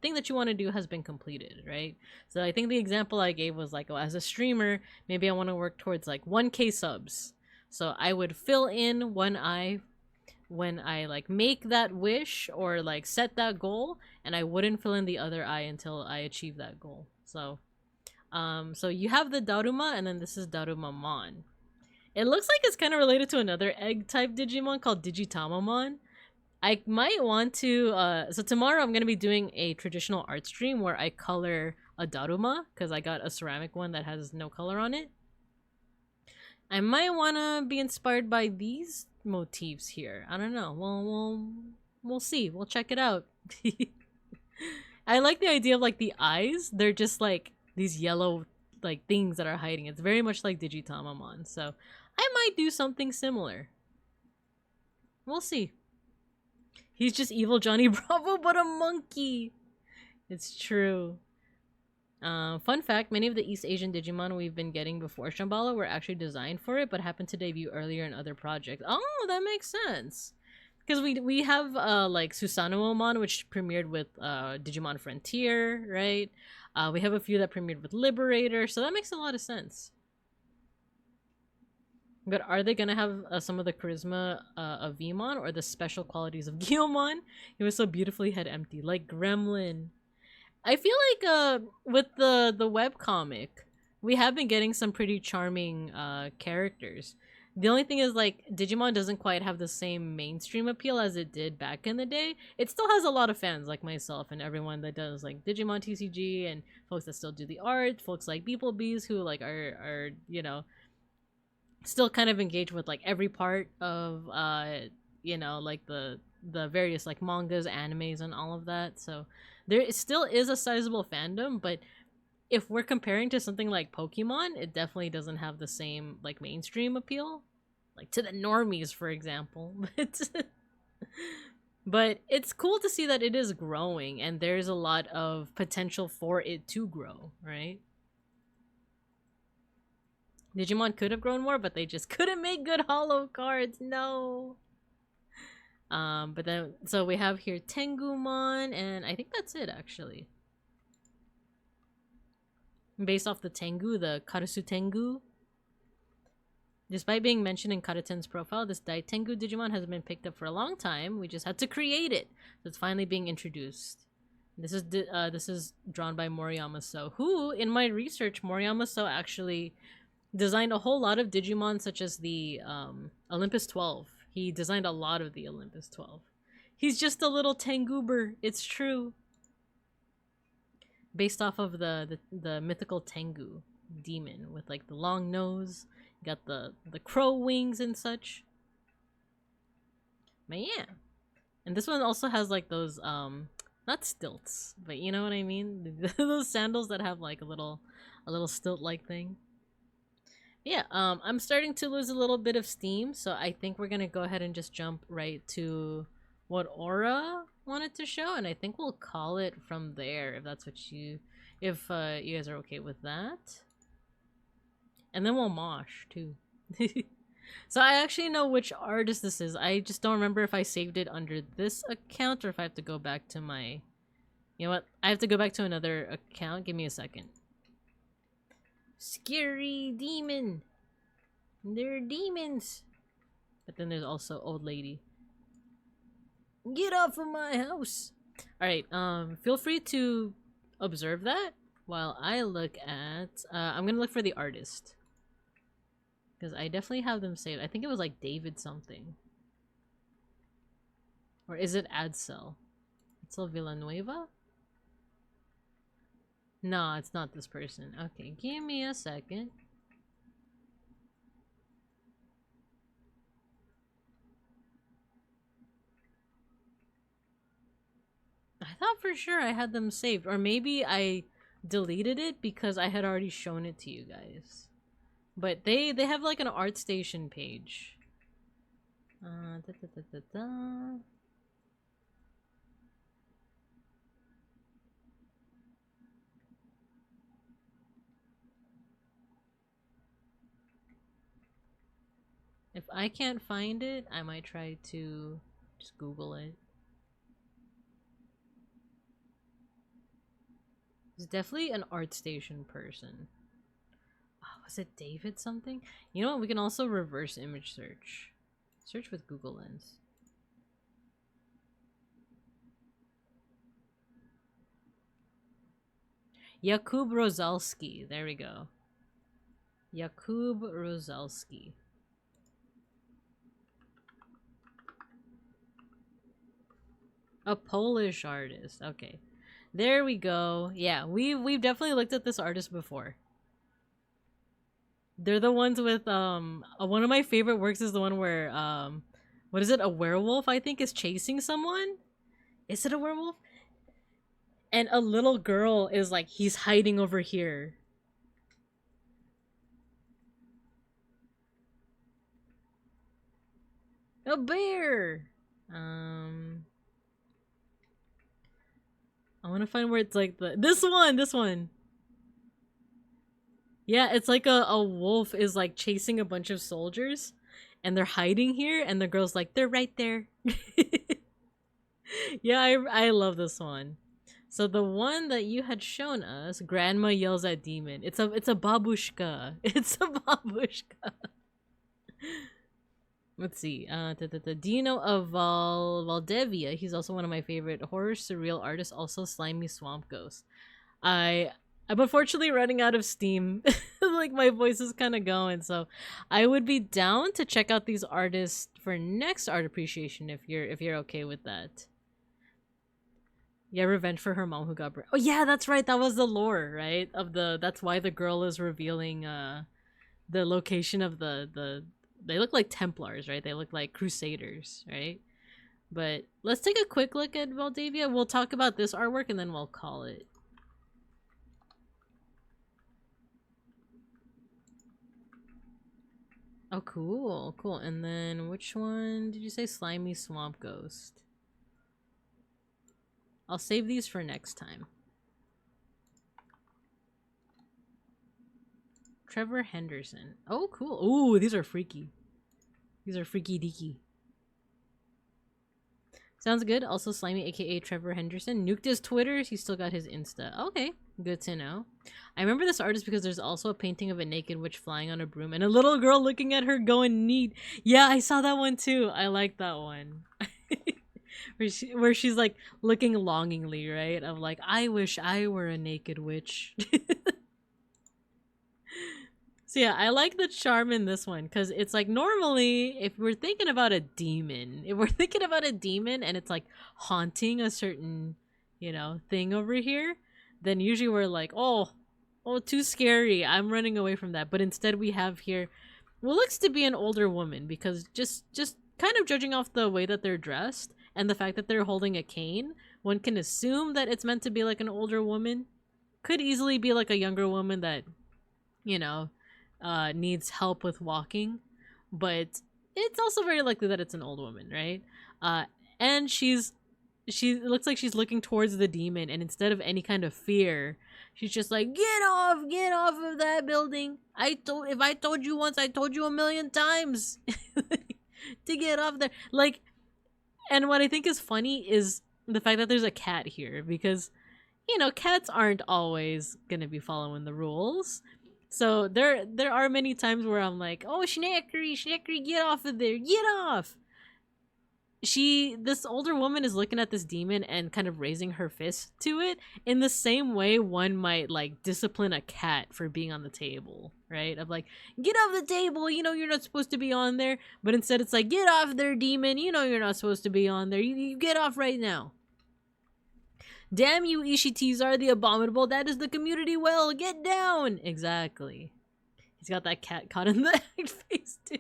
thing that you want to do has been completed, right? So I think the example I gave was like, oh, as a streamer, maybe I want to work towards like 1K subs. So I would fill in one eye when I like make that wish or like set that goal, and I wouldn't fill in the other eye until I achieve that goal. So so you have the Daruma, and then this is Darumamon. It looks like it's kind of related to another egg type Digimon called Digitamamon. I might want to so tomorrow I'm gonna be doing a traditional art stream where I color a Daruma because I got a ceramic one that has no color on it. I might want to be inspired by these motifs here. I don't know. We'll see. We'll check it out. I like the idea of like the eyes. They're just like these yellow like things that are hiding. It's very much like Digitamamon. So I might do something similar. We'll see. He's just evil Johnny Bravo, but a monkey. It's true. Fun fact, many of the East Asian Digimon we've been getting before Shambhala were actually designed for it, but happened to debut earlier in other projects. Oh, that makes sense. Because we have like Susanomon, which premiered with Digimon Frontier, right? We have a few that premiered with Liberator, so that makes a lot of sense. But are they gonna have some of the charisma of Vmon or the special qualities of Gyomon? He was so beautifully head empty, like Gremlin. I feel like with the webcomic, we have been getting some pretty charming characters. The only thing is like Digimon doesn't quite have the same mainstream appeal as it did back in the day. It still has a lot of fans like myself and everyone that does like Digimon TCG and folks that still do the art, folks like beeplebees who like are you know still kind of engaged with like every part of you know like the various like mangas, animes, and all of that. So there still is a sizable fandom, but if we're comparing to something like Pokemon, it definitely doesn't have the same like mainstream appeal, like to the normies, for example. But it's cool to see that it is growing and there's a lot of potential for it to grow, right? Digimon could have grown more, but they just couldn't make good holo cards. No. But then so we have here Tengumon, and I think that's it actually. Based off the Tengu, the Karasu Tengu. Despite being mentioned in Karaten's profile, this Dai Tengu Digimon has been picked up for a long time. We just had to create it. So it's finally being introduced. This is drawn by Moriyama So, who, in my research, Moriyama So actually designed a whole lot of Digimon, such as the Olympus 12. He designed a lot of the Olympus 12. He's just a little Tenguber. It's true. Based off of the mythical Tengu demon with like the long nose, got the crow wings and such. But yeah, and this one also has like those not stilts, but you know what I mean, those sandals that have like a little stilt like thing. Yeah, I'm starting to lose a little bit of steam, so I think we're gonna go ahead and just jump right to what Aura wanted to show, and I think we'll call it from there if that's what you guys are okay with that. And then we'll mosh too. So I actually know which artist this is. I just don't remember if I saved it under this account or if I have to go back to my, you know what, I have to go back to another account. Give me a second. Scary demon. They're demons. But then there's also old lady. Get off of my house. Alright, feel free to observe that while I look at I'm gonna look for the artist, because I definitely have them saved. I think it was like David something. Or is it Adsel? Adsel Villanueva? No, it's not this person. Okay, give me a second. I thought for sure I had them saved. Or maybe I deleted it because I had already shown it to you guys. But they have like an ArtStation page. If I can't find it, I might try to just Google it. It's definitely an ArtStation person. Oh, was it David something? You know what? We can also reverse image search. Search with Google Lens. Jakub Rosalski. There we go. Jakub Rosalski. A Polish artist. Okay. There we go. Yeah, we've definitely looked at this artist before. They're the ones with one of my favorite works is the one where what is it? A werewolf, I think, is chasing someone? Is it a werewolf? And a little girl is like, he's hiding over here. A bear! I want to find where it's like this one. Yeah, it's like a wolf is like chasing a bunch of soldiers and they're hiding here and the girl's like, they're right there. Yeah, I love this one. So the one that you had shown us, Grandma Yells at Demon. It's a babushka. It's a babushka. Let's see. Do you know of Valdevia? He's also one of my favorite horror surreal artists, also Slimy Swamp Ghost. I'm unfortunately running out of steam. Like my voice is kind of going, so I would be down to check out these artists for next art appreciation if you're okay with that. Yeah, revenge for her mom who got oh yeah, that's right. That was the lore, right? Of that's why the girl is revealing the location of the they look like Templars, right? They look like Crusaders, right? But let's take a quick look at Valdavia. We'll talk about this artwork and then we'll call it. Oh, cool, cool. And then which one did you say? Slimy Swamp Ghost. I'll save these for next time. Trevor Henderson. Oh, cool. Ooh, these are freaky. These are freaky deaky. Sounds good. Also Slimy, aka Trevor Henderson. Nuked his Twitter. He still got his Insta. Okay, good to know. I remember this artist because there's also a painting of a naked witch flying on a broom and a little girl looking at her going neat. Yeah, I saw that one too. I like that one. where she's like looking longingly, right? Of like, I wish I were a naked witch. So yeah, I like the charm in this one because it's like normally if we're thinking about a demon, and it's like haunting a certain, thing over here, then usually we're like, oh, too scary. I'm running away from that. But instead we have here what looks to be an older woman because just kind of judging off the way that they're dressed and the fact that they're holding a cane, one can assume that it's meant to be like an older woman. Could easily be like a younger woman that, needs help with walking, but it's also very likely that it's an old woman, right? And she looks like she's looking towards the demon, and instead of any kind of fear, she's just like, get off of that building. If I told you once, I told you a million times to get off there. Like, and what I think is funny is the fact that there's a cat here because, cats aren't always gonna be following the rules. So there are many times where I'm like, oh, Schneckery, get off of there, get off. This older woman is looking at this demon and kind of raising her fist to it in the same way one might like discipline a cat for being on the table, right? Of like, get off the table, you're not supposed to be on there. But instead it's like, get off there, demon, you're not supposed to be on there. You get off right now. Damn you, Ishitizar the Abominable. That is the community well. Get down. Exactly. He's got that cat caught in the act face too.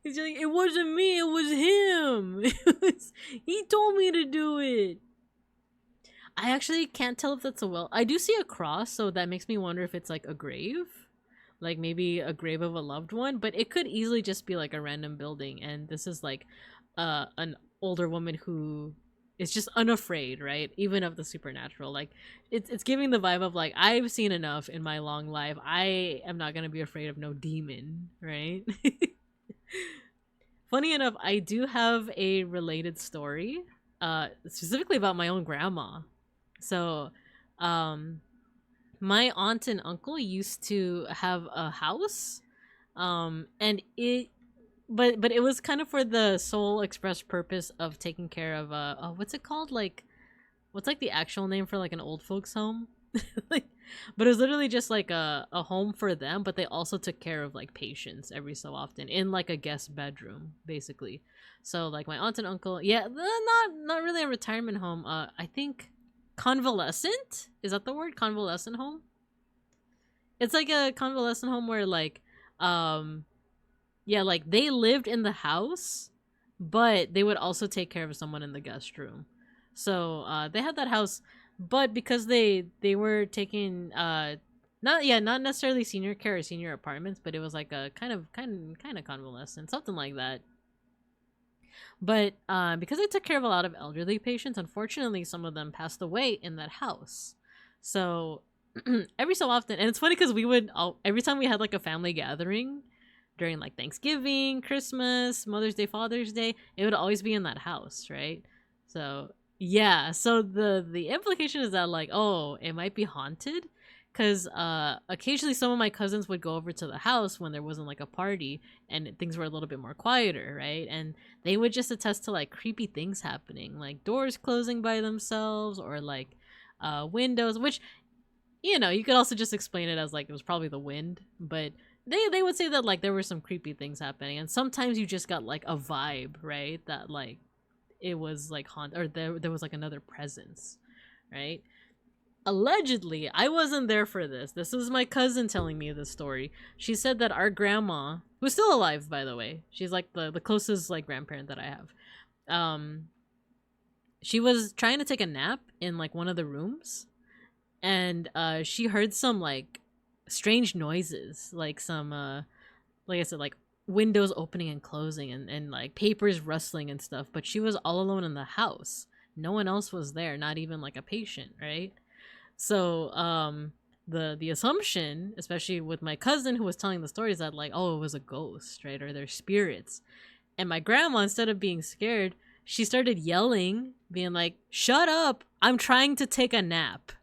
He's like, it wasn't me, it was him. He told me to do it. I actually can't tell if that's a well. I do see a cross, so that makes me wonder if it's like a grave. Like maybe a grave of a loved one. But it could easily just be like a random building. And this is like an older woman who... it's just unafraid, right? Even of the supernatural. Like, it's giving the vibe of like, I've seen enough in my long life. I am not gonna be afraid of no demon, right? Funny enough, I do have a related story, specifically about my own grandma. So, my aunt and uncle used to have a house, and But it was kind of for the sole express purpose of taking care of what's it called? Like, what's like the actual name for like an old folks home? Like, but it was literally just like a home for them, but they also took care of like patients every so often in like a guest bedroom, basically. So like my aunt and uncle, yeah, not really a retirement home. I think convalescent, is that the word? Convalescent home? It's like a convalescent home where like yeah, like they lived in the house, but they would also take care of someone in the guest room. So they had that house, but because they were taking not necessarily senior care or senior apartments, but it was like a kind of convalescent, something like that. But because they took care of a lot of elderly patients, unfortunately, some of them passed away in that house. So every so often, and it's funny because we would every time we had like a family gathering during like Thanksgiving, Christmas, Mother's Day, Father's Day, it would always be in that house, right? So yeah, so the implication is that like, oh, it might be haunted, because occasionally some of my cousins would go over to the house when there wasn't like a party and things were a little bit more quieter, right? And they would just attest to like creepy things happening, like doors closing by themselves, or like windows, which, you know, you could also just explain it as like it was probably the wind, but they would say that like there were some creepy things happening, and sometimes you just got like a vibe, right? That like it was like haunted, or there was like another presence, right? Allegedly, I wasn't there for this. This is my cousin telling me this story. She said that our grandma, who's still alive by the way, she's like the closest like grandparent that I have. She was trying to take a nap in like one of the rooms, and she heard some like strange noises, like some like I said, like windows opening and closing, and like papers rustling and stuff, but she was all alone in the house. No one else was there, not even like a patient, right? So the assumption, especially with my cousin who was telling the story, is that like, oh, it was a ghost, right? Or their spirits. And my grandma, instead of being scared, she started yelling, being like, shut up, I'm trying to take a nap.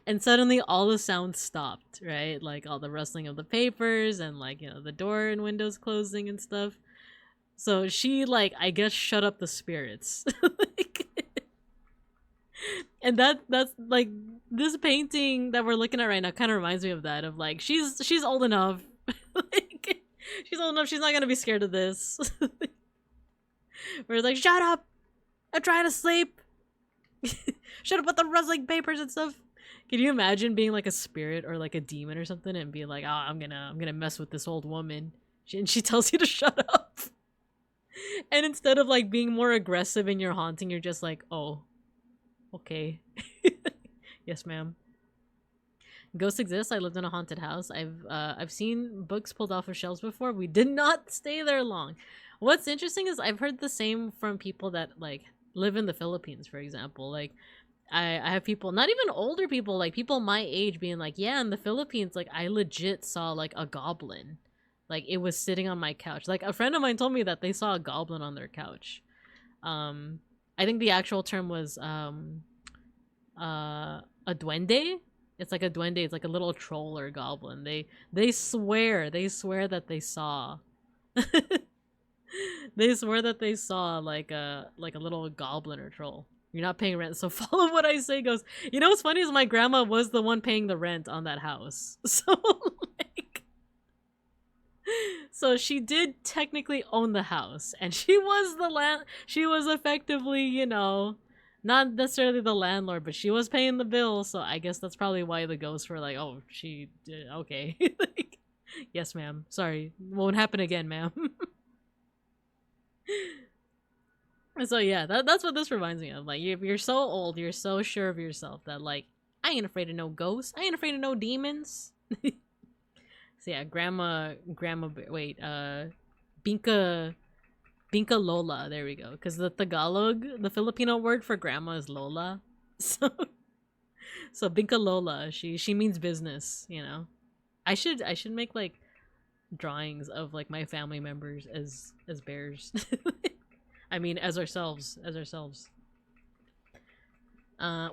And suddenly all the sounds stopped, right? Like all the rustling of the papers and like, you know, the door and windows closing and stuff. So she like, I guess, shut up the spirits. Like, and that's like, this painting that we're looking at right now kind of reminds me of that, of like, she's old enough. Like, she's old enough, she's not gonna be scared of this. We're like, shut up, I'm trying to sleep. Shut up with the rustling papers and stuff. Can you imagine being like a spirit or like a demon or something and be like, oh, I'm gonna mess with this old woman, and she tells you to shut up. And instead of like being more aggressive in your haunting, you're just like, oh, okay. Yes, ma'am. Ghosts exist. I lived in a haunted house. I've seen books pulled off of shelves before. We did not stay there long. What's interesting is I've heard the same from people that like live in the Philippines, for example. Like I have people, not even older people, like people my age, being like, yeah, in the Philippines, like I legit saw like a goblin. Like it was sitting on my couch. Like a friend of mine told me that they saw a goblin on their couch. I think the actual term was a duende. It's like a duende. It's like a little troll or goblin. They swear that they saw. They swear that they saw like a little goblin or troll. You're not paying rent, so follow what I say goes. You know what's funny is my grandma was the one paying the rent on that house. So like, so she did technically own the house, and she was she was effectively, you know, not necessarily the landlord, but she was paying the bill. So I guess that's probably why the ghosts were like, oh, she did, okay. Like, yes, ma'am, sorry, won't happen again, ma'am. So yeah, that's what this reminds me of. Like, you're so old, you're so sure of yourself that like, I ain't afraid of no ghosts, I ain't afraid of no demons. So yeah, grandma wait, Binka Lola, there we go. Because the Tagalog, the Filipino word for grandma is Lola. So Binka Lola, she means business, you know. I should make like drawings of like my family members as bears. I mean, as ourselves.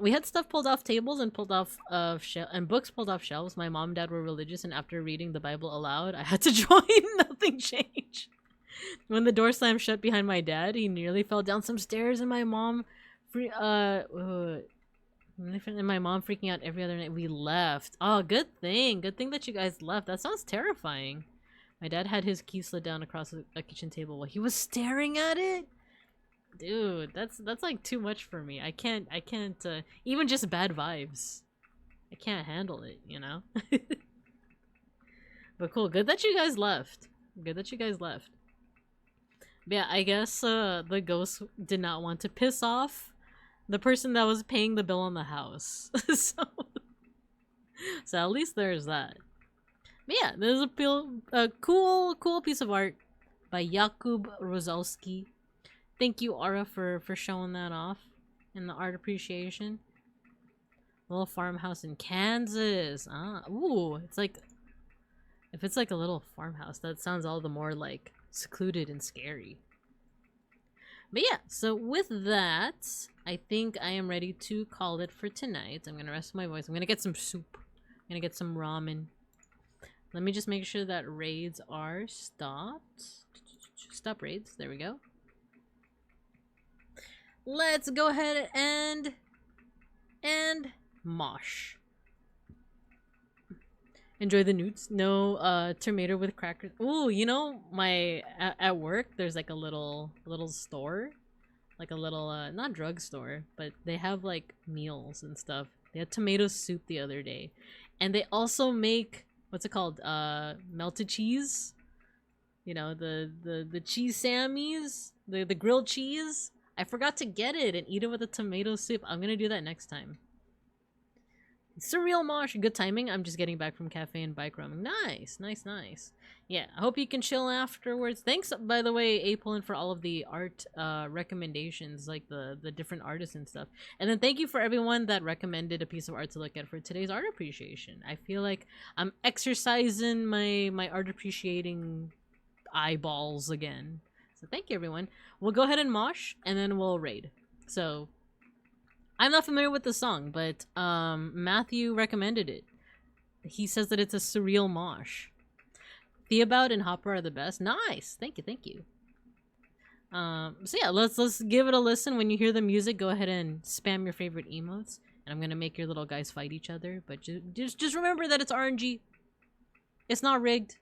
We had stuff pulled off tables and pulled off and books pulled off shelves. My mom and dad were religious, and after reading the Bible aloud, I had to join. Nothing changed. When the door slammed shut behind my dad, he nearly fell down some stairs, and my mom And my mom freaking out every other night. We left. Oh, good thing. Good thing that you guys left. That sounds terrifying. My dad had his key slid down across a kitchen table while he was staring at it. Dude, that's like too much for me. I can't even just bad vibes. I can't handle it, you know? But cool, good that you guys left. Good that you guys left. But yeah, I guess the ghost did not want to piss off the person that was paying the bill on the house. So at least there's that. But yeah, there's a cool piece of art by Jakub Rosalski. Thank you, Ara, for showing that off in the art appreciation. Little farmhouse in Kansas. Ah, ooh, it's like, if it's like a little farmhouse, that sounds all the more like secluded and scary. But yeah, so with that, I think I am ready to call it for tonight. I'm gonna rest my voice. I'm gonna get some soup. I'm gonna get some ramen. Let me just make sure that raids are stopped. Stop raids. There we go. Let's go ahead and mosh. Enjoy the newts. No tomato with crackers. Ooh, you know, my at work there's like a little store, like a little not drugstore, but they have like meals and stuff. They had tomato soup the other day, and they also make, what's it called, melted cheese. You know, the cheese sammies, the grilled cheese. I forgot to get it and eat it with a tomato soup. I'm gonna do that next time. Surreal mosh, good timing. I'm just getting back from cafe and bike roaming. Nice. Yeah, I hope you can chill afterwards. Thanks, by the way, Apolin, for all of the art recommendations, like the different artists and stuff. And then thank you for everyone that recommended a piece of art to look at for today's art appreciation. I feel like I'm exercising my art appreciating eyeballs again. So thank you, everyone. We'll go ahead and mosh, and then we'll raid. So I'm not familiar with the song, but Matthew recommended it. He says that it's a surreal mosh. Theobald and Hopper are the best. Nice. Thank you. So yeah, let's give it a listen. When you hear the music, go ahead and spam your favorite emotes, and I'm gonna make your little guys fight each other. But just remember that it's RNG. It's not rigged.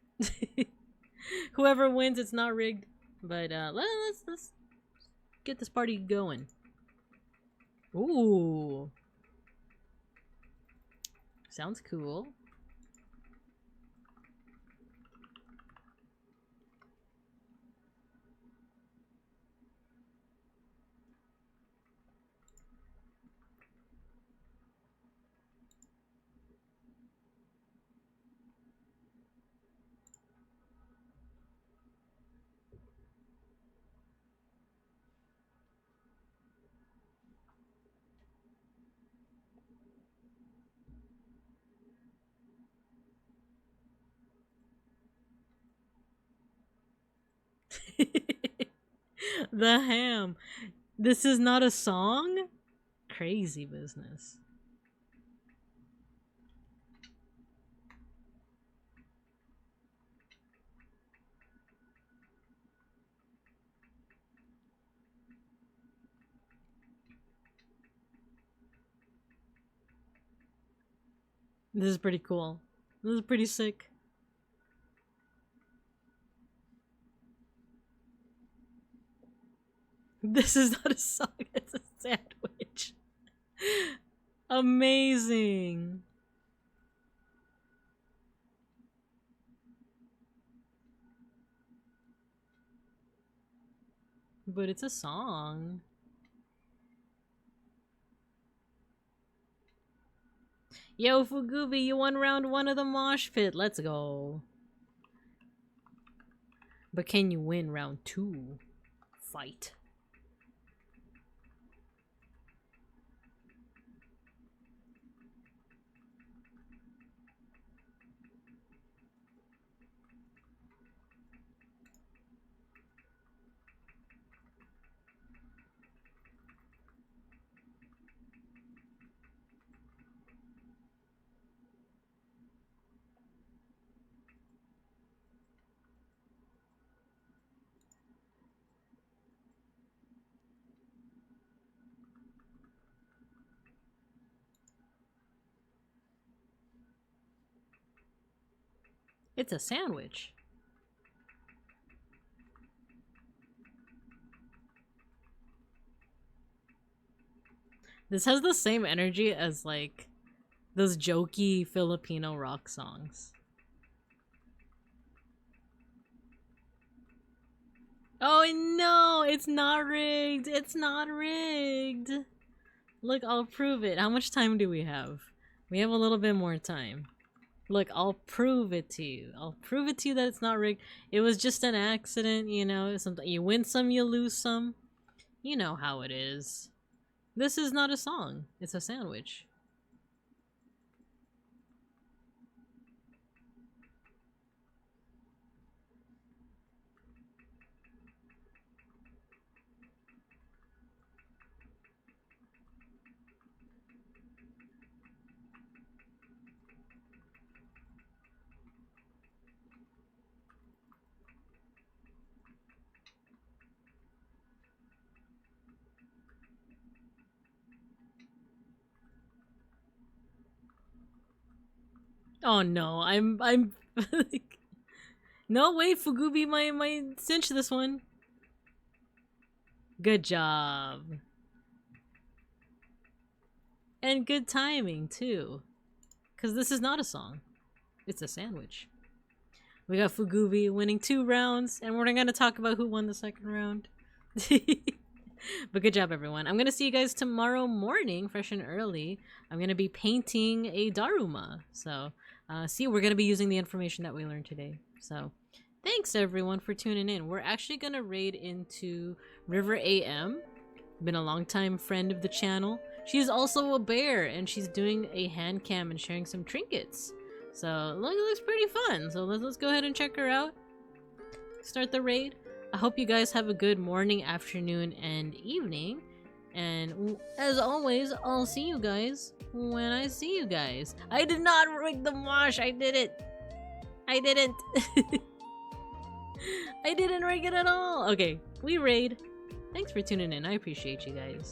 Whoever wins, it's not rigged. But let's get this party going. Ooh. Sounds cool. The ham. This is not a song? Crazy business. This is pretty cool. This is pretty sick. This is not a song, it's a sandwich. Amazing. But it's a song. Yo, Fugubi, you won round 1 of the mosh pit. Let's go. But can you win round 2? Fight. It's a sandwich. This has the same energy as like those jokey Filipino rock songs. Oh no, it's not rigged. It's not rigged. Look, I'll prove it. How much time do we have? We have a little bit more time. Look, I'll prove it to you. I'll prove it to you that it's not rigged. It was just an accident, you know. Sometimes you win some, you lose some. You know how it is. This is not a song. It's a sandwich. Oh no, I'm like, no, wait, Fugubi might cinch this one. Good job. And good timing too. Cause this is not a song. It's a sandwich. We got Fugubi winning 2 rounds, and we're not gonna talk about who won the second round. But good job, everyone. I'm gonna see you guys tomorrow morning, fresh and early. I'm gonna be painting a Daruma. So, see, we're gonna be using the information that we learned today. So, thanks everyone for tuning in. We're actually gonna raid into River AM. Been a long time friend of the channel. She's also a bear, and she's doing a hand cam and sharing some trinkets. So, look, it looks pretty fun. So let's go ahead and check her out. Start the raid. I hope you guys have a good morning, afternoon, and evening. And as always, I'll see you guys when I see you guys. I did not rig the mosh. I did it. I didn't. I didn't rig it at all. Okay, we raid. Thanks for tuning in. I appreciate you guys.